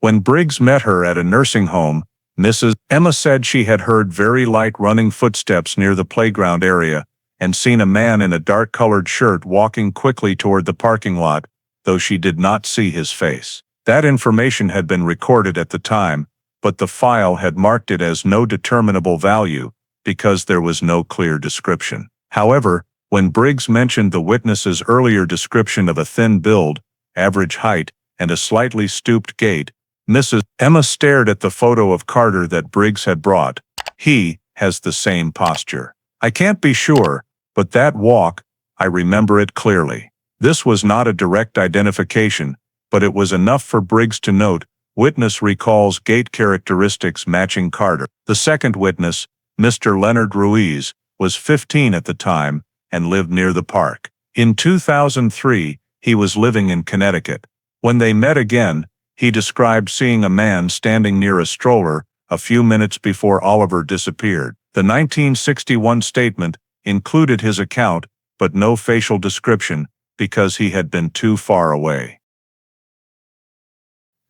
When Briggs met her at a nursing home, Mrs. Emma said she had heard very light running footsteps near the playground area and seen a man in a dark-colored shirt walking quickly toward the parking lot, though she did not see his face. That information had been recorded at the time, but the file had marked it as no determinable value because there was no clear description. However, when Briggs mentioned the witness's earlier description of a thin build, average height, and a slightly stooped gait, Mrs. Emma stared at the photo of Carter that Briggs had brought. He has the same posture. I can't be sure, but that walk, I remember it clearly. This was not a direct identification, but it was enough for Briggs to note, witness recalls gait characteristics matching Carter. The second witness, Mr. Leonard Ruiz, was 15 at the time and lived near the park. In 2003, he was living in Connecticut. When they met again, he described seeing a man standing near a stroller a few minutes before Oliver disappeared. The 1961 statement included his account, but no facial description, because he had been too far away.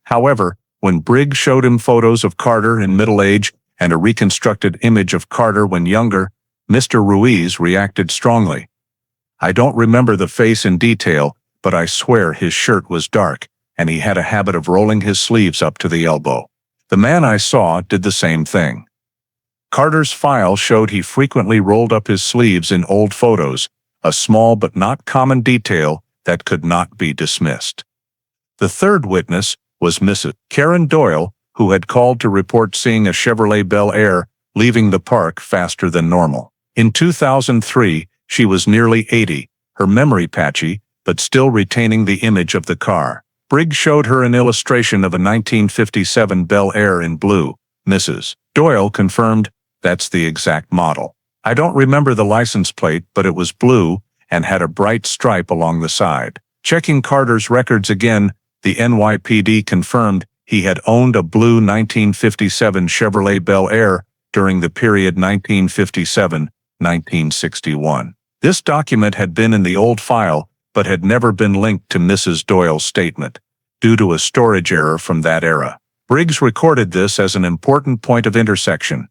However, when Briggs showed him photos of Carter in middle age and a reconstructed image of Carter when younger, Mr. Ruiz reacted strongly. I don't remember the face in detail, but I swear his shirt was dark, and he had a habit of rolling his sleeves up to the elbow. The man I saw did the same thing. Carter's file showed he frequently rolled up his sleeves in old photos, a small but not common detail that could not be dismissed. The third witness was Mrs. Karen Doyle, who had called to report seeing a Chevrolet Bel Air leaving the park faster than normal. In 2003, she was nearly 80, her memory patchy, but still retaining the image of the car. Briggs showed her an illustration of a 1957 Bel Air in blue. Mrs. Doyle confirmed, "That's the exact model. I don't remember the license plate, but it was blue and had a bright stripe along the side." Checking Carter's records again, the NYPD confirmed he had owned a blue 1957 Chevrolet Bel Air during the period 1957-1961. This document had been in the old file, but had never been linked to Mrs. Doyle's statement, due to a storage error from that era. Briggs recorded this as an important point of intersection.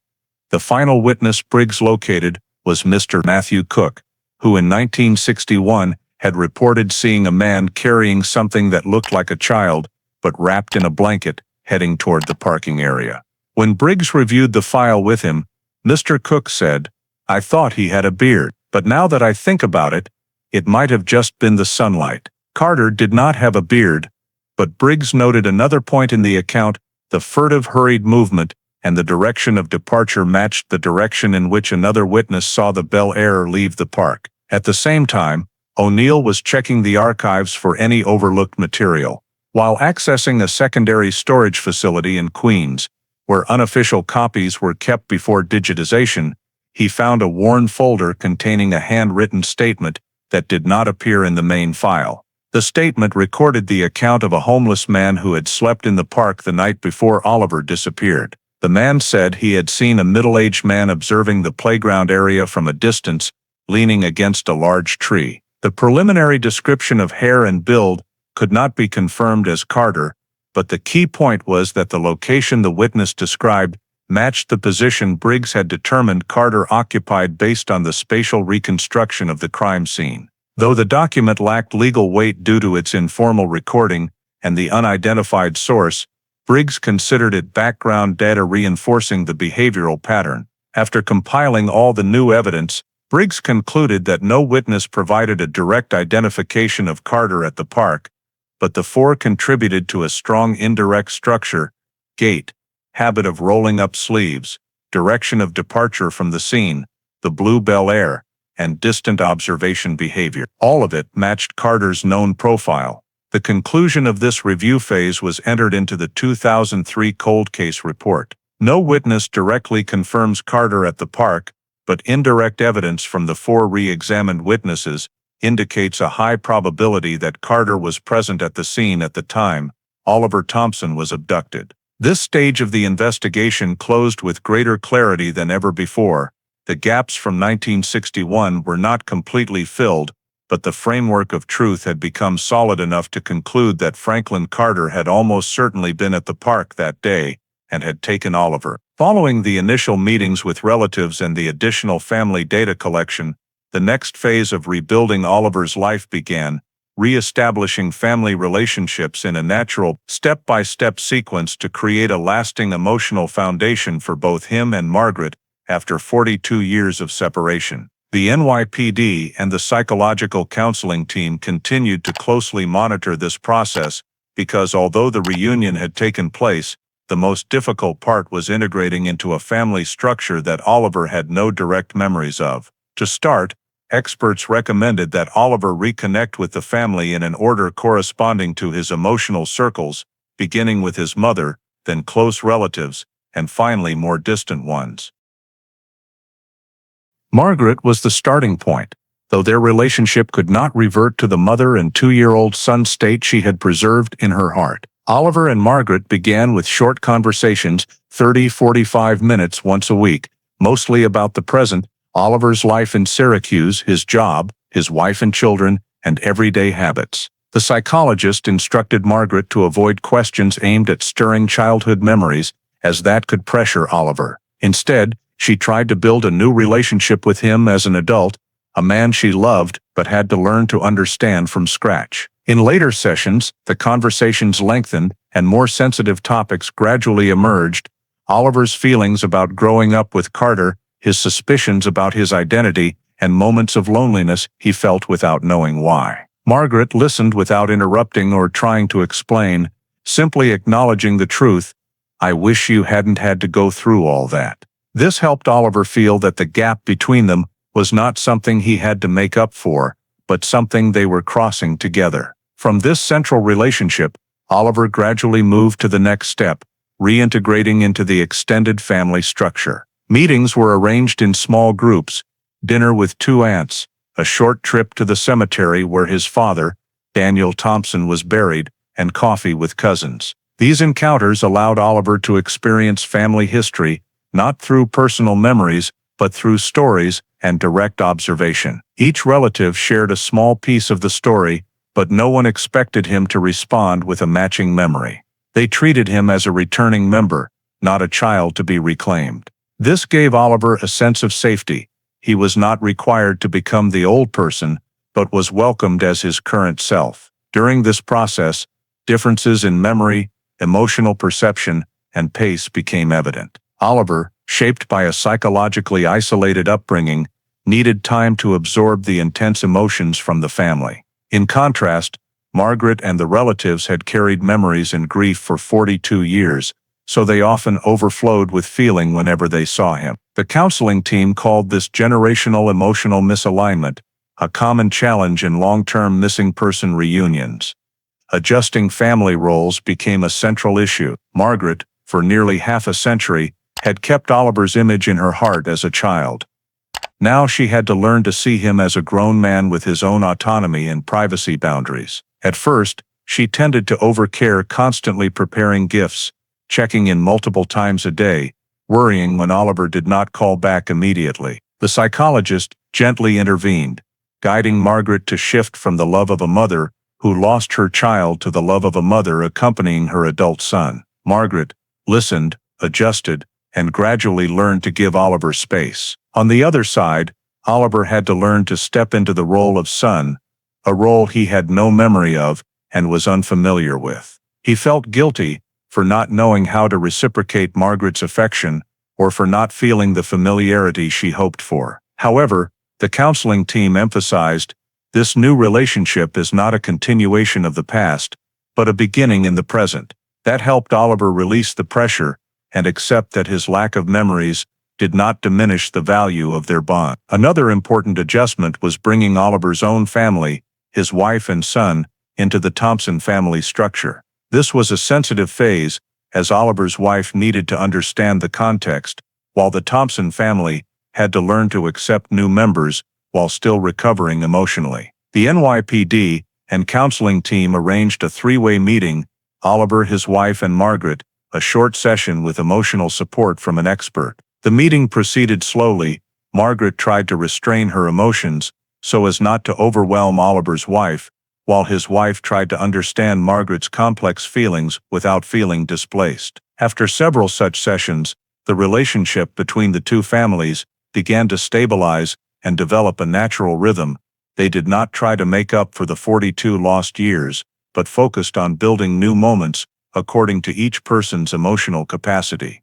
The final witness Briggs located was Mr. Matthew Cook, who in 1961 had reported seeing a man carrying something that looked like a child, but wrapped in a blanket, heading toward the parking area. When Briggs reviewed the file with him, Mr. Cook said, "I thought he had a beard, but now that I think about it, it might have just been the sunlight." Carter did not have a beard, but Briggs noted another point in the account: the furtive, hurried movement and the direction of departure matched the direction in which another witness saw the Bel Air leave the park. At the same time, O'Neill was checking the archives for any overlooked material. While accessing a secondary storage facility in Queens, where unofficial copies were kept before digitization, he found a worn folder containing a handwritten statement that did not appear in the main file. The statement recorded the account of a homeless man who had slept in the park the night before Oliver disappeared. The man said he had seen a middle-aged man observing the playground area from a distance, leaning against a large tree. The preliminary description of hair and build could not be confirmed as Carter, but the key point was that the location the witness described matched the position Briggs had determined Carter occupied based on the spatial reconstruction of the crime scene. Though the document lacked legal weight due to its informal recording and the unidentified source, Briggs considered it background data reinforcing the behavioral pattern. After compiling all the new evidence, Briggs concluded that no witness provided a direct identification of Carter at the park, but the four contributed to a strong indirect structure: gait, habit of rolling up sleeves, direction of departure from the scene, the blue Bel Air, and distant observation behavior. All of it matched Carter's known profile. The conclusion of this review phase was entered into the 2003 cold case report. No witness directly confirms Carter at the park, but indirect evidence from the four re-examined witnesses indicates a high probability that Carter was present at the scene at the time Oliver Thompson was abducted. This stage of the investigation closed with greater clarity than ever before. The gaps from 1961 were not completely filled, but the framework of truth had become solid enough to conclude that Franklin Carter had almost certainly been at the park that day and had taken Oliver. Following the initial meetings with relatives and the additional family data collection, the next phase of rebuilding Oliver's life began, re-establishing family relationships in a natural, step-by-step sequence to create a lasting emotional foundation for both him and Margaret after 42 years of separation. The NYPD and the psychological counseling team continued to closely monitor this process because although the reunion had taken place, the most difficult part was integrating into a family structure that Oliver had no direct memories of. To start, experts recommended that Oliver reconnect with the family in an order corresponding to his emotional circles, beginning with his mother, then close relatives, and finally more distant ones. Margaret was the starting point, though their relationship could not revert to the mother and 2-year-old son state she had preserved in her heart. Oliver and Margaret began with short conversations, 30-45 minutes once a week, mostly about the present, Oliver's life in Syracuse, his job, his wife and children, and everyday habits. The psychologist instructed Margaret to avoid questions aimed at stirring childhood memories, as that could pressure Oliver. Instead, she tried to build a new relationship with him as an adult, a man she loved but had to learn to understand from scratch. In later sessions, the conversations lengthened and more sensitive topics gradually emerged: Oliver's feelings about growing up with Carter, his suspicions about his identity, and moments of loneliness he felt without knowing why. Margaret listened without interrupting or trying to explain, simply acknowledging the truth: "I wish you hadn't had to go through all that." This helped Oliver feel that the gap between them was not something he had to make up for, but something they were crossing together. From this central relationship, Oliver gradually moved to the next step, reintegrating into the extended family structure. Meetings were arranged in small groups, dinner with two aunts, a short trip to the cemetery where his father, Daniel Thompson, was buried, and coffee with cousins. These encounters allowed Oliver to experience family history, not through personal memories, but through stories and direct observation. Each relative shared a small piece of the story, but no one expected him to respond with a matching memory. They treated him as a returning member, not a child to be reclaimed. This gave Oliver a sense of safety. He was not required to become the old person, but was welcomed as his current self. During this process, differences in memory, emotional perception, and pace became evident. Oliver, shaped by a psychologically isolated upbringing, needed time to absorb the intense emotions from the family. In contrast, Margaret and the relatives had carried memories and grief for 42 years, so they often overflowed with feeling whenever they saw him. The counseling team called this generational emotional misalignment, a common challenge in long-term missing person reunions. Adjusting family roles became a central issue. Margaret, for nearly half a century, had kept Oliver's image in her heart as a child. Now she had to learn to see him as a grown man with his own autonomy and privacy boundaries. At first, she tended to overcare, constantly preparing gifts, checking in multiple times a day, worrying when Oliver did not call back immediately. The psychologist gently intervened, guiding Margaret to shift from the love of a mother who lost her child to the love of a mother accompanying her adult son. Margaret listened, adjusted, and gradually learned to give Oliver space. On the other side, Oliver had to learn to step into the role of son, a role he had no memory of and was unfamiliar with. He felt guilty for not knowing how to reciprocate Margaret's affection or for not feeling the familiarity she hoped for. However, the counseling team emphasized, this new relationship is not a continuation of the past, but a beginning in the present. That helped Oliver release the pressure and accept that his lack of memories did not diminish the value of their bond. Another important adjustment was bringing Oliver's own family, his wife and son, into the Thompson family structure. This was a sensitive phase, as Oliver's wife needed to understand the context, while the Thompson family had to learn to accept new members while still recovering emotionally. The NYPD and counseling team arranged a three-way meeting, Oliver, his wife, and Margaret, a short session with emotional support from an expert. The meeting proceeded slowly. Margaret tried to restrain her emotions so as not to overwhelm Oliver's wife, while his wife tried to understand Margaret's complex feelings without feeling displaced. After several such sessions, the relationship between the two families began to stabilize and develop a natural rhythm. They did not try to make up for the 42 lost years, but focused on building new moments according to each person's emotional capacity.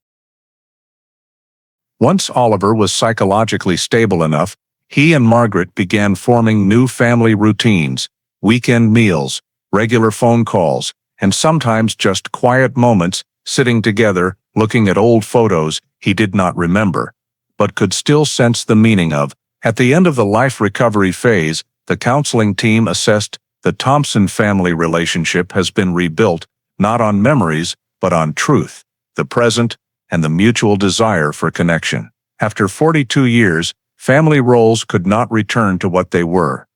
Once Oliver was psychologically stable enough, he and Margaret began forming new family routines, weekend meals, regular phone calls, and sometimes just quiet moments sitting together, looking at old photos he did not remember, but could still sense the meaning of. At the end of the life recovery phase, the counseling team assessed the Thompson family relationship has been rebuilt, not on memories, but on truth, the present, and the mutual desire for connection. After 42 years, family roles could not return to what they were.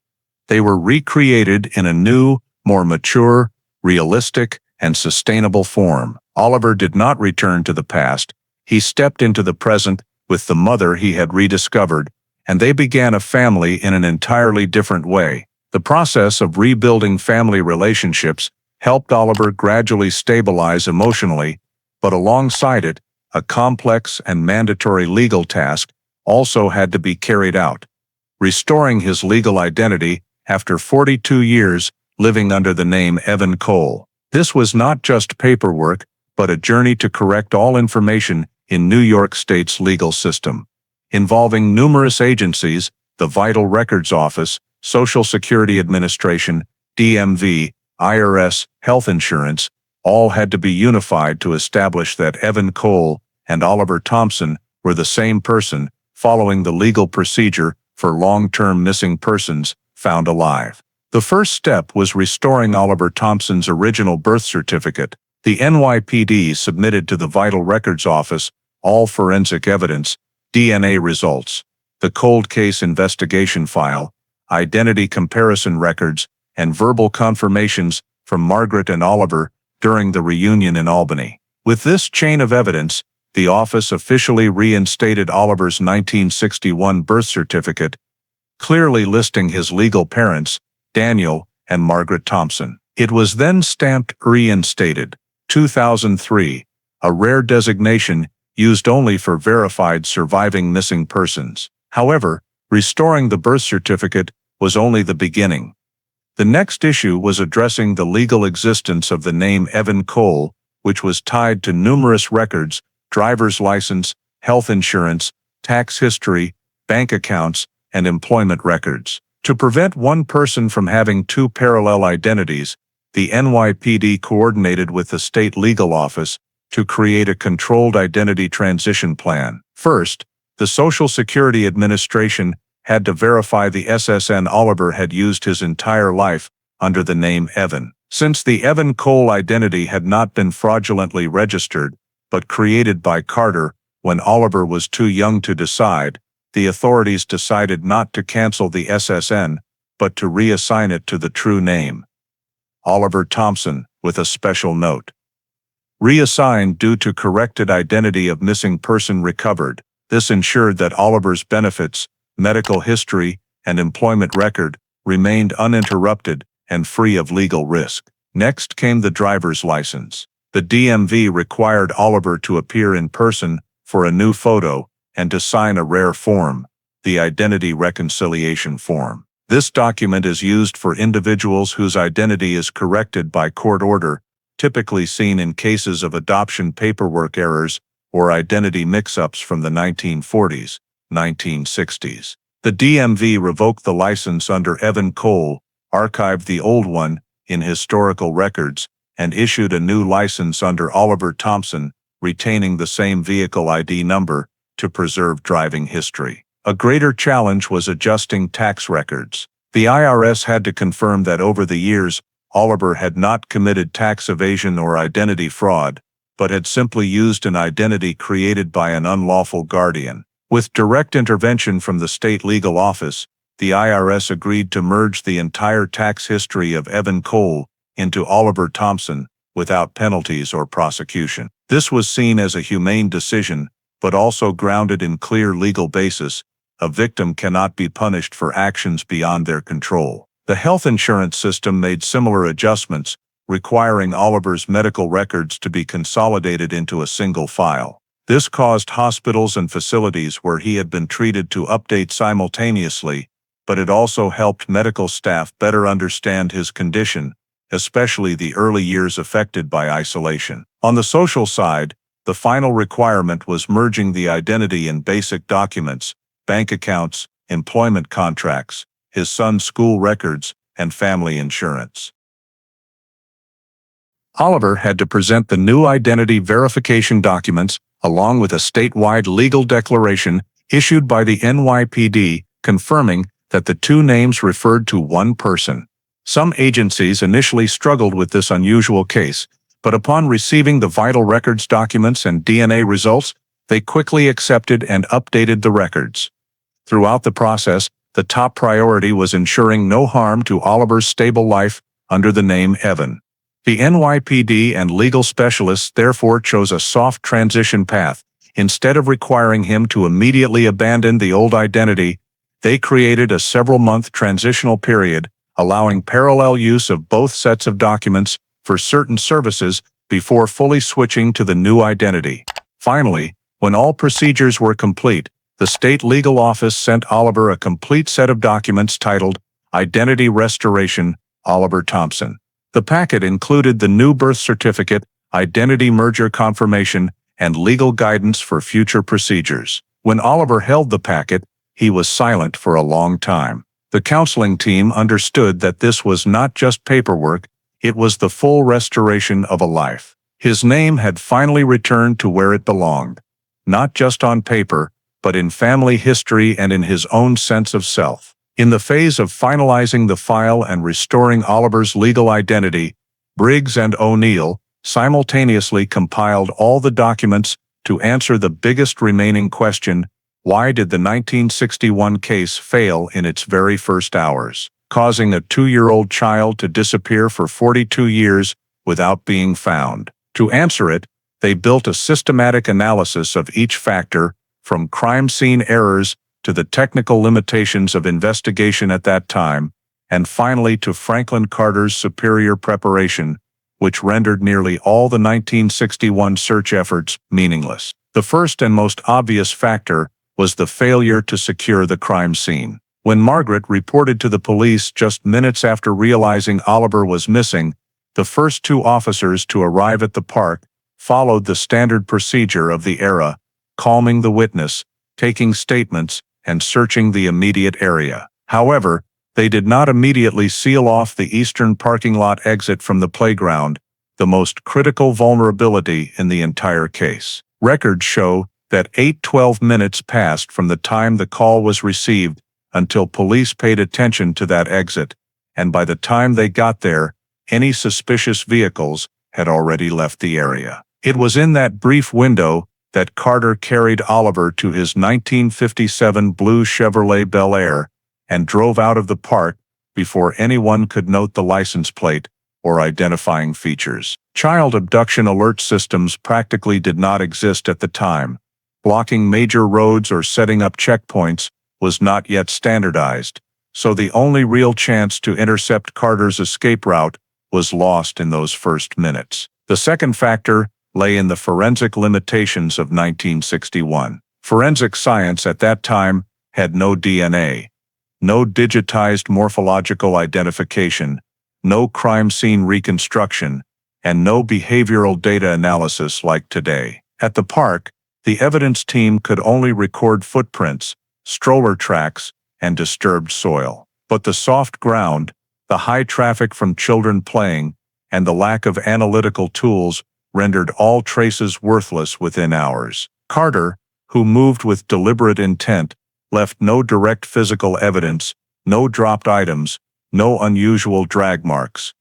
They were recreated in a new, more mature, realistic, and sustainable form. Oliver did not return to the past. He stepped into the present with the mother he had rediscovered, and they began a family in an entirely different way. The process of rebuilding family relationships helped Oliver gradually stabilize emotionally, but alongside it, a complex and mandatory legal task also had to be carried out. Restoring his legal identity after 42 years living under the name Evan Cole. This was not just paperwork, but a journey to correct all information in New York State's legal system. Involving numerous agencies, the Vital Records Office, Social Security Administration, DMV, IRS, health insurance, all had to be unified to establish that Evan Cole and Oliver Thompson were the same person, following the legal procedure for long-term missing persons found alive. The first step was restoring Oliver Thompson's original birth certificate. The NYPD submitted to the Vital Records Office all forensic evidence, DNA results, the cold case investigation file, identity comparison records, and verbal confirmations from Margaret and Oliver during the reunion in Albany. With this chain of evidence, the office officially reinstated Oliver's 1961 birth certificate, clearly listing his legal parents, Daniel and Margaret Thompson. It was then stamped reinstated. 2003, a rare designation used only for verified surviving missing persons. However, restoring the birth certificate was only the beginning. The next issue was addressing the legal existence of the name Evan Cole, which was tied to numerous records, driver's license, health insurance, tax history, bank accounts, and employment records. To prevent one person from having two parallel identities, the NYPD coordinated with the state legal office to create a controlled identity transition plan. First, the Social Security Administration had to verify the SSN Oliver had used his entire life under the name Evan. Since the Evan Cole identity had not been fraudulently registered, but created by Carter when Oliver was too young to decide, the authorities decided not to cancel the SSN, but to reassign it to the true name, Oliver Thompson, with a special note. Reassigned due to corrected identity of missing person recovered. This ensured that Oliver's benefits, medical history, and employment record remained uninterrupted and free of legal risk. Next came the driver's license. The DMV required Oliver to appear in person for a new photo and to sign a rare form, the Identity Reconciliation Form. This document is used for individuals whose identity is corrected by court order, typically seen in cases of adoption paperwork errors or identity mix-ups from the 1940s, 1960s. The DMV revoked the license under Evan Cole, archived the old one in historical records, and issued a new license under Oliver Thompson, retaining the same vehicle ID number to preserve driving history. A greater challenge was adjusting tax records. The IRS had to confirm that over the years, Oliver had not committed tax evasion or identity fraud, but had simply used an identity created by an unlawful guardian. With direct intervention from the state legal office, the IRS agreed to merge the entire tax history of Evan Cole into Oliver Thompson without penalties or prosecution. This was seen as a humane decision, but also grounded in clear legal basis. A victim cannot be punished for actions beyond their control. The health insurance system made similar adjustments, requiring Oliver's medical records to be consolidated into a single file. This caused hospitals and facilities where he had been treated to update simultaneously, but it also helped medical staff better understand his condition, especially the early years affected by isolation. On the social side, the final requirement was merging the identity in basic documents, bank accounts, employment contracts, his son's school records, and family insurance. Oliver had to present the new identity verification documents along with a statewide legal declaration issued by the NYPD confirming that the two names referred to one person. Some agencies initially struggled with this unusual case, but upon receiving the vital records documents and DNA results, they quickly accepted and updated the records. Throughout the process, the top priority was ensuring no harm to Oliver's stable life under the name Evan. The NYPD and legal specialists therefore chose a soft transition path. Instead of requiring him to immediately abandon the old identity, they created a several-month transitional period, allowing parallel use of both sets of documents for certain services before fully switching to the new identity. Finally, when all procedures were complete, the state legal office sent Oliver a complete set of documents titled Identity Restoration, Oliver Thompson. The packet included the new birth certificate, identity merger confirmation, and legal guidance for future procedures. When Oliver held the packet, he was silent for a long time. The counseling team understood that this was not just paperwork, it was the full restoration of a life. His name had finally returned to where it belonged, not just on paper, but in family history and in his own sense of self. In the phase of finalizing the file and restoring Oliver's legal identity, Briggs and O'Neill simultaneously compiled all the documents to answer the biggest remaining question: why did the 1961 case fail in its very first hours, causing a 2-year-old child to disappear for 42 years without being found? To answer it, they built a systematic analysis of each factor, from crime scene errors to the technical limitations of investigation at that time, and finally to Franklin Carter's superior preparation, which rendered nearly all the 1961 search efforts meaningless. The first and most obvious factor was the failure to secure the crime scene. When Margaret reported to the police just minutes after realizing Oliver was missing, the first 2 officers to arrive at the park followed the standard procedure of the era, calming the witness, taking statements, and searching the immediate area. However, they did not immediately seal off the eastern parking lot exit from the playground, the most critical vulnerability in the entire case. Records show that 12 minutes passed from the time the call was received until police paid attention to that exit, and by the time they got there, any suspicious vehicles had already left the area. It was in that brief window that Carter carried Oliver to his 1957 blue Chevrolet Bel Air and drove out of the park before anyone could note the license plate or identifying features. Child abduction alert systems practically did not exist at the time. Blocking major roads or setting up checkpoints was not yet standardized, so the only real chance to intercept Carter's escape route was lost in those first minutes. The second factor lay in the forensic limitations of 1961. Forensic science at that time had no DNA, no digitized morphological identification, no crime scene reconstruction, and no behavioral data analysis like today. At the park, the evidence team could only record footprints, stroller tracks, and disturbed soil. But the soft ground, the high traffic from children playing, and the lack of analytical tools rendered all traces worthless within hours. Carter, who moved with deliberate intent, left no direct physical evidence, no dropped items, no unusual drag marks.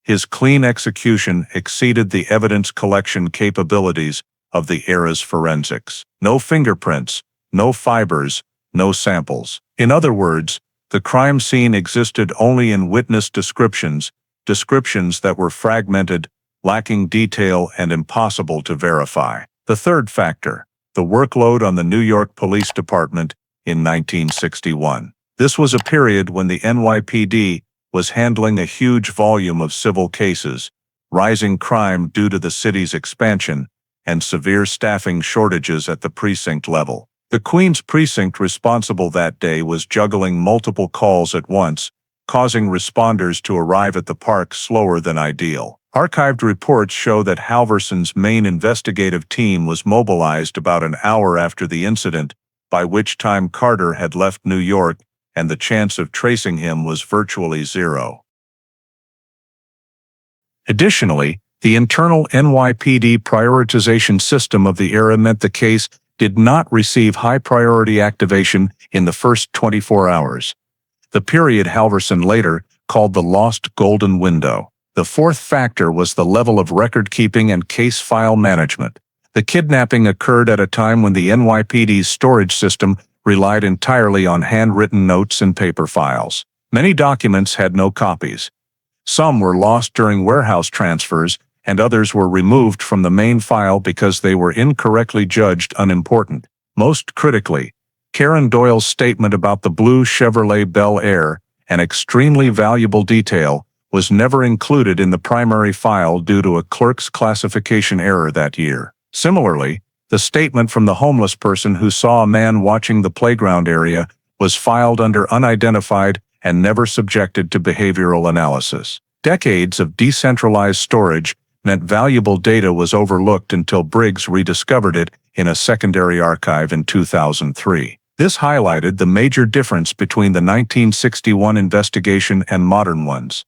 His clean execution exceeded the evidence collection capabilities of the era's forensics. No fingerprints, no fibers, no samples. In other words, the crime scene existed only in witness descriptions that were fragmented, lacking detail, and impossible to verify. The third factor, the workload on the New York Police Department in 1961. This was a period when the NYPD was handling a huge volume of civil cases, rising crime due to the city's expansion, and severe staffing shortages at the precinct level. The Queens precinct responsible that day was juggling multiple calls at once, causing responders to arrive at the park slower than ideal. Archived reports show that Halverson's main investigative team was mobilized about an hour after the incident, by which time Carter had left New York, and the chance of tracing him was virtually zero. Additionally, the internal NYPD prioritization system of the era meant the case did not receive high-priority activation in the first 24 hours. The period Halverson later called the lost golden window. The fourth factor was the level of record-keeping and case file management. The kidnapping occurred at a time when the NYPD's storage system relied entirely on handwritten notes and paper files. Many documents had no copies. Some were lost during warehouse transfers, and others were removed from the main file because they were incorrectly judged unimportant. Most critically, Karen Doyle's statement about the blue Chevrolet Bel Air, an extremely valuable detail, was never included in the primary file due to a clerk's classification error that year. Similarly, the statement from the homeless person who saw a man watching the playground area was filed under unidentified and never subjected to behavioral analysis. Decades of decentralized storage meant valuable data was overlooked until Briggs rediscovered it in a secondary archive in 2003. This highlighted the major difference between the 1961 investigation and modern ones.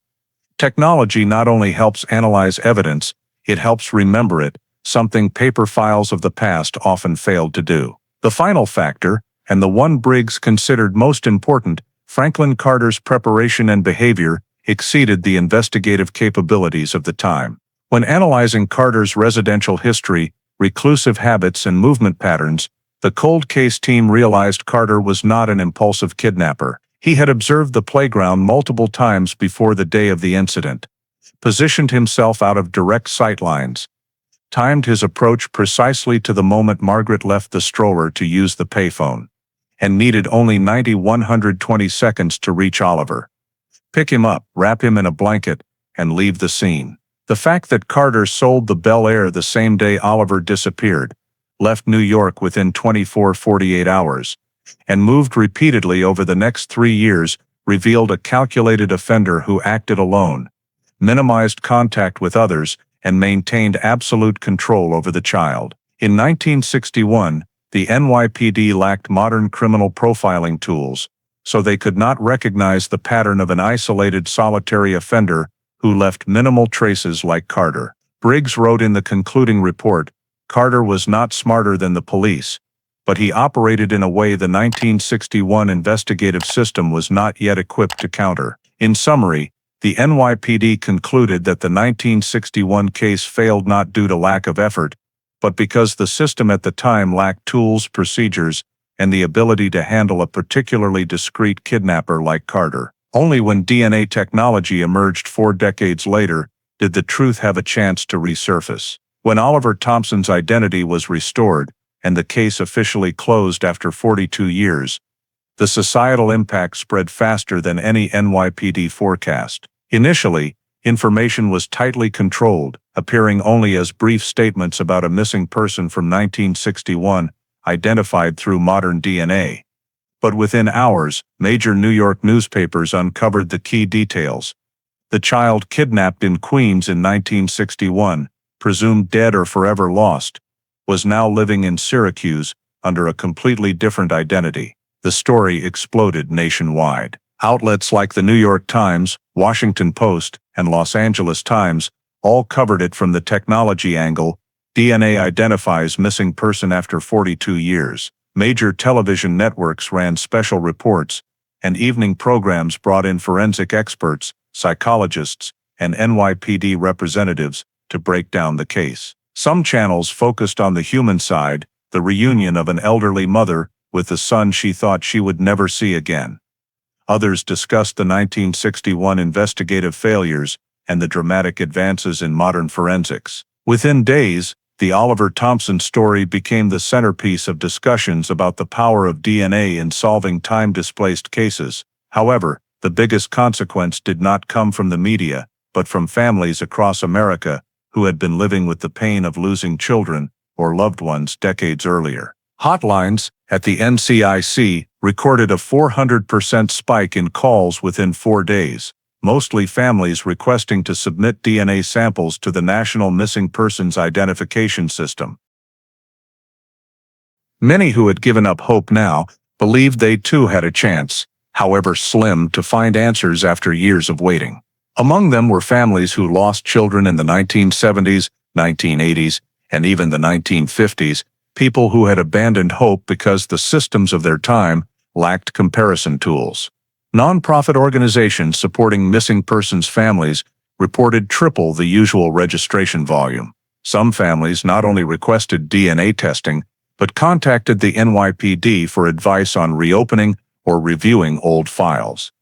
Technology not only helps analyze evidence, it helps remember it, something paper files of the past often failed to do. The final factor, and the one Briggs considered most important, Franklin Carter's preparation and behavior exceeded the investigative capabilities of the time. When analyzing Carter's residential history, reclusive habits and movement patterns, the cold case team realized Carter was not an impulsive kidnapper. He had observed the playground multiple times before the day of the incident, positioned himself out of direct sight lines, timed his approach precisely to the moment Margaret left the stroller to use the payphone, and needed only 120 seconds to reach Oliver, pick him up, wrap him in a blanket, and leave the scene. The fact that Carter sold the Bel Air the same day Oliver disappeared, left New York within 48 hours, and moved repeatedly over the next 3 years revealed a calculated offender who acted alone, minimized contact with others, and maintained absolute control over the child. In 1961, the NYPD lacked modern criminal profiling tools, so they could not recognize the pattern of an isolated solitary offender who left minimal traces like Carter. Briggs wrote in the concluding report, "Carter was not smarter than the police, but he operated in a way the 1961 investigative system was not yet equipped to counter." In summary, the NYPD concluded that the 1961 case failed not due to lack of effort, but because the system at the time lacked tools, procedures, and the ability to handle a particularly discreet kidnapper like Carter. Only when DNA technology emerged 4 decades later did the truth have a chance to resurface. When Oliver Thompson's identity was restored, and the case officially closed after 42 years, the societal impact spread faster than any NYPD forecast. Initially, information was tightly controlled, appearing only as brief statements about a missing person from 1961, identified through modern DNA. But within hours, major New York newspapers uncovered the key details. The child kidnapped in Queens in 1961, presumed dead or forever lost, was now living in Syracuse under a completely different identity. The story exploded nationwide. Outlets like the New York Times, Washington Post, and Los Angeles Times all covered it from the technology angle. DNA identifies missing person after 42 years. Major television networks ran special reports, and evening programs brought in forensic experts, psychologists, and NYPD representatives to break down the case. Some channels focused on the human side, the reunion of an elderly mother with the son she thought she would never see again. Others discussed the 1961 investigative failures and the dramatic advances in modern forensics. Within days, the Oliver Thompson story became the centerpiece of discussions about the power of DNA in solving time-displaced cases. However, the biggest consequence did not come from the media, but from families across America who had been living with the pain of losing children or loved ones decades earlier. Hotlines at the NCIC recorded a 400% spike in calls within 4 days, mostly families requesting to submit DNA samples to the National Missing Persons Identification System. Many who had given up hope now believed they too had a chance, however slim, to find answers after years of waiting. Among them were families who lost children in the 1970s, 1980s, and even the 1950s, people who had abandoned hope because the systems of their time lacked comparison tools. Nonprofit organizations supporting missing persons families reported triple the usual registration volume. Some families not only requested DNA testing, but contacted the NYPD for advice on reopening or reviewing old files.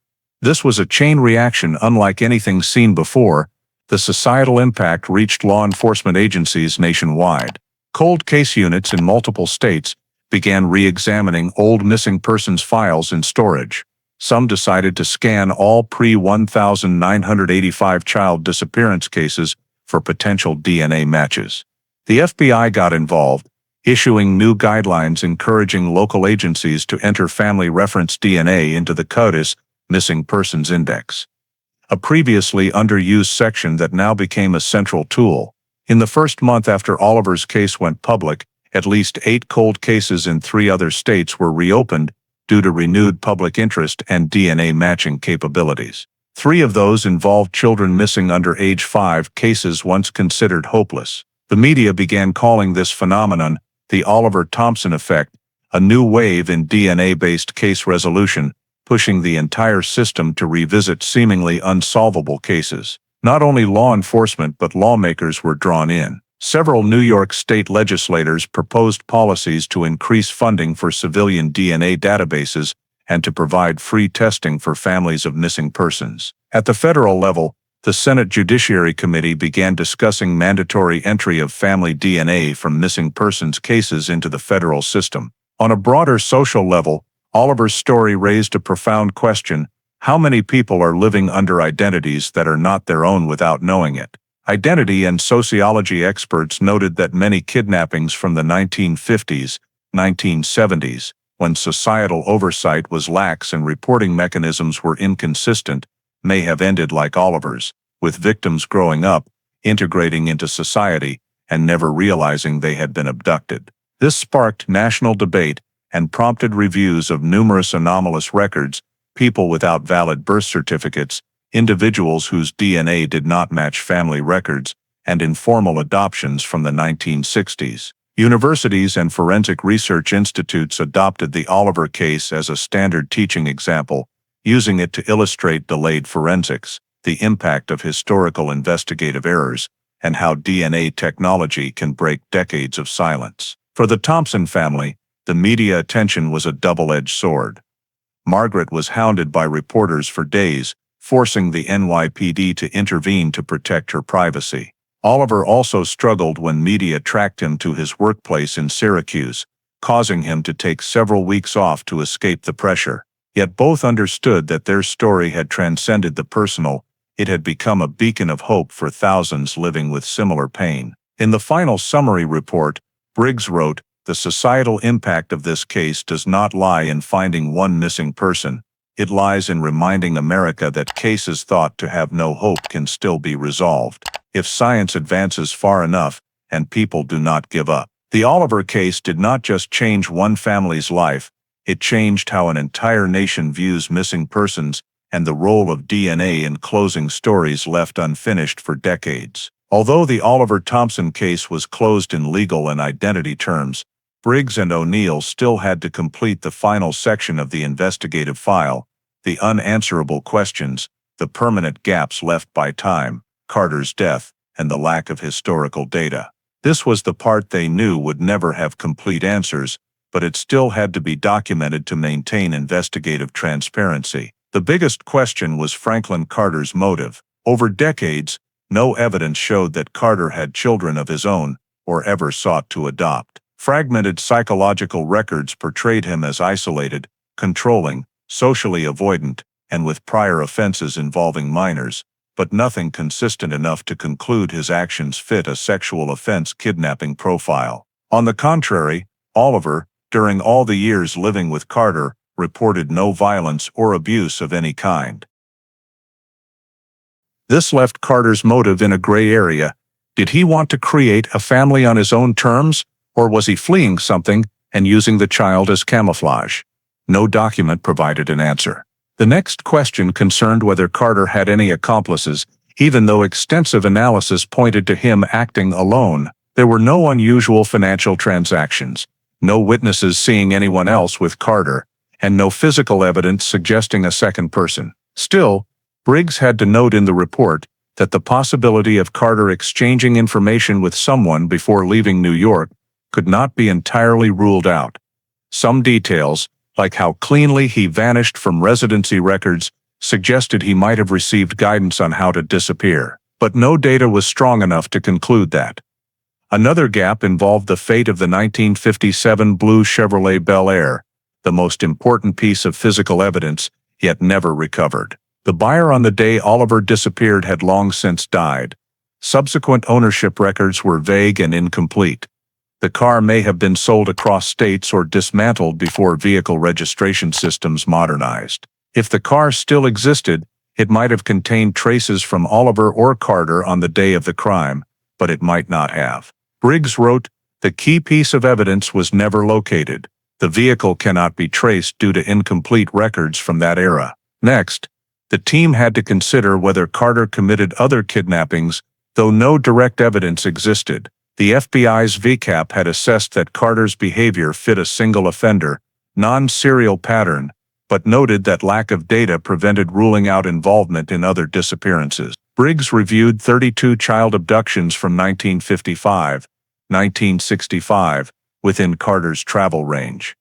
This was a chain reaction unlike anything seen before. The societal impact reached law enforcement agencies nationwide. Cold case units in multiple states began re-examining old missing persons files in storage. Some decided to scan all pre-1985 child disappearance cases for potential DNA matches. The FBI got involved, issuing new guidelines encouraging local agencies to enter family reference DNA into the CODIS Missing Persons Index, a previously underused section that now became a central tool. In the first month after Oliver's case went public, at least 8 cold cases in 3 other states were reopened due to renewed public interest and DNA matching capabilities. 3 of those involved children missing under age 5, cases once considered hopeless. The media began calling this phenomenon the Oliver Thompson effect, a new wave in DNA-based case resolution pushing the entire system to revisit seemingly unsolvable cases. Not only law enforcement but lawmakers were drawn in. Several New York state legislators proposed policies to increase funding for civilian DNA databases and to provide free testing for families of missing persons. At the federal level, the Senate Judiciary Committee began discussing mandatory entry of family DNA from missing persons cases into the federal system. On a broader social level, Oliver's story raised a profound question: how many people are living under identities that are not their own without knowing it? Identity and sociology experts noted that many kidnappings from the 1950s, 1970s, when societal oversight was lax and reporting mechanisms were inconsistent, may have ended like Oliver's, with victims growing up, integrating into society, and never realizing they had been abducted. This sparked national debate and prompted reviews of numerous anomalous records: people without valid birth certificates, individuals whose DNA did not match family records, and informal adoptions from the 1960s. Universities and forensic research institutes adopted the Oliver case as a standard teaching example, using it to illustrate delayed forensics, the impact of historical investigative errors, and how DNA technology can break decades of silence. For the Thompson family, the media attention was a double-edged sword. Margaret was hounded by reporters for days, forcing the NYPD to intervene to protect her privacy. Oliver also struggled when media tracked him to his workplace in Syracuse, causing him to take several weeks off to escape the pressure. Yet both understood that their story had transcended the personal. It had become a beacon of hope for thousands living with similar pain. In the final summary report, Briggs wrote, "The societal impact of this case does not lie in finding one missing person. It lies in reminding America that cases thought to have no hope can still be resolved, if science advances far enough and people do not give up." The Oliver case did not just change one family's life, it changed how an entire nation views missing persons and the role of DNA in closing stories left unfinished for decades. Although the Oliver Thompson case was closed in legal and identity terms, Briggs and O'Neill still had to complete the final section of the investigative file: the unanswerable questions, the permanent gaps left by time, Carter's death, and the lack of historical data. This was the part they knew would never have complete answers, but it still had to be documented to maintain investigative transparency. The biggest question was Franklin Carter's motive. Over decades, no evidence showed that Carter had children of his own or ever sought to adopt. Fragmented psychological records portrayed him as isolated, controlling, socially avoidant, and with prior offenses involving minors, but nothing consistent enough to conclude his actions fit a sexual offense kidnapping profile. On the contrary, Oliver, during all the years living with Carter, reported no violence or abuse of any kind. This left Carter's motive in a gray area. Did he want to create a family on his own terms, or was he fleeing something and using the child as camouflage? No document provided an answer. The next question concerned whether Carter had any accomplices, even though extensive analysis pointed to him acting alone. There were no unusual financial transactions, no witnesses seeing anyone else with Carter, and no physical evidence suggesting a second person. Still, Briggs had to note in the report that the possibility of Carter exchanging information with someone before leaving New York could not be entirely ruled out. Some details, like how cleanly he vanished from residency records, suggested he might have received guidance on how to disappear, but no data was strong enough to conclude that. Another gap involved the fate of the 1957 blue Chevrolet Bel Air, the most important piece of physical evidence, yet never recovered. The buyer on the day Oliver disappeared had long since died. Subsequent ownership records were vague and incomplete. The car may have been sold across states or dismantled before vehicle registration systems modernized. If the car still existed, it might have contained traces from Oliver or Carter on the day of the crime, but it might not have. Briggs wrote, "The key piece of evidence was never located. The vehicle cannot be traced due to incomplete records from that era." Next, the team had to consider whether Carter committed other kidnappings, though no direct evidence existed. The FBI's VCAP had assessed that Carter's behavior fit a single offender, non-serial pattern, but noted that lack of data prevented ruling out involvement in other disappearances. Briggs reviewed 32 child abductions from 1955, 1965, within Carter's travel range.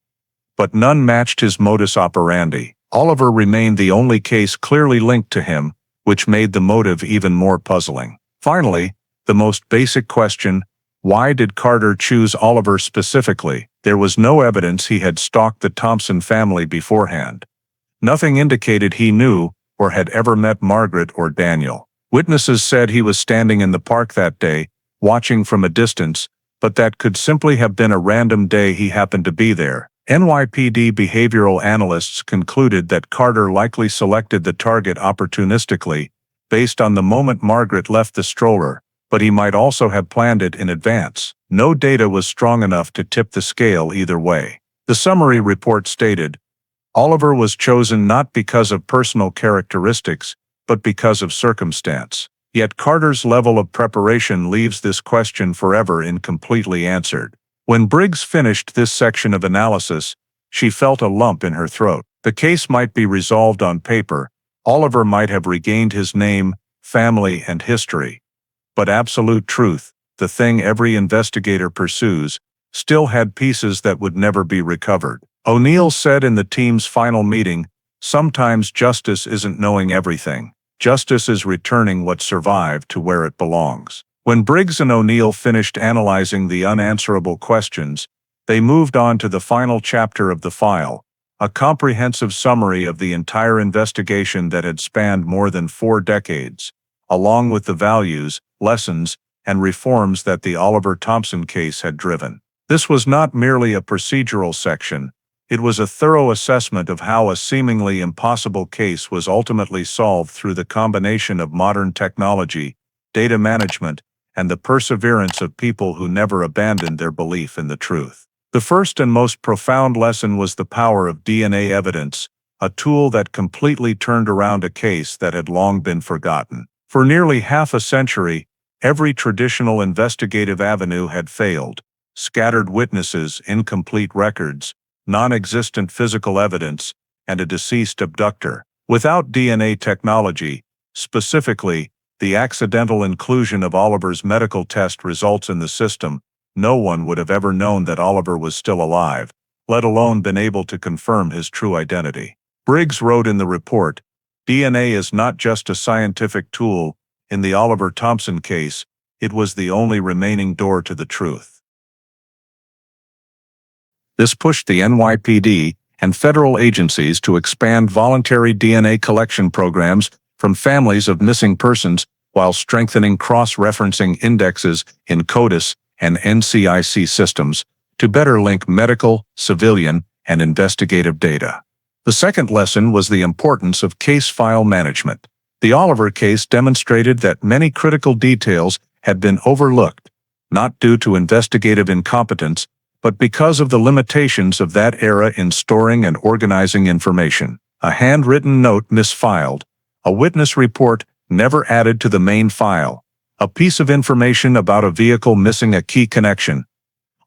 But none matched his modus operandi. Oliver remained the only case clearly linked to him, which made the motive even more puzzling. Finally, the most basic question: why did Carter choose Oliver specifically? There was no evidence he had stalked the Thompson family beforehand. Nothing indicated he knew or had ever met Margaret or Daniel. Witnesses said he was standing in the park that day, watching from a distance, but that could simply have been a random day he happened to be there. NYPD behavioral analysts concluded that Carter likely selected the target opportunistically, based on the moment Margaret left the stroller, but he might also have planned it in advance. No data was strong enough to tip the scale either way. The summary report stated, Oliver was chosen not because of personal characteristics, but because of circumstance. Yet Carter's level of preparation leaves this question forever incompletely answered. When Briggs finished this section of analysis, she felt a lump in her throat. The case might be resolved on paper. Oliver might have regained his name, family, and history. But absolute truth, the thing every investigator pursues, still had pieces that would never be recovered. O'Neill said in the team's final meeting, "Sometimes justice isn't knowing everything. Justice is returning what survived to where it belongs." When Briggs and O'Neill finished analyzing the unanswerable questions, they moved on to the final chapter of the file, a comprehensive summary of the entire investigation that had spanned more than 4 decades, along with the values, lessons, and reforms that the Oliver Thompson case had driven. This was not merely a procedural section. It was a thorough assessment of how a seemingly impossible case was ultimately solved through the combination of modern technology, data management, and the perseverance of people who never abandoned their belief in the truth. The first and most profound lesson was the power of DNA evidence, a tool that completely turned around a case that had long been forgotten. For nearly half a century, every traditional investigative avenue had failed. Scattered witnesses, incomplete records, non-existent physical evidence, and a deceased abductor. Without DNA technology, specifically, the accidental inclusion of Oliver's medical test results in the system, no one would have ever known that Oliver was still alive, let alone been able to confirm his true identity. Briggs wrote in the report, "DNA is not just a scientific tool. In the Oliver Thompson case, it was the only remaining door to the truth." This pushed the NYPD and federal agencies to expand voluntary DNA collection programs from families of missing persons while strengthening cross-referencing indexes in CODIS and NCIC systems to better link medical, civilian, and investigative data. The second lesson was the importance of case file management. The Oliver case demonstrated that many critical details had been overlooked, not due to investigative incompetence, but because of the limitations of that era in storing and organizing information. A handwritten note misfiled, a witness report never added to the main file, a piece of information about a vehicle missing a key connection.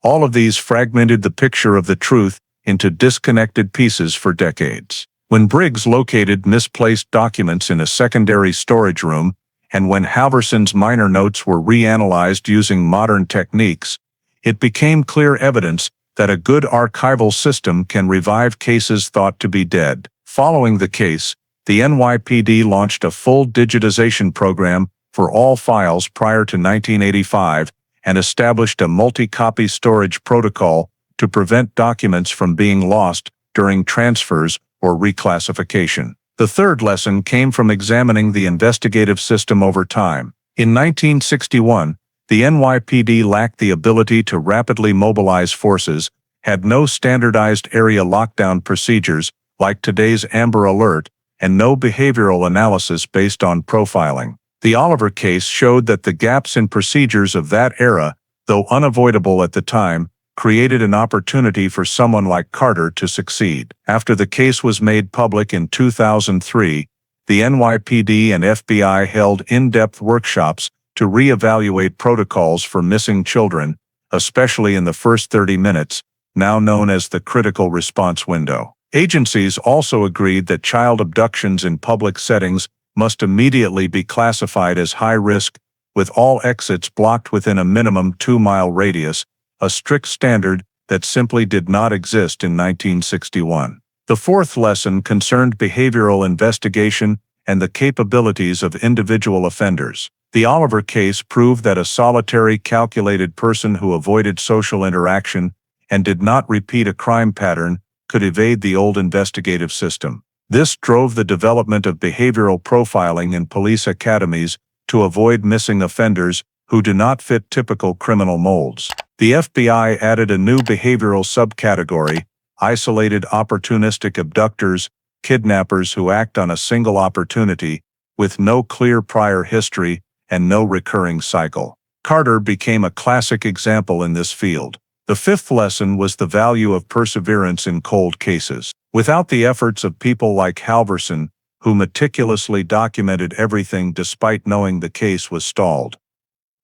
All of these fragmented the picture of the truth into disconnected pieces for decades. When Briggs located misplaced documents in a secondary storage room, and when Halverson's minor notes were reanalyzed using modern techniques, it became clear evidence that a good archival system can revive cases thought to be dead. Following the case, the NYPD launched a full digitization program for all files prior to 1985 and established a multi-copy storage protocol to prevent documents from being lost during transfers or reclassification. The third lesson came from examining the investigative system over time. In 1961, the NYPD lacked the ability to rapidly mobilize forces, had no standardized area lockdown procedures like today's Amber Alert, and no behavioral analysis based on profiling. The Oliver case showed that the gaps in procedures of that era, though unavoidable at the time, created an opportunity for someone like Carter to succeed. After the case was made public in 2003, the NYPD and FBI held in-depth workshops to re-evaluate protocols for missing children, especially in the first 30 minutes, now known as the critical response window. Agencies also agreed that child abductions in public settings must immediately be classified as high risk, with all exits blocked within a minimum 2-mile radius, a strict standard that simply did not exist in 1961. The fourth lesson concerned behavioral investigation and the capabilities of individual offenders. The Oliver case proved that a solitary, calculated person who avoided social interaction and did not repeat a crime pattern could evade the old investigative system. This drove the development of behavioral profiling in police academies to avoid missing offenders who do not fit typical criminal molds. The FBI added a new behavioral subcategory: isolated opportunistic abductors, kidnappers who act on a single opportunity, with no clear prior history and no recurring cycle. Carter became a classic example in this field. The fifth lesson was the value of perseverance in cold cases. Without the efforts of people like Halverson, who meticulously documented everything despite knowing the case was stalled,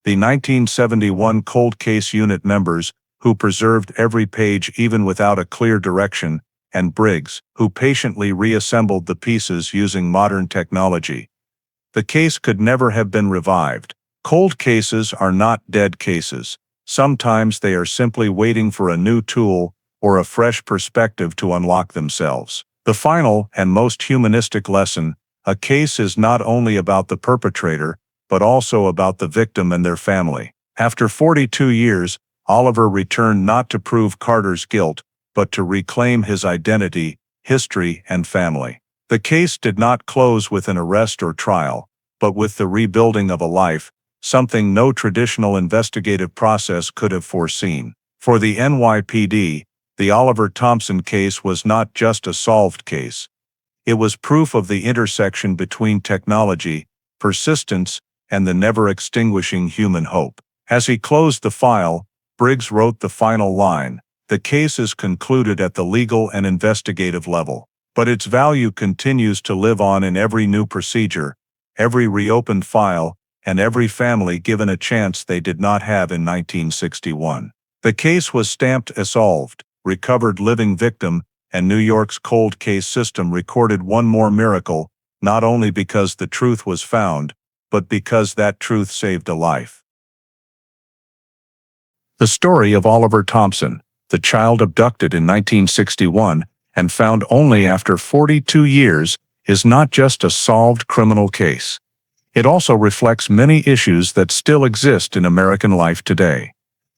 the 1971 cold case unit members, who preserved every page even without a clear direction, and Briggs, who patiently reassembled the pieces using modern technology, the case could never have been revived. Cold cases are not dead cases. Sometimes they are simply waiting for a new tool or a fresh perspective to unlock themselves. The final and most humanistic lesson: a case is not only about the perpetrator, but also about the victim and their family. After 42 years, Oliver returned not to prove Carter's guilt, but to reclaim his identity, history, and family. The case did not close with an arrest or trial, but with the rebuilding of a life, something no traditional investigative process could have foreseen. For the NYPD, the Oliver Thompson case was not just a solved case. It was proof of the intersection between technology, persistence, and the never-extinguishing human hope. As he closed the file, Briggs wrote the final line: "The case is concluded at the legal and investigative level, but its value continues to live on in every new procedure, every reopened file, and every family given a chance they did not have in 1961. The case was stamped as solved, recovered living victim, and New York's cold case system recorded one more miracle, not only because the truth was found, but because that truth saved a life." The story of Oliver Thompson, the child abducted in 1961 and found only after 42 years, is not just a solved criminal case. It also reflects many issues that still exist in American life today: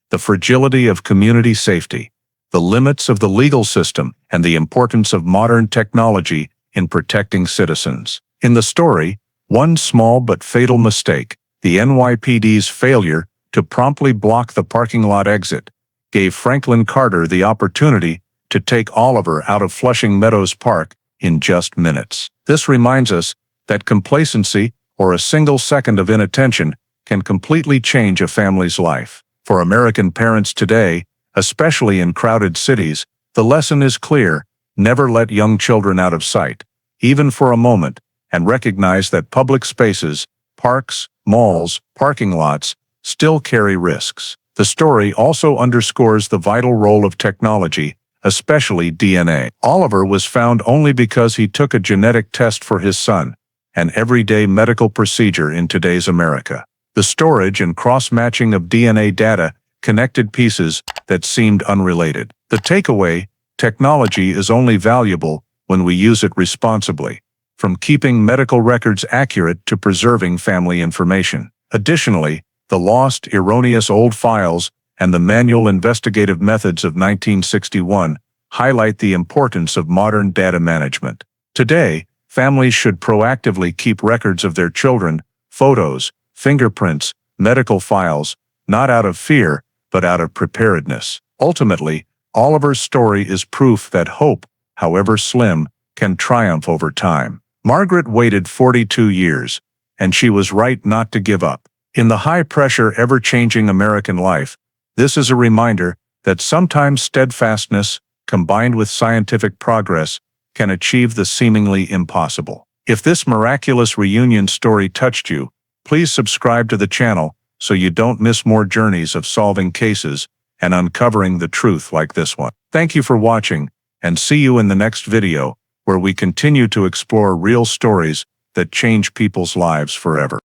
the fragility of community safety, the limits of the legal system, and the importance of modern technology in protecting citizens. In the story, one small but fatal mistake, the NYPD's failure to promptly block the parking lot exit, gave Franklin Carter the opportunity to take Oliver out of Flushing Meadows Park in just minutes. This reminds us that complacency or a single second of inattention can completely change a family's life. For American parents today, especially in crowded cities, the lesson is clear: never let young children out of sight, even for a moment, and recognize that public spaces, parks, malls, parking lots, still carry risks. The story also underscores the vital role of technology, especially DNA. Oliver was found only because he took a genetic test for his son, an everyday medical procedure in today's America. The storage and cross-matching of DNA data connected pieces that seemed unrelated. The takeaway: technology is only valuable when we use it responsibly, from keeping medical records accurate to preserving family information. Additionally, the lost, erroneous old files and the manual investigative methods of 1961 highlight the importance of modern data management. Today, families should proactively keep records of their children, photos, fingerprints, medical files, not out of fear, but out of preparedness. Ultimately, Oliver's story is proof that hope, however slim, can triumph over time. Margaret waited 42 years, and she was right not to give up. In the high-pressure, ever-changing American life, this is a reminder that sometimes steadfastness, combined with scientific progress, can achieve the seemingly impossible. If this miraculous reunion story touched you, please subscribe to the channel so you don't miss more journeys of solving cases and uncovering the truth like this one. Thank you for watching, and see you in the next video, where we continue to explore real stories that change people's lives forever.